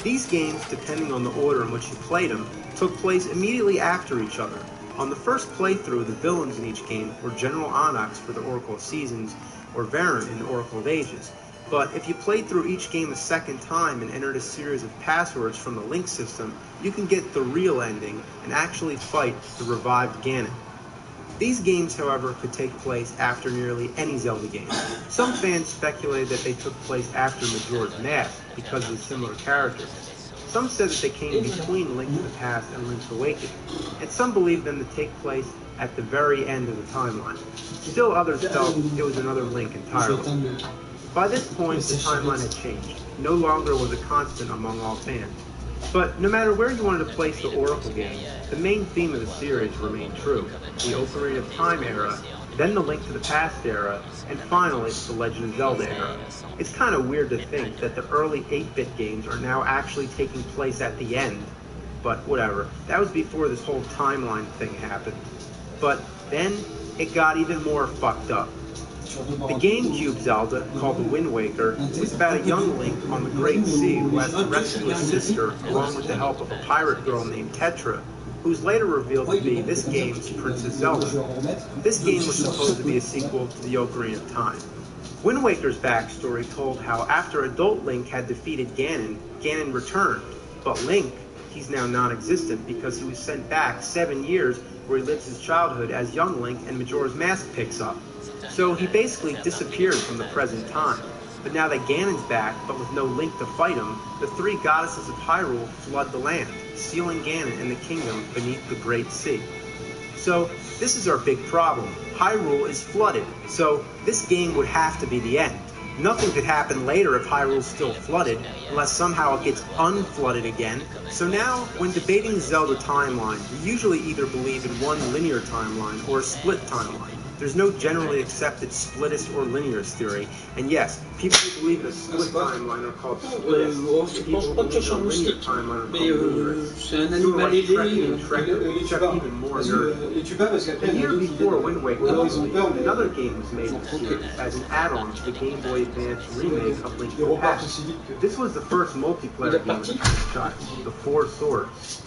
These games, depending on the order in which you played them, took place immediately after each other. On the first playthrough, the villains in each game were General Onyx for the Oracle of Seasons or Varan in the Oracle of Ages. But if you played through each game a second time and entered a series of passwords from the Link system, you can get the real ending and actually fight the revived Ganon. These games, however, could take place after nearly any Zelda game. Some fans speculated that they took place after Majora's Mask because of the similar characters. Some said that they came between Link to the Past and Link's Awakening, and some believed them to take place at the very end of the timeline. Still others felt it was another Link entirely. By this point, the timeline had changed. No longer was a constant among all fans. But no matter where you wanted to place the Oracle game, the main theme of the series remained true. The Ocarina of Time era, then the Link to the Past era, and finally the Legend of Zelda era. It's kind of weird to think that the early 8-bit games are now actually taking place at the end. But whatever, that was before this whole timeline thing happened. But then, it got even more fucked up. The GameCube Zelda, called The Wind Waker, was about a young Link on the Great Sea who has to rescue his sister along with the help of a pirate girl named Tetra, who's later revealed to be this game's Princess Zelda. This game was supposed to be a sequel to the Ocarina of Time. Wind Waker's backstory told how after adult Link had defeated Ganon, Ganon returned, but Link, he's now non-existent because he was sent back 7 years where he lives his childhood as young Link and Majora's Mask picks up. So he basically disappeared from the present time. But now that Ganon's back, but with no Link to fight him, the three goddesses of Hyrule flood the land, sealing Ganon and the kingdom beneath the Great Sea. So, this is our big problem. Hyrule is flooded, so this game would have to be the end. Nothing could happen later if Hyrule's still flooded, unless somehow it gets unflooded again. So now, when debating Zelda timeline, we usually either believe in one linear timeline or a split timeline. There's no generally accepted splittist or linearist theory, and yes, people who believe in a split timeline are called splittists, and people who believe in a linear timeline are called linearists. A year before Wind Waker, another game was made in the series as an add-on to the Game Boy Advance remake of Link to the Past. This was the first multiplayer game in the franchise, The Four Swords.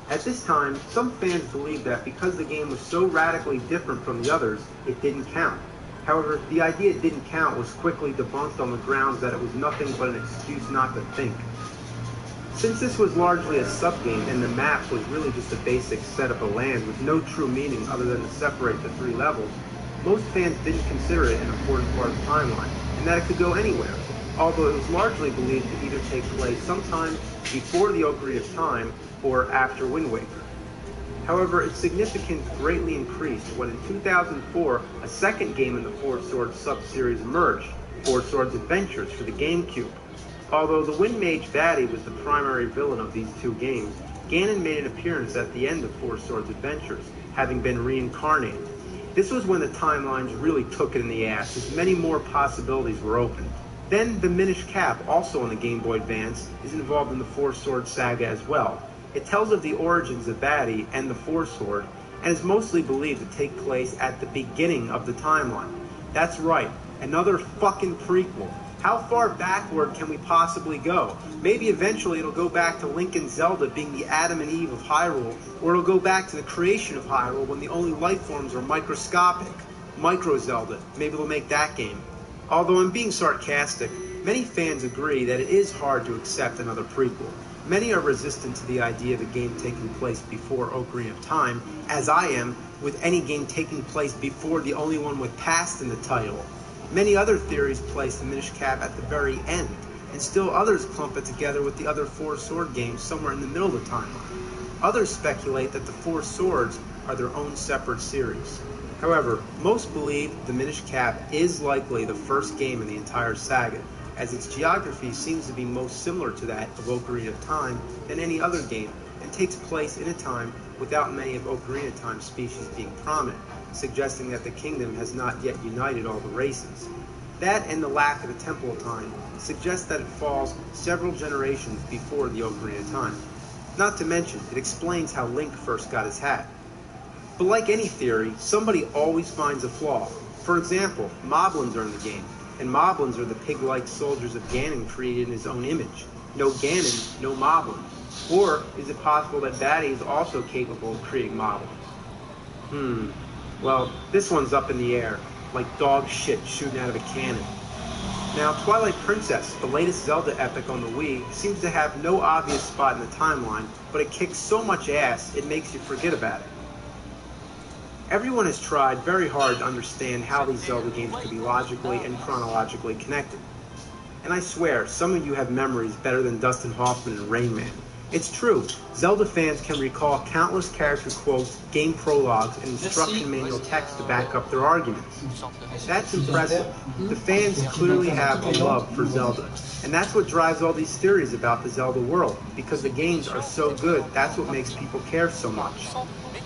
At this time, some fans believed that because the game was so radically different from the others, it didn't count. However, the idea it didn't count was quickly debunked on the grounds that it was nothing but an excuse not to think. Since this was largely a subgame and the map was really just a basic setup of land with no true meaning other than to separate the three levels, most fans didn't consider it an important part of the timeline, and that it could go anywhere, although it was largely believed to either take place sometime before the Ocarina of Time or after Wind Waker. However, its significance greatly increased when in 2004, a second game in the Four Swords sub-series emerged, Four Swords Adventures for the GameCube. Although the Wind Mage baddie was the primary villain of these two games, Ganon made an appearance at the end of Four Swords Adventures, having been reincarnated. This was when the timelines really took it in the ass, as many more possibilities were opened. Then the Minish Cap, also on the Game Boy Advance, is involved in the Four Swords saga as well. It tells of the origins of Baddie and the Four Sword, and is mostly believed to take place at the beginning of the timeline. That's right, another fucking prequel. How far backward can we possibly go? Maybe eventually it'll go back to Link and Zelda being the Adam and Eve of Hyrule, or it'll go back to the creation of Hyrule when the only life forms are microscopic. Micro Zelda. Maybe they'll make that game. Although I'm being sarcastic, many fans agree that it is hard to accept another prequel. Many are resistant to the idea of a game taking place before Ocarina of Time, as I am with any game taking place before the only one with past in the title. Many other theories place the Minish Cap at the very end, and still others clump it together with the other Four Sword games somewhere in the middle of the timeline. Others speculate that the Four Swords are their own separate series. However, most believe the Minish Cap is likely the first game in the entire saga, as its geography seems to be most similar to that of Ocarina of Time than any other game, and takes place in a time without many of Ocarina of Time's species being prominent, suggesting that the kingdom has not yet united all the races. That and the lack of a Temple of Time suggests that it falls several generations before the Ocarina of Time. Not to mention, it explains how Link first got his hat. But like any theory, somebody always finds a flaw. For example, moblins are in the game, and moblins are the pig-like soldiers of Ganon created in his own image. No Ganon, no moblins. Or is it possible that Baddie is also capable of creating moblins? Well, this one's up in the air, like dog shit shooting out of a cannon. Now, Twilight Princess, the latest Zelda epic on the Wii, seems to have no obvious spot in the timeline, but it kicks so much ass it makes you forget about it. Everyone has tried very hard to understand how these Zelda games could be logically and chronologically connected. And I swear, some of you have memories better than Dustin Hoffman and Rain Man. It's true, Zelda fans can recall countless character quotes, game prologues, and instruction manual text to back up their arguments. That's impressive. The fans clearly have a love for Zelda, and that's what drives all these theories about the Zelda world, because the games are so good, that's what makes people care so much.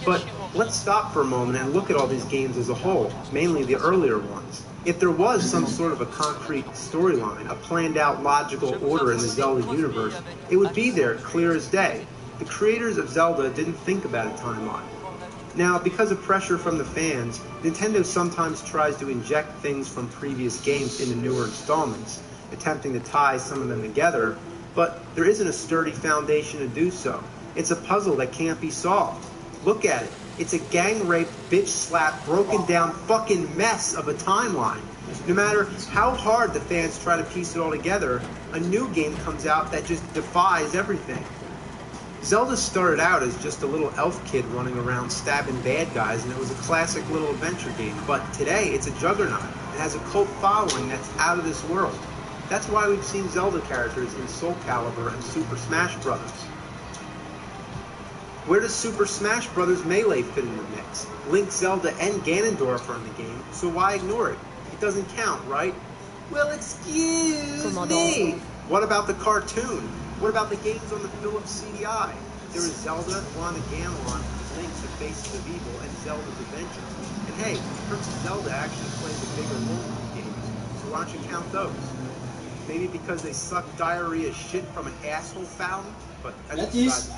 But let's stop for a moment and look at all these games as a whole, mainly the earlier ones. If there was some sort of a concrete storyline, a planned out logical order in the Zelda universe, it would be there clear as day. The creators of Zelda didn't think about a timeline. Now, because of pressure from the fans, Nintendo sometimes tries to inject things from previous games into newer installments, attempting to tie some of them together, but there isn't a sturdy foundation to do so. It's a puzzle that can't be solved. Look at it. It's a gang rape, bitch slap, broken down fucking mess of a timeline. No matter how hard the fans try to piece it all together, a new game comes out that just defies everything. Zelda started out as just a little elf kid running around stabbing bad guys, and it was a classic little adventure game. But today, it's a juggernaut. It has a cult following that's out of this world. That's why we've seen Zelda characters in Soul Calibur and Super Smash Bros. Where does Super Smash Bros. Melee fit in the mix? Link, Zelda, and Ganondorf are in the game, so why ignore it? It doesn't count, right? Well, excuse me! What about the cartoon? What about the games on the Philips CDI? There is Zelda, Wanda Gamelon, Link, the Faces of Evil, and Zelda's Adventure. And hey, Princess Zelda actually plays a bigger role in the games, so why don't you count those? Maybe because they suck diarrhea shit from an asshole fountain? But that's beside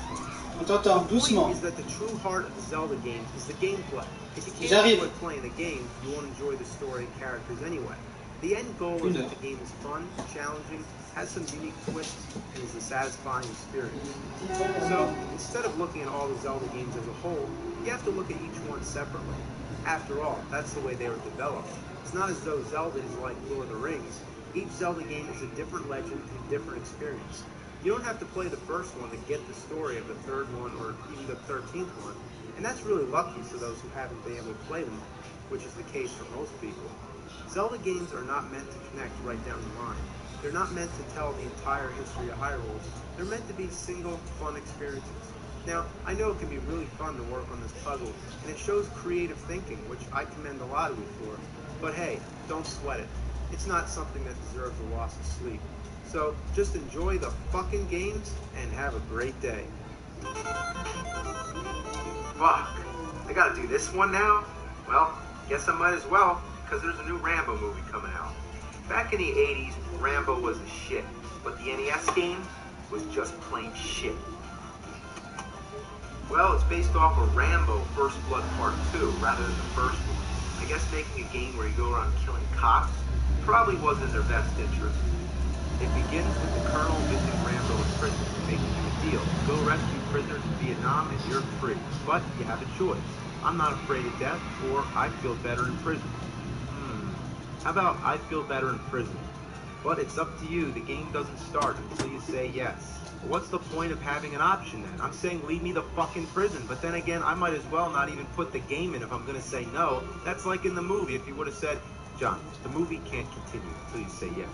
the point. The point is that the true heart of the Zelda games is the gameplay. If you can't enjoy playing the game, you won't enjoy the story and characters anyway. The end goal is that the game is fun, challenging, has some unique twists, and is a satisfying experience. So, instead of looking at all the Zelda games as a whole, you have to look at each one separately. After all, that's the way they were developed. It's not as though Zelda is like Lord of the Rings. Each Zelda game is a different legend and a different experience. You don't have to play the first one to get the story of the third one or even the 13th one, and that's really lucky for those who haven't been able to play them all, which is the case for most people. Zelda games are not meant to connect right down the line. They're not meant to tell the entire history of Hyrule. They're meant to be single, fun experiences. Now, I know it can be really fun to work on this puzzle, and it shows creative thinking, which I commend a lot of you for, but hey, don't sweat it. It's not something that deserves a loss of sleep. So, just enjoy the fucking games and have a great day. Fuck, I gotta do this one now? Well, guess I might as well, because there's a new Rambo movie coming out. Back in the 80s, Rambo was the shit, but the NES game was just plain shit. Well, it's based off of Rambo First Blood Part 2 rather than the first one. I guess making a game where you go around killing cops probably wasn't in their best interest. It begins with the Colonel visiting Rambo in prison and making him a deal. Go rescue prisoners in Vietnam and you're free. But you have a choice. I'm not afraid of death, or I feel better in prison. How about I feel better in prison? But it's up to you. The game doesn't start until you say yes. Well, what's the point of having an option then? I'm saying leave me the fucking prison, but then again, I might as well not even put the game in if I'm going to say no. That's like in the movie if you would have said, John, the movie can't continue until you say yes.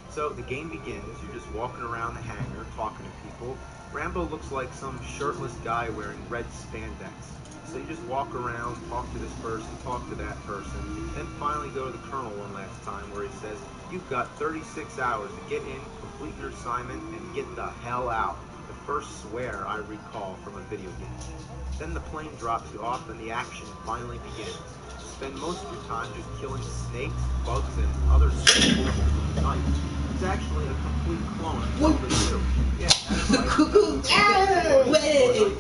So the game begins, you're just walking around the hangar, talking to people. Rambo looks like some shirtless guy wearing red spandex. So you just walk around, talk to this person, talk to that person, then finally go to the Colonel one last time where he says, you've got 36 hours to get in, complete your assignment, and get the hell out. The first swear I recall from a video game. Then the plane drops you off and the action finally begins. Spend most of your time just killing snakes, bugs, and other animals with a knife. It's actually a complete clone of Zelda 2. Yeah, Coucou. Ouais.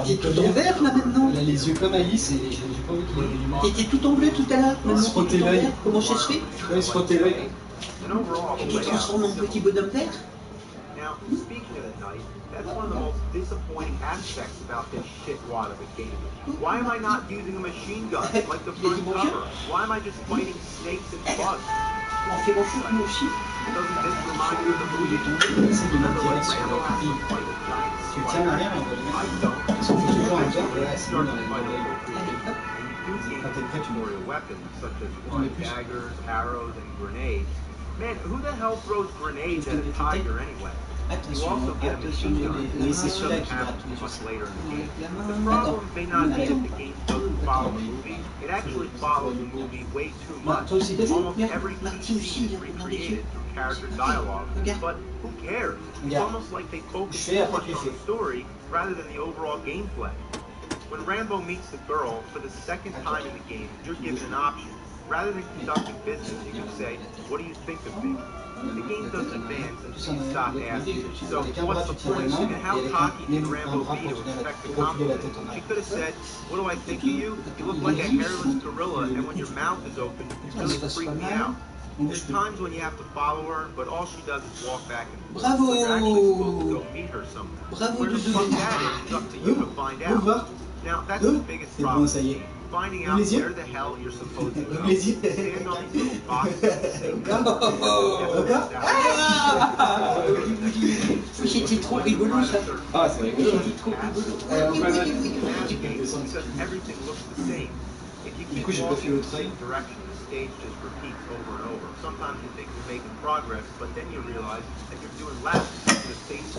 T'es tout en vert là maintenant. Elle a les yeux comme Alice et j'ai pas vu qu'il avait du mal. T'étais tout en bleu tout à l'heure. Maintenant t'es tout en vert. Comment ça se fait? Il se frottait l'œil. Tu te transformes en petit bonhomme vert? Now, speaking of the knife, that's one of the most disappointing aspects about this shitwad of a game. Why am I not using a machine gun like the front cover? Why am I just fighting snakes and bugs? On fait bonjour nous aussi. Doesn't this remind you of the movie? C'est de l'intérêt sur leur vie. Tu tiens l'arrière, on va le mettre. Parce qu'on fait toujours un tour, voilà, c'est bon dans les quand t'es prêt, tu me weapons such as daggers, arrows, and grenades. Man, who the hell throws grenades at a tiger anyway? You also get a machine gun, which doesn't happen much later in the game. The problem may not be that the game doesn't follow the movie. It actually follows the movie way too much. Almost every key scene is recreated through character dialogue, but who cares? It's almost like they focus too much on the story rather than the overall gameplay. When Rambo meets the girl for the second time in the game, you're given an option. Rather than conducting business, you can say, what do you think of me? The game doesn't advance until you stop asking. So what's the point? And how cocky can Rambo be to expect a compliment? She could have said, what do I think of you? You look like a hairless gorilla, and when your mouth is open, it really freaks me out. There's times when you have to follow her, but all she does is walk back and forth. Bravo! But you're actually supposed to go meet her somewhere. Where the fuck that is up to you to find out. Now, that's the biggest problem. Finding out where the hell you're supposed to go. Stand on these little boxes and say, C'était trop rigolo ça. Ah, c'est rigolo. C'était trop rigolo. everything looks the same. If you keep j'ai pas fait le train. stage just repeats over and over. Sometimes you think you're making progress, but then you realize that you're doing laps.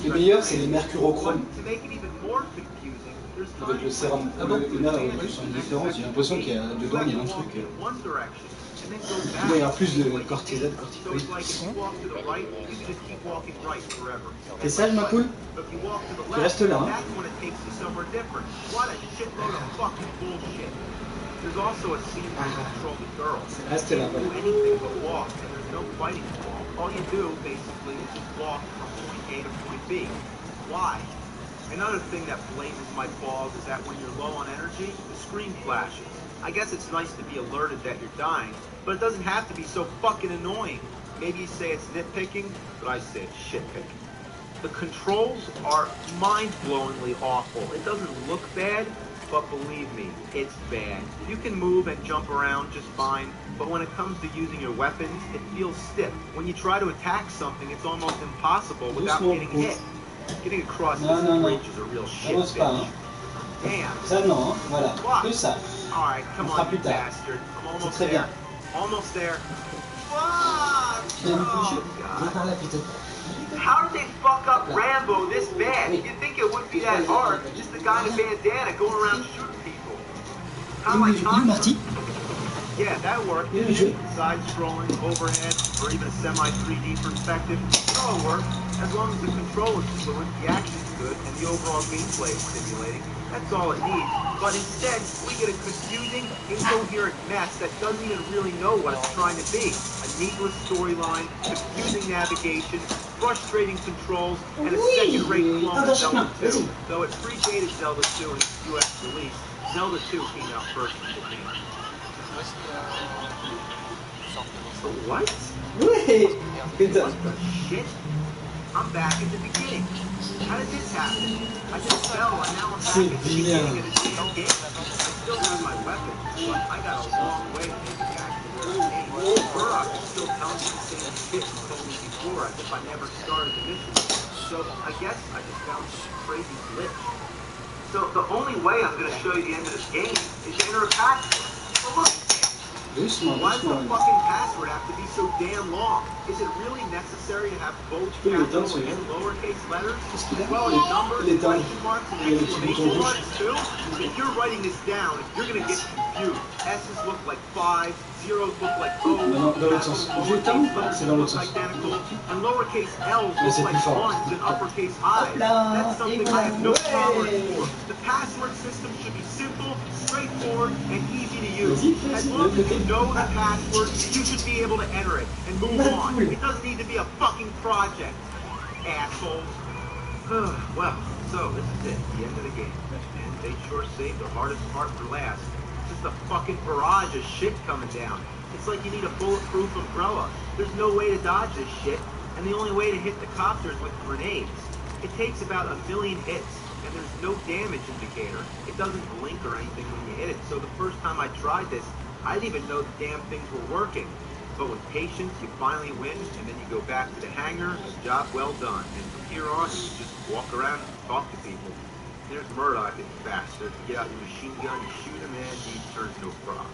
Les meilleurs, c'est les mercurochrome. To make it even more confusing, there's Avec le sérum. Ah bon, là, tu sens une différence. J'ai l'impression qu'il y a dedans, il y a un truc. Il doit y avoir plus de cortisone, corticoïdes. T'es sage, ma poule? Tu restes là, hein? There's also a scene where you control the girl. Reste là, You do anything but walk, and there's no fighting involved. All you do, basically, is just walk from point A to point B. Why? Another thing that blazes my balls is that when you're low on energy, the screen flashes. I guess it's nice to be alerted that you're dying, but it doesn't have to be so fucking annoying. Maybe you say it's nitpicking, but I say it's shitpicking. The controls are mind-blowingly awful. It doesn't look bad, but believe me, it's bad. You can move and jump around just fine, but when it comes to using your weapons, it feels stiff. When you try to attack something, it's almost impossible without getting hit. Getting across this bridge is a real shit bitch. Damn. Ça non, hein. Voilà. Que ça. Alright, come on, you bastard. I'm almost there. Almost there. Fuck! Oh, God. How did they fuck up Rambo this bad? You'd think it wouldn't be that hard. Just the guy in a bandana going around shooting people. Kind of like Marty? Yeah, that worked. Side-scrolling, overhead, or even a semi-3D perspective. It all works. As long as the control is fluent, the action's good, and the overall gameplay is stimulating. That's all it needs. But instead, we get a confusing, incoherent mess that doesn't even really know what it's trying to be. A needless storyline, confusing navigation, frustrating controls, and a second-rate clone of Zelda 2. Though it predated Zelda 2 in its US release, Zelda 2 came out first in Japan. What? Wait! What the shit? I'm back at the beginning. How did this happen? I just fell and now I'm back at the beginning of the damn game. I still have my weapon, but I got a long way to get back to where I came. Murdoch is still telling me the same shit he told me before as if I never started the mission. So I guess I just found some crazy glitch. So the only way I'm going to show you the end of this game is to enter a password. But look, why does the fucking password have to be so damn long? Is it really necessary to have both capital and lowercase letters? Well, in numbers, question marks, and exclamation marks too? If you're writing this down, you're going to get confused. S's look like 5, zeros look like O's, capitals look identical, and lowercase L's look like 1s and uppercase I's. That's something I have no tolerance for. The password system should be simple, straightforward, and easy to use. As long as you know the password, you should be able to enter it and move on. It doesn't need to be a fucking project, assholes. Well, so this is it, the end of the game. And they sure saved the hardest part for last. It's just a fucking barrage of shit coming down. It's like you need a bulletproof umbrella. There's no way to dodge this shit, and the only way to hit the copters with grenades. It takes about 1 million hits, and there's no damage indicator. It doesn't blink or anything when you hit it, so the first time I tried this, I didn't even know the damn things were working. But with patience, you finally win, and then you go back to the hangar, a job well done. And from here on, you just walk around and talk to people. There's Murdoch, this bastard. You get out your machine gun, you shoot him, and he turns into a frog.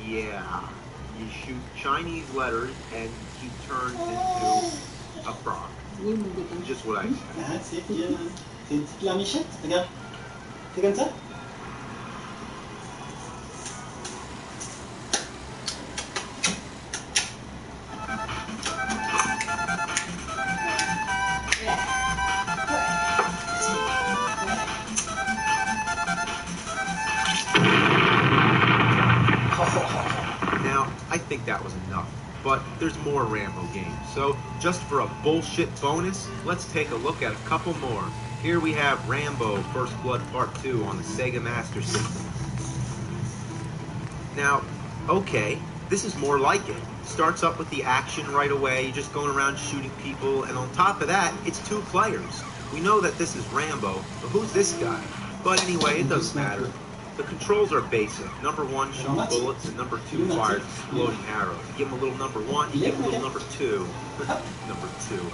Yeah, you shoot Chinese letters, and he turns into a frog. Just what I said. Ah, c'est une petite larmichette, regarde. C'est comme ça? Now, I think that was enough, but there's more Rambo games. So, just for a bullshit bonus, let's take a look at a couple more. Here we have Rambo First Blood Part 2 on the Sega Master System. Now, okay, this is more like it. Starts up with the action right away, you're just going around shooting people, and on top of that, it's 2 players. We know that this is Rambo, but who's this guy? But anyway, it doesn't matter. The controls are basic. Number 1 shoots bullets and number 2 fires exploding arrows. You give him a little number 1, you give him a little number 2. Number 2.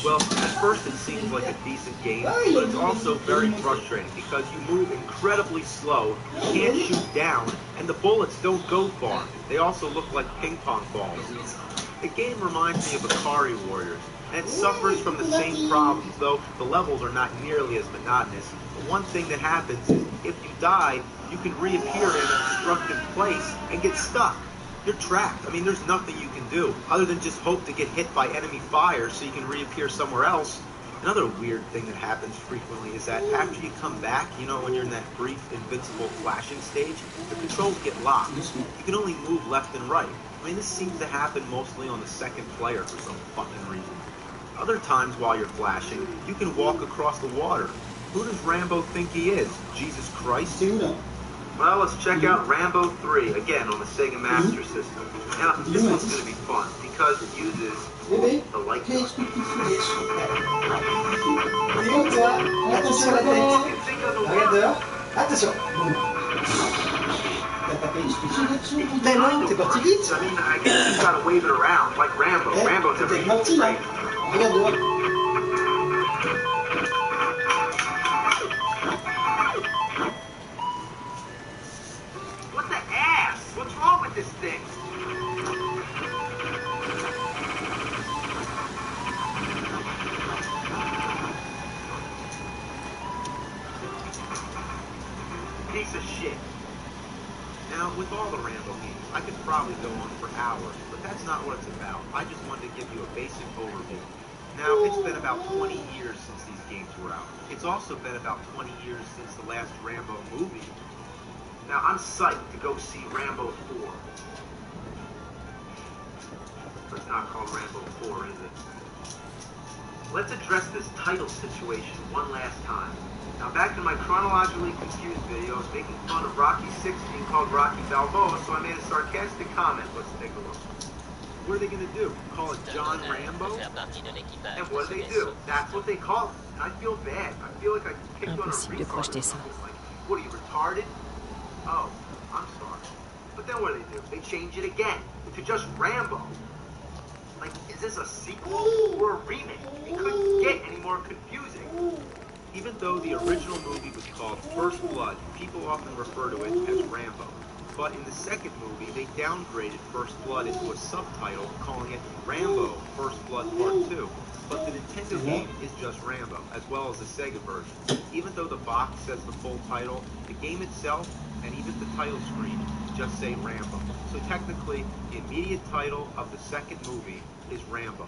Well, at first it seems like a decent game, but it's also very frustrating because you move incredibly slow, can't shoot down, and the bullets don't go far. They also look like ping pong balls. The game reminds me of Akari Warriors, and it suffers from the same problems, though the levels are not nearly as monotonous. But one thing that happens is if you die, you can reappear in an obstructed place and get stuck. You're trapped. I mean, there's nothing you can do other than just hope to get hit by enemy fire so you can reappear somewhere else. Another weird thing that happens frequently is that after you come back, you know, when you're in that brief invincible flashing stage, the controls get locked. You can only move left and right. I mean, this seems to happen mostly on the second player for some fucking reason. Other times while you're flashing, you can walk across the water. Who does Rambo think he is? Jesus Christ? Well, let's check out Rambo 3, again on the Sega Master System. Now, this one's going to be fun because it uses the light gun. Attention à la tête. Regarde dehors. Attention. T'as tapé une spéciale. Putain non, t'es parti vite. I mean, I guess you just gotta wave it around, like Rambo. Rambo never T'es menti là. Regarde dehors. What the ass? What's wrong with this thing? Piece of shit. Now, with all the Rambo games, I could probably go on for hours, but that's not what it's about. I just wanted to give you a basic overview. Now, it's been about 20 years since these games were out. It's also been about 20 years since the last Rambo movie. Now, I'm psyched to go see Rambo 4. But it's not called Rambo 4, is it? Let's address this title situation one last time. Now, back in my chronologically confused video, I was making fun of Rocky 6 being called Rocky Balboa, so I made a sarcastic comment. Let's take a look. What are they going to do? Call it John Rambo? And what do they do? That's what they call it. And I feel bad. I feel like I picked on a retard. Like, what are you, retarded? Oh, I'm sorry. But then what do? They change it again to just Rambo. Like, is this a sequel or a remake? It couldn't get any more confusing. Even though the original movie was called First Blood, people often refer to it as Rambo. But in the second movie, they downgraded First Blood into a subtitle, calling it Rambo First Blood Part 2. But the Nintendo game is just Rambo, as well as the Sega version. Even though the box says the full title, the game itself, and even the title screen, just say Rambo. So technically, the immediate title of the second movie is Rambo.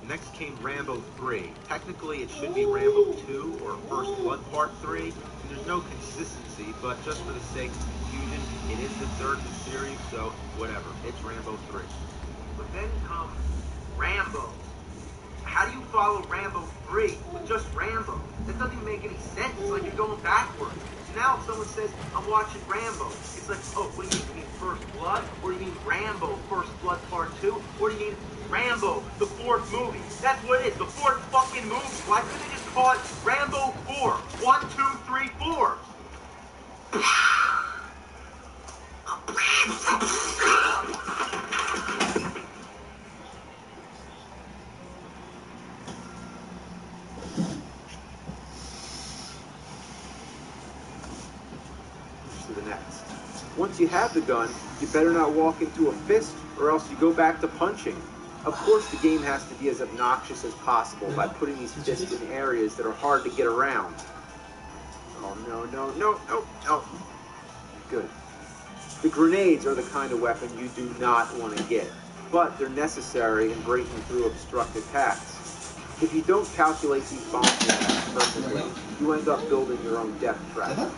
Next came Rambo 3. Technically, it should be Rambo 2 or First Blood Part 3. And there's no consistency, but just for the sake of confusion, it is the third in the series, so whatever. It's Rambo 3. But then comes Rambo. How do you follow Rambo 3 with just Rambo? That doesn't even make any sense. It's like you're going backwards. So now if someone says, I'm watching Rambo, it's like, oh, what do you mean? You mean First Blood? Or do you mean Rambo First Blood Part 2? Or do you mean Rambo, the fourth movie? That's what it is, the fourth fucking movie. Why couldn't they just call it Rambo 4? 1, 2, 3, 4. To the next. Once you have the gun, you better not walk into a fist, or else you go back to punching. Of course, the game has to be as obnoxious as possible by putting these fists in areas that are hard to get around. Oh, no, no, no, no, no. Good. The grenades are the kind of weapon you do not want to get, but they're necessary in breaking through obstructed paths. If you don't calculate these bomb impacts perfectly, you end up building your own death trap.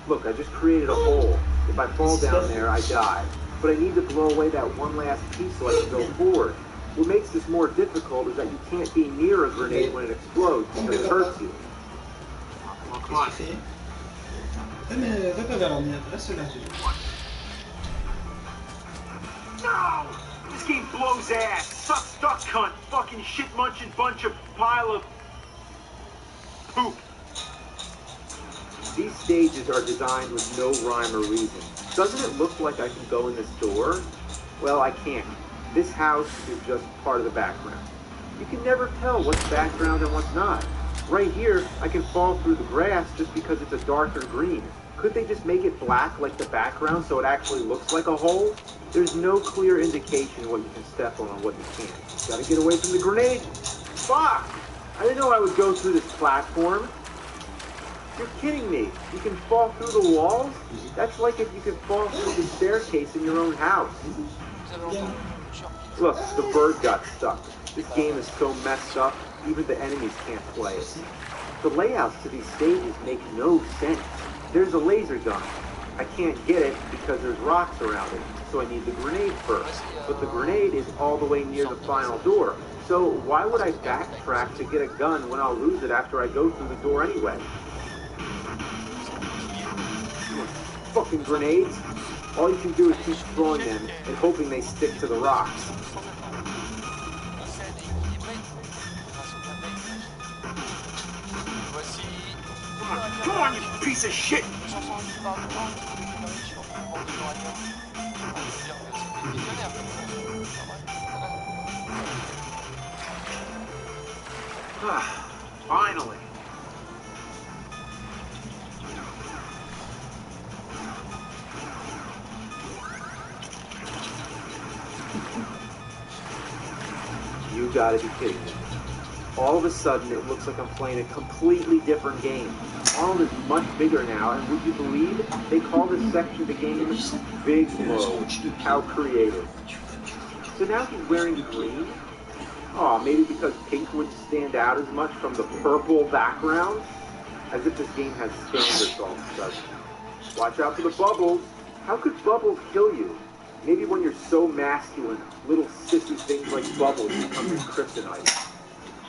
Look, I just created a hole. If I fall down there, I die. But I need to blow away that one last piece so I can go forward. What makes this more difficult is that you can't be near a grenade when it explodes because it hurts you. Come on. No! This game blows ass. Suck, stuck cunt. Fucking shit munching bunch of pile of poop. These stages are designed with no rhyme or reason. Doesn't it look like I can go in this door? Well, I can't. This house is just part of the background. You can never tell what's background and what's not. Right here, I can fall through the grass just because it's a darker green. Could they just make it black like the background so it actually looks like a hole? There's no clear indication what you can step on and what you can't. Gotta get away from the grenade. Fuck! I didn't know I would go through this platform. You're kidding me. You can fall through the walls? That's like if you could fall through the staircase in your own house. Look, the bird got stuck. This game is so messed up, even the enemies can't play it. The layouts to these stages make no sense. There's a laser gun. I can't get it because there's rocks around it, so I need the grenade first. But the grenade is all the way near the final door, so why would I backtrack to get a gun when I'll lose it after I go through the door anyway? Fucking grenades. All you can do is keep throwing them and hoping they stick to the rocks. Come on, you piece of shit! Finally. You gotta be kidding me. All of a sudden, it looks like I'm playing a completely different game. Arnold is much bigger now, and would you believe they call this section of the game Big Mode? How creative. So now he's wearing green? Oh, maybe because pink would stand out as much from the purple background? As if this game has standards all of a sudden. Watch out for the bubbles. How could bubbles kill you? Maybe when you're so masculine, little sissy things like bubbles become your kryptonite.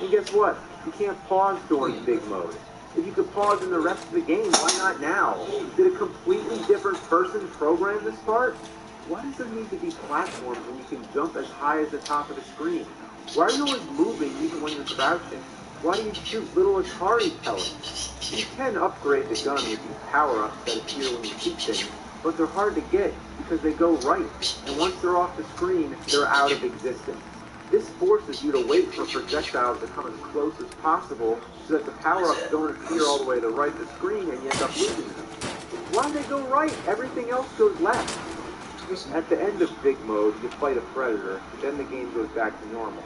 And guess what? You can't pause during Big Mode. If you could pause in the rest of the game, why not now? Did a completely different person program this part? Why does there need to be platforms when you can jump as high as the top of the screen? Why are you always moving even when you're crouching? Why do you shoot little Atari pellets? You can upgrade the gun with these power-ups that appear when you shoot things, but they're hard to get because they go right, and once they're off the screen, they're out of existence. This forces you to wait for projectiles to come as close as possible so that the power-ups don't appear all the way to the right of the screen and you end up losing them. Why do they go right? Everything else goes left. At the end of Big Mode, you fight a predator, then the game goes back to normal.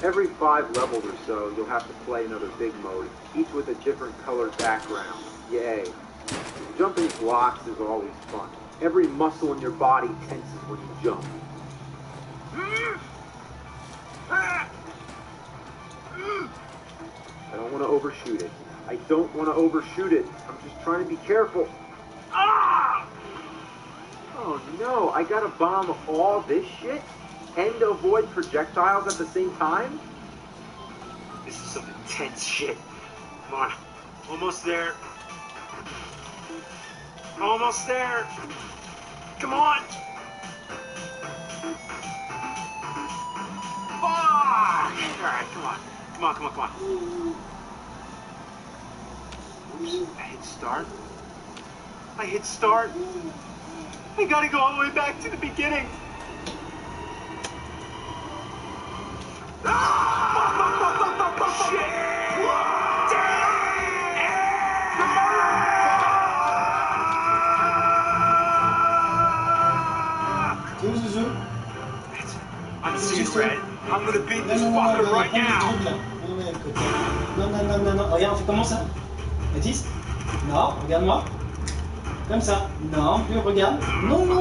Every 5 levels or so, you'll have to play another Big Mode, each with a different colored background. Yay. Jumping blocks is always fun. Every muscle in your body tenses when you jump. I don't want to overshoot it. I don't want to overshoot it. I'm just trying to be careful. Ah! Oh no, I gotta bomb all this shit? And avoid projectiles at the same time? This is some intense shit. Come on. Almost there. Almost there. Come on. Fuck! Alright, come on. Come on, come on, come on. Oops, I hit start. I hit start. I gotta go all the way back to the beginning. I'm seeing red. I'm gonna beat this fucker right now. Non. Regarde, fais comment ça? Mathis? Non, regarde-moi. Comme ça. Non, plus regarde. Non. La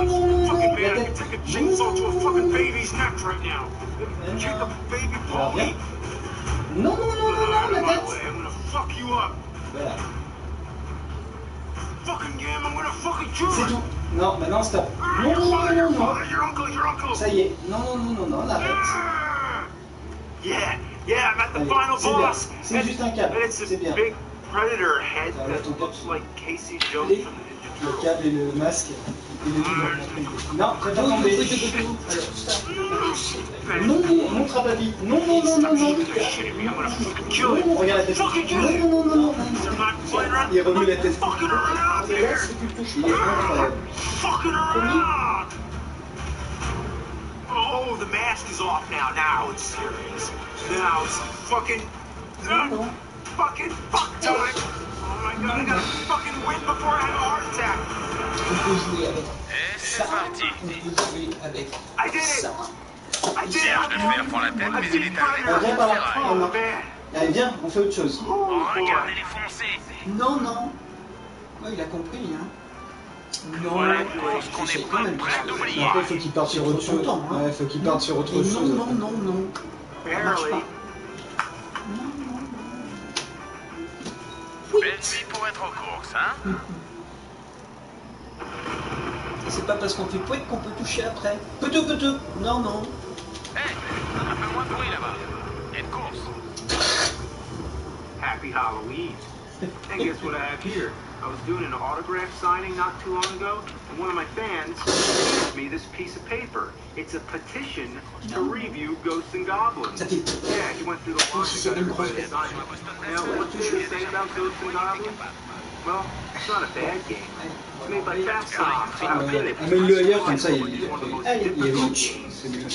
tête. Take a chainsaw to a fucking baby's neck right now. Take a baby pony. Non, la tête. I'm gonna fuck you up. Voilà. Fucking game, I'm gonna fucking do it. C'est tout. Non, maintenant stop. Non. Your uncle. Ça y est. Non, arrête. Yeah, I'm at the final boss. C'est juste un câble. And it's a big predator head that looks like Casey Jones from the Ninja Turtles. Le câble et le masque. Et le non, fais pas tomber. Alors, stop. Non, non, montre à papy. Non, non, non, non, non. Non, regarde la tête. Non, non, non, non, non. Il remue la tête. Mais là, si tu le touches, il est incroyable. Oh, the mask is off now. Now it's serious. Now it's fucking fuck time. Oh my god, I gotta fucking win before I have a heart attack. Et c'est parti. I did it. I did it. Serge devait faire fort la tête, mais il est arrivé Viens par là. Oh, non. Allez, viens, on fait autre chose. Oh, regardez les foncés. Non, non. Oh, il a compris, hein. Non, je pense qu'on est pas prêt d'oublier. Après, il faut qu'il parte sur autre chose. Ouais, il faut qu'il parte sur autre chose. Non, non, non, non. Ça marche pas. Belle vie pour être aux courses, hein. C'est pas parce qu'on fait pouet qu'on peut toucher après. Peut-être. Non, non. Hé, un peu moins de bruit là-bas. Il y a une course. Happy Halloween. And guess what I have here? I was doing an autograph signing not too long ago, and one of my fans gave me this piece of paper. It's a petition to review Ghosts and Goblins. Yeah, he went through the line and got everybody to sign it. Now, what do you say about Ghosts and Goblins? Well, it's not a bad game. It's made by Capcom, so how could it? Amène-le ailleurs, comme ça, il est riche. C'est mieux.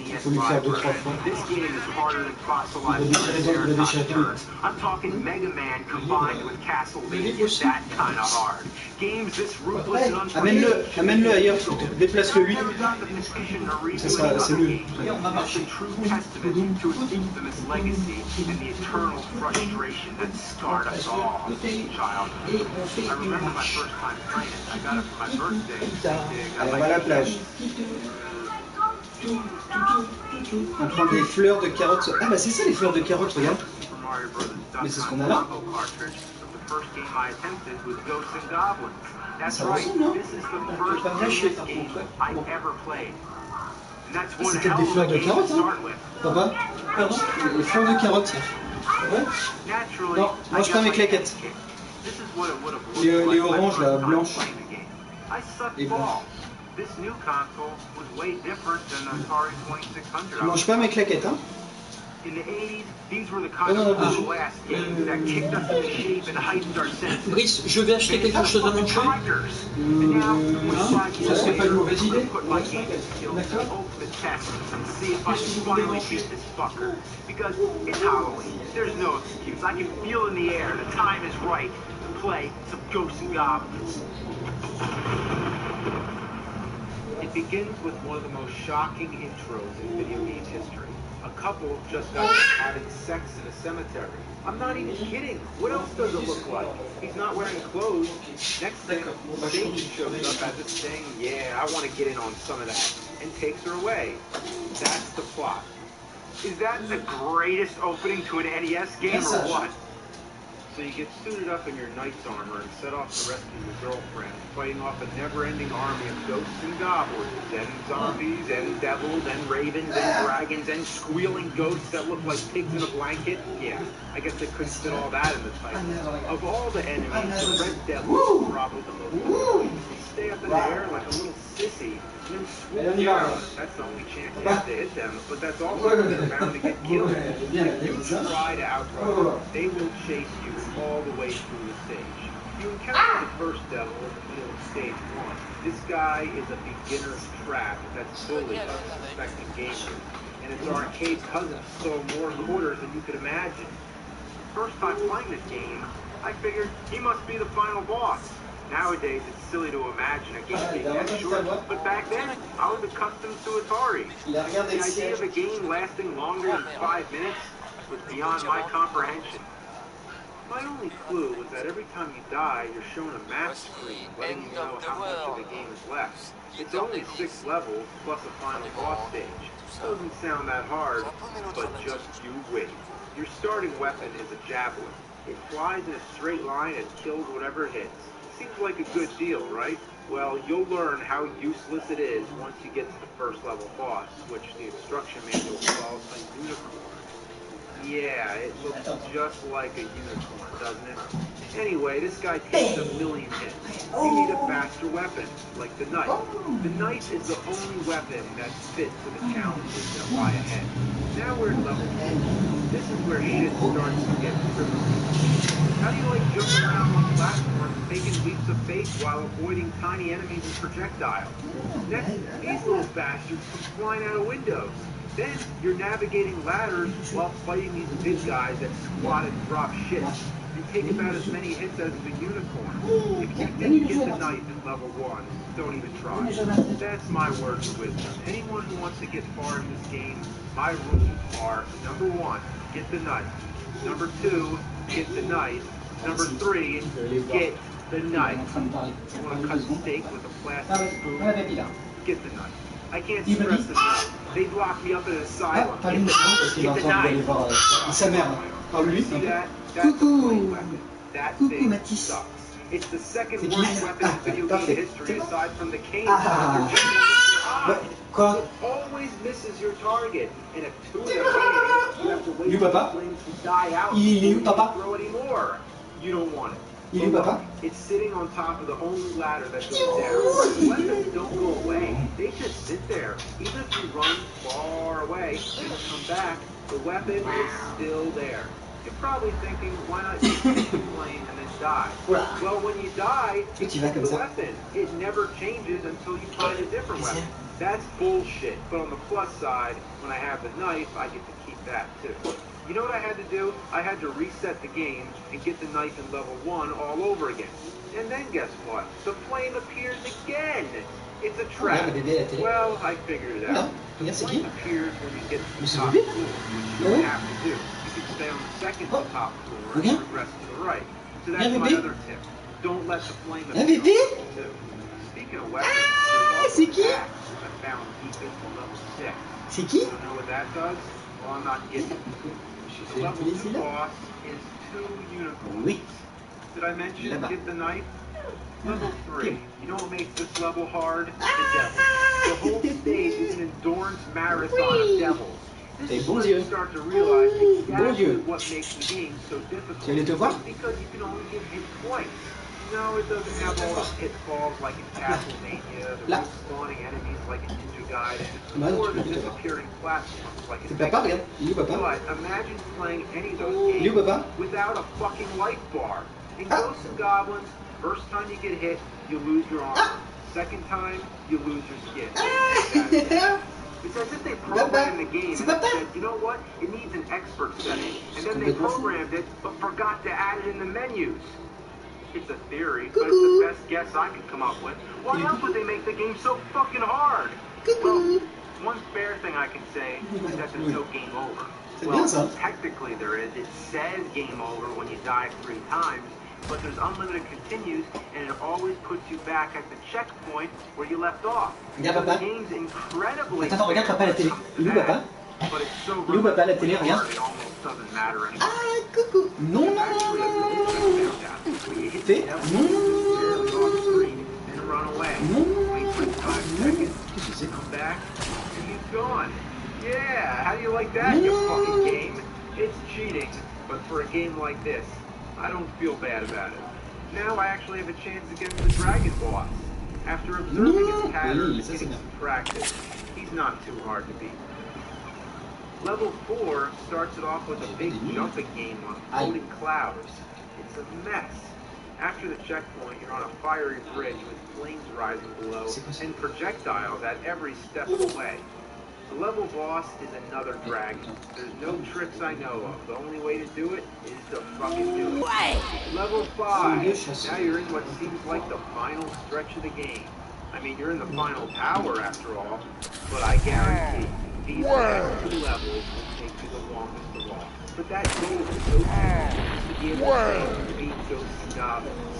Il faut lui faire 2-3 fois. This game is harder than fossilizing. I'm talking Mega Man combined with Castlevania. That kind of hard. Games this ruthless and unforgiving. Amène-le ailleurs, déplace-le lui. Ça sera, c'est mieux. It's a true testament to its infamous legacy and the eternal frustration that scarred us all as a child. I remember my first time playing it. I got it for my birthday. Allez, on va à la plage. On prend des fleurs de carottes. Ah bah c'est ça les fleurs de carottes, regarde. Mais c'est ce qu'on a là. Ça ressemble, non? On peut pas lâcher par contre. Bon. C'est peut-être des fleurs de carottes, hein? Papa? Pardon? Des fleurs de carottes. Ouais? Non, mange pas mes claquettes. Les oranges là, blanches. Et blanches. Tu manges pas mes claquettes, hein? Brice, je vais acheter quelque chose à manger. Ça serait pas une mauvaise idée. D'accord. Qu'est-ce que vous voulez manger? It begins with one of the most shocking intros in video game history. A couple just got having sex in a cemetery. I'm not even kidding. What else does it look like? He's not wearing clothes. Next thing, Satan shows up as this thing. Yeah, I want to get in on some of that. And takes her away. That's the plot. Is that the greatest opening to an NES game or what? So you get suited up in your knight's armor and set off to rescue your girlfriend, fighting off a never-ending army of ghosts and goblins, and zombies, and devils, and ravens, and dragons, and squealing ghosts that look like pigs in a blanket. Yeah, I guess they couldn't fit all that in the title. Of all the enemies, the Red Devil is probably the most annoying. You stay up in the air like a little sissy, and then swoop down. That's the only chance you have to hit them, but that's also when they're bound to get killed. If you try to outrun them, they will chase you all the way through the stage. You encounter the first devil in the middle of stage 1. This guy is a beginner's trap that's bullied by suspecting gamers, and its arcade cousin stole more quarters than you could imagine. First time playing this game, I figured he must be the final boss. Nowadays, it's silly to imagine a game being that short, but back then, I was accustomed to Atari. The idea of a game lasting longer than 5 minutes was beyond my comprehension. My only clue was that every time you die, you're shown a map screen letting you know how much of the game is left. It's only 6 levels plus a final boss stage. Doesn't sound that hard, but just you wait. Your starting weapon is a javelin. It flies in a straight line and kills whatever it hits. Seems like a good deal, right? Well, you'll learn how useless it is once you get to the first level boss, which the instruction manual calls a unicorn. Yeah, it looks just like a unicorn, doesn't it? Anyway, this guy takes 1,000,000 hits. You need a faster weapon, like the knife. The knife is the only weapon that's fit for the challenges that lie ahead. Now we're at level 4. This is where shit starts to get tricky. How do you like jumping around on platforms, taking leaps of faith while avoiding tiny enemies and projectiles? Next, these little bastards come flying out of windows. Then, you're navigating ladders while fighting these big guys that squat and drop shit, and take about as many hits as the unicorn. If you didn't get the knife in level 1, don't even try. That's my words of wisdom. Anyone who wants to get far in this game, my rules are, number 1, get the knife. Number 2, get the knife. Number 3, get the knife. You want to cut steak with a plastic spoon? Get the knife. I can't stress this enough. They'd lock me up in an asylum. Get the knife. Sa mère. Parle-lui. See that? That's a plain weapon. That thing sucks. It's the second worst weapon in video game history aside from the cane. It always misses your target. And if 2 of them hit, you have to wait for the flames to die out before you can throw any more. You don't want it. It's sitting on top of the only ladder that goes down. The weapons don't go away. They just sit there. Even if you run far away and come back, the weapon is still there. You're probably thinking, why not just take the flame and then die? Well, when you die, it's the weapon. It never changes until you find a different weapon. That's bullshit. But on the plus side, when I have the knife, I get to keep that too. You know what I had to do? I had to reset the game and get the knife in level 1 all over again. And then guess what? The flame appears again! It's a trap. Well, I figured it out. The flame appears when you get to the top floor, which you don't have to do. You can stay on the second to top floor and progress to the right. So that's my other tip. Don't let the flame appear too. Speaking of weapons, there's also an axe I found deep into level 6. You know what that does? Well, I'm not getting it. The level 2 boss is 2 unicorns. Did I mention get the knife? Level 3. You know what makes this level hard? The devil. The whole stage is an endurance marathon of devils. This is when you start to realize exactly what makes the game so difficult. Because you can only get hit twice. No, it doesn't have all the pitfalls like in Castlevania, the respawning enemies like in Ninja Gaiden, or the disappearing platforms like in But imagine playing any of those games without a fucking life bar. In Ghosts and Goblins, first time you get hit, you lose your armor. Second time, you lose your skin. It's as if they programmed the game and said, you know what, it needs an expert setting. And then they programmed it, but forgot to add it in the menus. It's a theory, but it's the best guess I could come up with. Why else would they make the game so fucking hard? Well, one fair thing I can say is that there's no game over. Well, technically there is. It says game over when you die 3 times, but there's unlimited continues, and it always puts you back at the checkpoint where you left off. So the game's incredibly fair when it comes to that, but it's so hard, it almost doesn't matter anymore. Non. Fais. And run away. Wait for 5 seconds. Come back, and he's gone. Yeah, how do you like that, you fucking game? It's cheating, but for a game like this, I don't feel bad about it. Now I actually have a chance against the dragon boss. After observing his patterns and getting some practice, he's not too hard to beat. Level 4 starts it off with a big jumping game on floating clouds. It's a mess. After the checkpoint, you're on a fiery bridge with flames rising below and projectiles at every step of the way. The level boss is another dragon. There's no tricks I know of. The only way to do it is to fucking do it. Level 5. Now you're in what seems like the final stretch of the game. I mean, you're in the final tower after all, but I guarantee these next 2 levels will take you the longest of all. But that goal is so simple to be able to beat those goblins.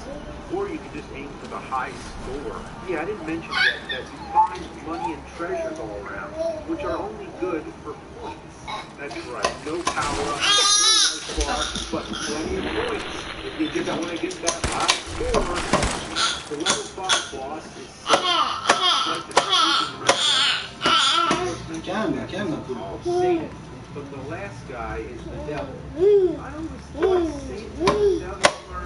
Or you can just aim for the high score. Yeah, I didn't mention yet that you find money and treasures all around, which are only good for points. That's right, no power-up, no life bar, but plenty of points. If you just want to get that high score, the level 5 boss is like the sleeping restaurant. It's called Satan, but the last guy is the devil. I always thought Satan and the devil were,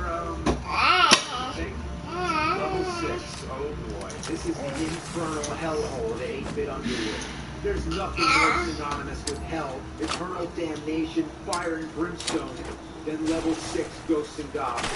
level 6. Oh boy. This is the infernal hellhole of 8-bit Underwood. There's nothing more synonymous with hell, eternal damnation, fire and brimstone, than level 6 Ghosts and Goblins.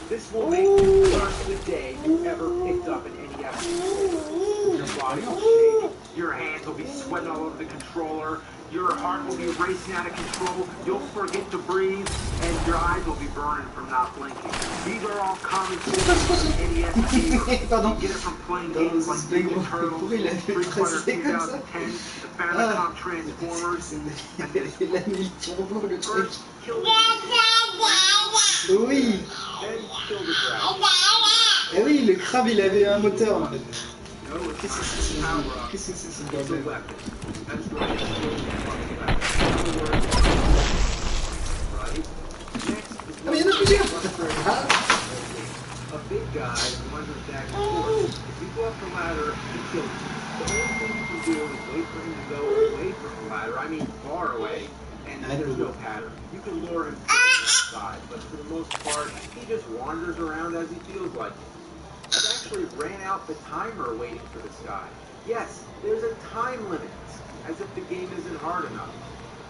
This will make you curse the day you ever picked up an NES controller. Your body will shake, your hands will be sweating all over the controller, your heart will be racing out of control, you'll forget to breathe, and your eyes will be burning from not blinking. These are all common symptoms of NES fever. You get it from playing games like Ninja Turtles, Street Fighter 2010, the Famicom Transformers, and this first kill the Oui. then kill the dragon. Eh oui, le crabe il avait un moteur en fait. Qu'est-ce que c'est ce bordel? Ah mais il y en a plusieurs. A big guy wanders back and forth. If you go up the ladder, he kills you. The only thing you can do is wait for him to go away from the ladder, I mean far away, and there's no pattern. You can lure him to the side, but for the most part, he just wanders around as he feels like it. I've actually ran out the timer waiting for this guy. Yes, there's a time limit, as if the game isn't hard enough.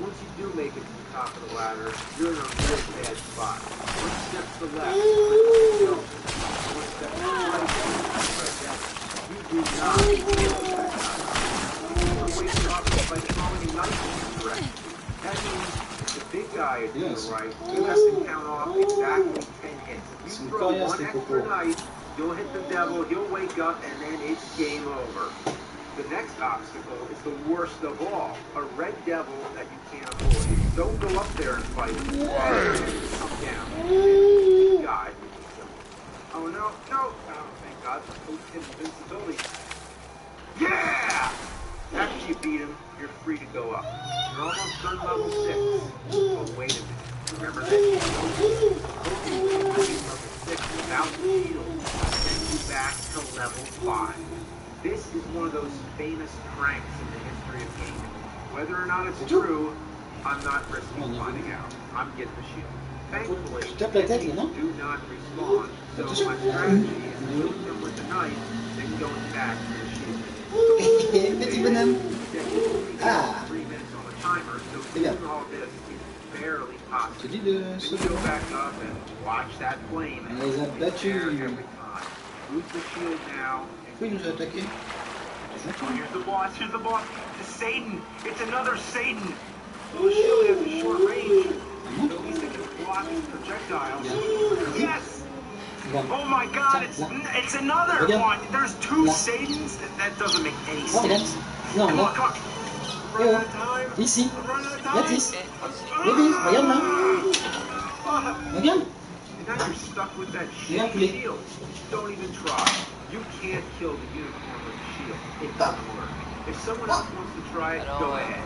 Once you do make it to the top of the ladder, you're in a real bad spot. One step to the left, one step to the right, you do not kill that guy. You can wake him up by throwing a knife in his direction. That means the big guy is to the right, you have to count off exactly 10 hits. If you throw one extra knife, you'll hit the devil, he'll wake up, and then it's game over. The next obstacle is the worst of all, a red devil that you can't avoid. Don't go up there and fight him. Come down. God. Oh no, no! Oh, thank God for post-hit invincibility. Yeah! After you beat him, you're free to go up. You're almost done level 6. Oh, wait a minute. Remember that shield? Level 6 without the shield sends you back to level 5. This is one of those famous pranks in the history of gaming. Whether or not it's true, I'm not risking finding out. I'm getting the shield. Thankfully, enemies do not respawn, so my strategy is killing them with the knife, then going back to the shield. Petit bonhomme. Ah. 3 minutes on the timer, so doing all this is barely possible. Then you go back up and watch that flame and every time. Lose the shield now. Pourquoi il nous a attaqué? Here's the boss, here's the boss. It's Satan. It's another Satan. Well, the shield has a short range, so at least it can block his projectiles. Yes! Oh my God, it's another one. There's 2 Satans? That doesn't make any sense. Non, come on, come on. Run out of time. Ici. Baptiste. Baby, regarde là. Regarde. And now you're stuck with that shitty shield. Don't even try. You can't kill the unicorn with the shield. It doesn't work. If someone else wants to try it, go ahead.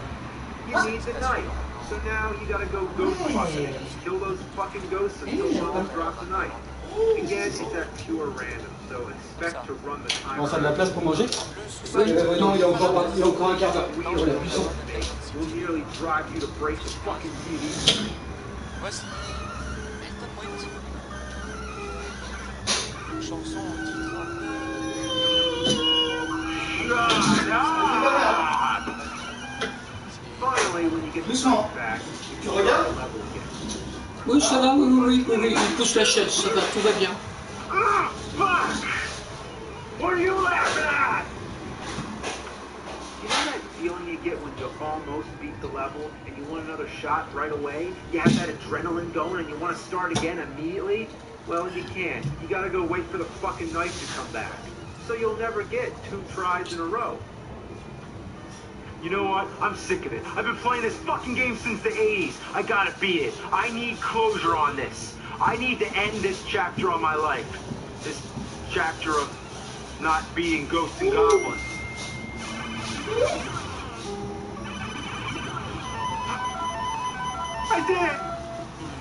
You need the knife. So now you gotta go ghost busting. Kill those fucking ghosts until someone drops a knife. Again, it's at pure random, so expect to run the time. On fait de la place pour manger? Non, il y a encore un quart d'heure. We'll nearly drive you to break the fucking TV. Finally, when you get the knife back, you can start the level again. Oui, ça va, oui, il pousse la chaise, ça va, tout va bien. Ah, fuck! What are you laughing at? You know that feeling you get when you almost beat the level and you want another shot right away? You have that adrenaline going and you want to start again immediately? Well, you can't. You gotta go wait for the fucking knife to come back. So you'll never get 2 tries in a row. You know what? I'm sick of it. I've been playing this fucking game since the 80s. I gotta beat it. I need closure on this. I need to end this chapter of my life. This chapter of not beating ghosts and goblins. I did it!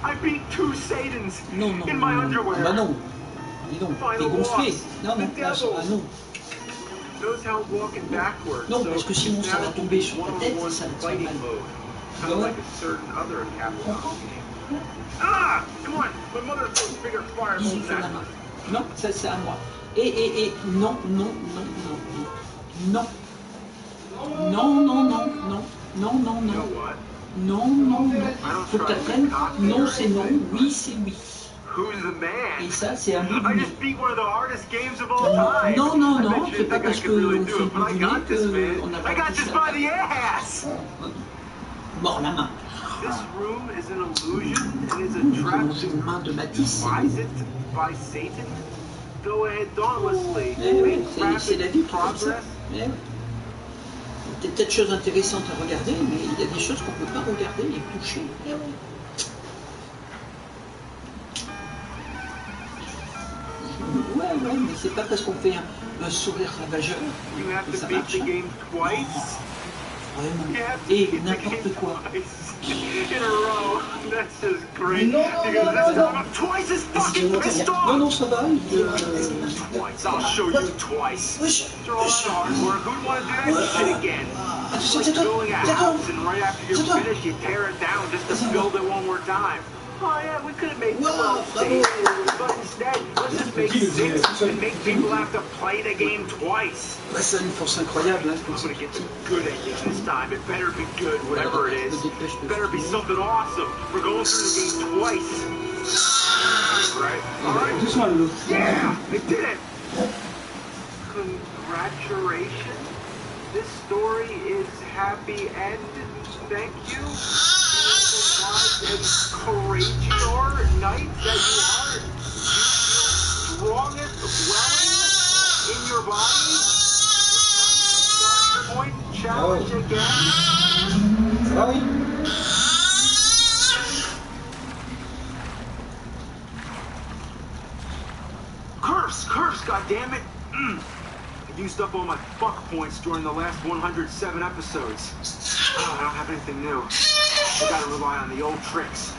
I beat 2 Satans in my underwear. Bah non. Dis donc, t'es gonflé. Non, non, ah non. Notice how I'm walking backwards. Non, parce que sinon ça va tomber sur ta tête, ça va te faire mal. Kind of like a certain other Capcom game. Ah! Come on! My mother throws bigger fireballs at me. Non, ça c'est à moi. Et non, non, non, non, non. Non, non, non, non, non, non, non. Non, non, non. Faut que t'apprennes. Non, c'est non. Oui, c'est oui. Et ça, c'est un bout du nez. Non, non, non, c'est pas parce qu'on fait le bout du nez qu'on a pas dit ça. Mort la main. C'est une main de Matisse. C'est la vie qui est comme ça. Il y a peut-être des choses intéressantes à regarder, mais il y a des choses qu'on ne peut pas regarder et toucher. Ouais, mais c'est pas parce qu'on fait un sourire ravageur que ça marche. Vraiment. Et n'importe quoi. Non, non, ça va. Oh yeah, we could have made 12 stages, but instead, let's just make 6 and make people have to play the game twice. Ouais, c'est une force incroyable, hein. I'm gonna get good at it this time. It better be good, whatever it is. It better be something awesome. We're going through the game twice. Alright. Yeah, I did it. Congratulations. This story is happy end. Thank you. And courageous knight that you are, you feel strongest welling in your body. Start point challenge again. Curse, goddammit! I used up all my fuck points during the last 107 episodes. Oh, I don't have anything new. I gotta rely on the old tricks.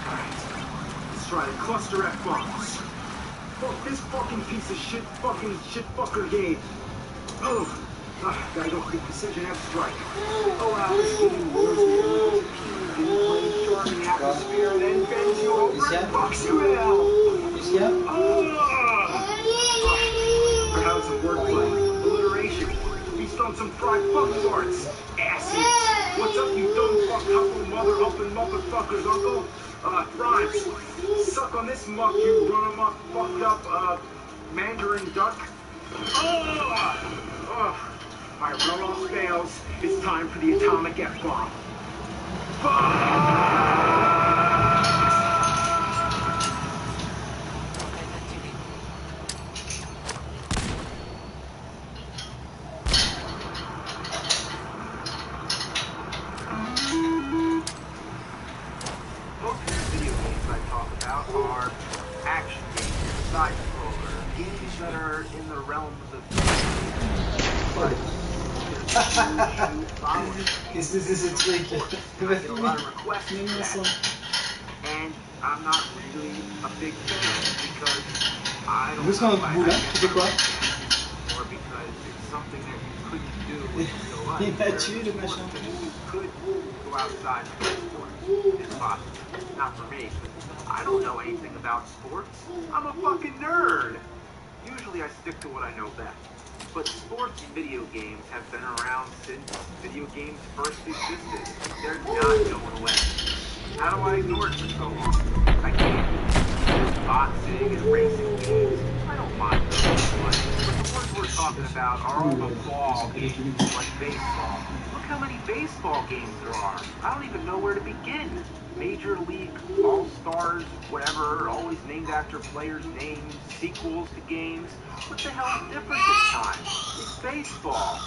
Alright, let's try the cluster F bombs. Fuck this fucking piece of shit fucker game. Oh, gotta go for the precision F strike. Oh wow, this game was playing short in the atmosphere, then bends you over and fucks you out. How's the wordplay? Alliteration. Feast on some fried fuck farts. Asses. What's up, you dumb fuck couple mother humping motherfuckers, uncle? Rhymes. Suck on this muck, you run amok, fucked up, Mandarin duck. Alright, roll off fails. It's time for the atomic F-bomb. Are action games, side-scroller, games that are in the realms of... Qu'est-ce que c'est ce truc? And I'm not really a big fan because I don't know bout là, tu fais quoi? Or because it's something that you couldn't do with your life. Il m'a tué le machin. You could go outside and play sports. It's possible. Not for me. I don't know anything about sports. I'm a fucking nerd. Usually I stick to what I know best. But sports video games have been around since video games first existed. They're not going away. How do I ignore it for so long? I can't. There's boxing and racing games. I don't mind those. But the ones we're talking about are all the ball games, like baseball. Look how many baseball games there are. I don't even know where to begin. Major League, All-Stars, whatever, always named after players' names, sequels to games. What the hell is different this time? It's baseball.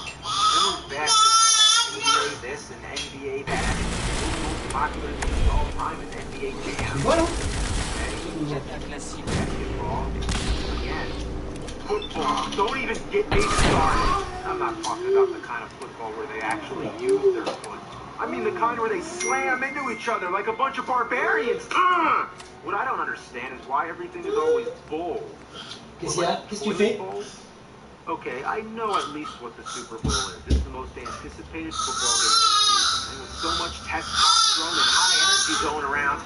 Then there's basketball, NBA this and NBA that. The most popular game of all time is NBA Jam. Basketball. Again. Football. Don't even get me started. I'm not talking about the kind of football where they actually use their foot. I mean the kind where they slam into each other like a bunch of barbarians. What I don't understand is why everything is always bold. Qu'est-ce que tu fais? Okay, I know at least what the Super Bowl is. It's the most anticipated football game of the season. so much testosterone and high energy going around,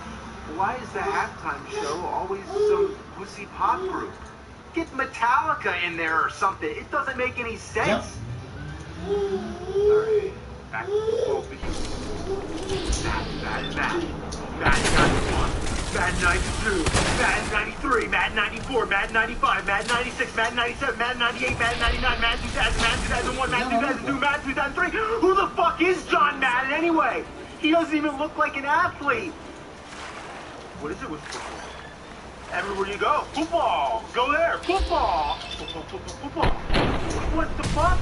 why is the halftime show always some pussy pop group? Get Metallica in there or something. It doesn't make any sense. Alright, back to football video. Madden 91, Madden 92, Madden 93, Madden 94, Madden 95, Madden 96, Madden 97, Madden 98, Madden 99, Madden 2000, Madden 2001, Madden 2002, Madden 2003. Who the fuck is John Madden anyway? He doesn't even look like an athlete. What is it with football? Everywhere you go, football. Go there, football. Football. What the fuck?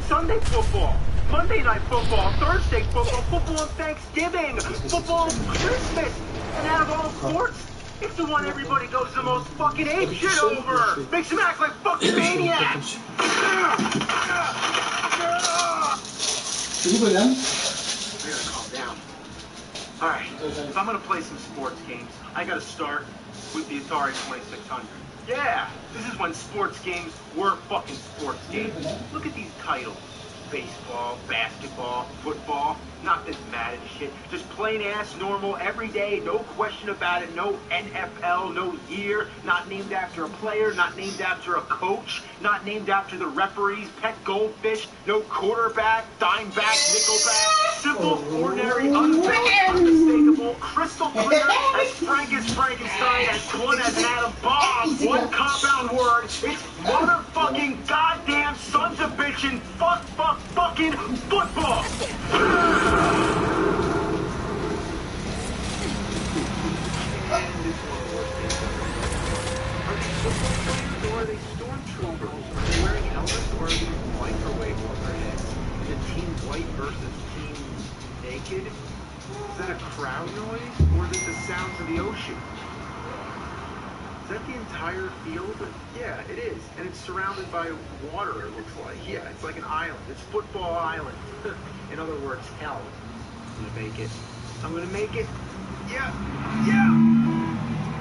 Sunday football. Monday night football, Thursday football, football on Thanksgiving, football on Christmas, and out of all sports, it's the one everybody goes the most fucking apeshit over. Makes them act like fucking maniacs. We gotta calm down. Alright, if I'm gonna play some sports games, I gotta start with the Atari 2600. Yeah, this is when sports games were fucking sports games. Look at these titles. Baseball, basketball, football, not this Madden shit. Just plain ass, normal, everyday, no question about it, no NFL, no year, not named after a player, not named after a coach, not named after the referee's pet goldfish, no quarterback, dime back, nickelback, simple, ordinary, unfiltered, unmistakable, crystal clear, as frank as Frankenstein, as blunt as an atom bomb, one compound word, it's motherfucking goddamn sons of bitchin' fucking football! Or are they stormtroopers? Are they wearing helmets or are they microwave over their heads? Is it Team White versus Team Naked? Is that a crowd noise? Or is it the sounds of the ocean? Is that the entire field? Yeah, it is. And it's surrounded by water, it looks like. Yeah, it's like an island. It's Football Island. In other words, hell. I'm gonna make it. I'm gonna make it. Yeah! Yeah!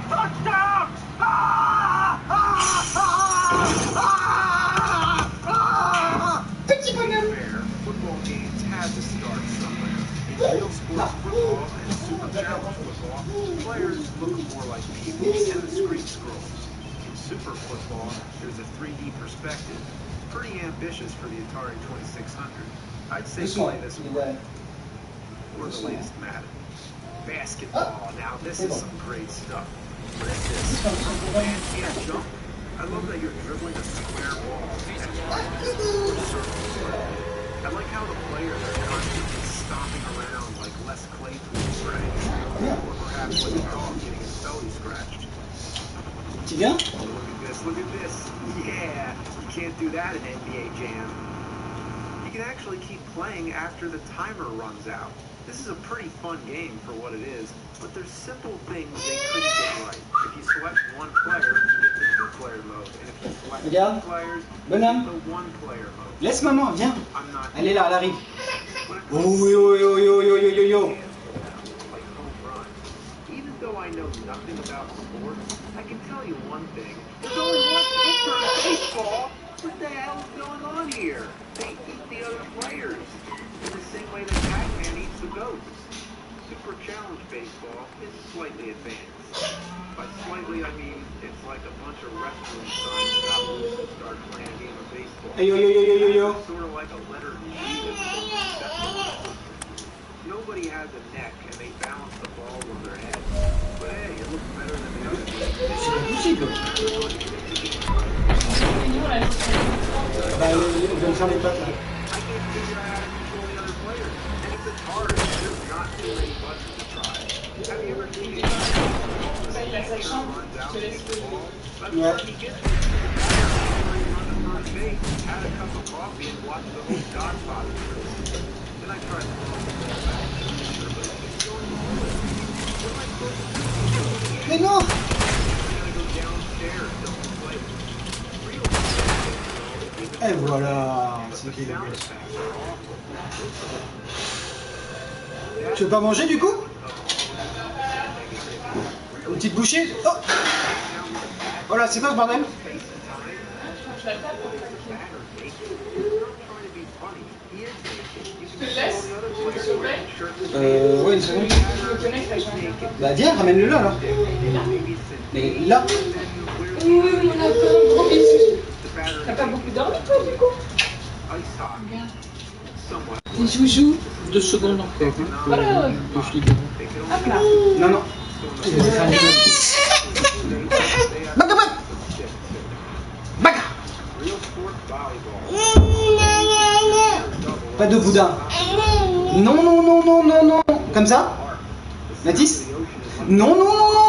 Touchdown! Ah! Ah! Ah! Ah! Fair, football games had to start somewhere. In real sports football and Super Challenge football, players look more like people and the screen scrolls. In Super Football, there's a 3D perspective. Pretty ambitious for the Atari 2600. I'd say play this one. Or the latest Madden. Basketball. Now this is some great stuff. What is this? Man can't jump. I love that you're dribbling a square ball. That's right. I like how the players are constantly stomping around like Les Claypool's right? Or perhaps like a dog getting his belly scratched. Look at this. Yeah, you can't do that in NBA Jam. You can actually keep playing after the timer runs out. This is a pretty fun game for what it is, but there's simple things they couldn't get right. If you select one player, you get the two-player mode, and if you select two players, you get the one-player mode. Laisse maman, viens. Elle est là, elle arrive. Oh yo yo yo yo yo yo yo. Like home run. Even though I know nothing about sports, I can tell you one thing. There's only one pitcher in baseball. What the hell is going on here? They eat the other players. In the same way that Pac-Man eats the goats. Super Challenge baseball is slightly advanced. By slightly, I mean it's like a bunch of restroom signs got loose and started playing a game of baseball. Hey, yo. It's sort of like a letter G. Nobody has a neck and they balance the ball on their head. But hey, it looks better than the other game. I can't figure out how to control the other players. And if it's hard, there's not too many buttons to try. Have you ever seen it? Runs out, takes the ball, by the time he gets it, run to first base, had a cup of coffee, and watch the whole Godfather film. Then I tried to throw the ball back, but it keeps going forward. What am I supposed to do? Mais non! I gotta go downstairs, don't play. Real Et voilà, c'est qu'il est bien. Tu veux pas manger du coup? Une petite bouchée? Oh! Voilà, c'est quoi ce bordel? Je te laisse, tu le surveilles. Ouais, une seconde. Je me connecte avec un. Bah viens, ramène-le là alors. Mais là. Oui, on a pas un gros bisou. T'as pas beaucoup dormi toi du coup? Regarde. Des joujoux. 2 secondes encore. Voilà. Hop là. Non, non. Baga, baga. Baga. Pas de boudin. Non, non, non, non, non, non. Comme ça? Mathis? Non, non, non, non.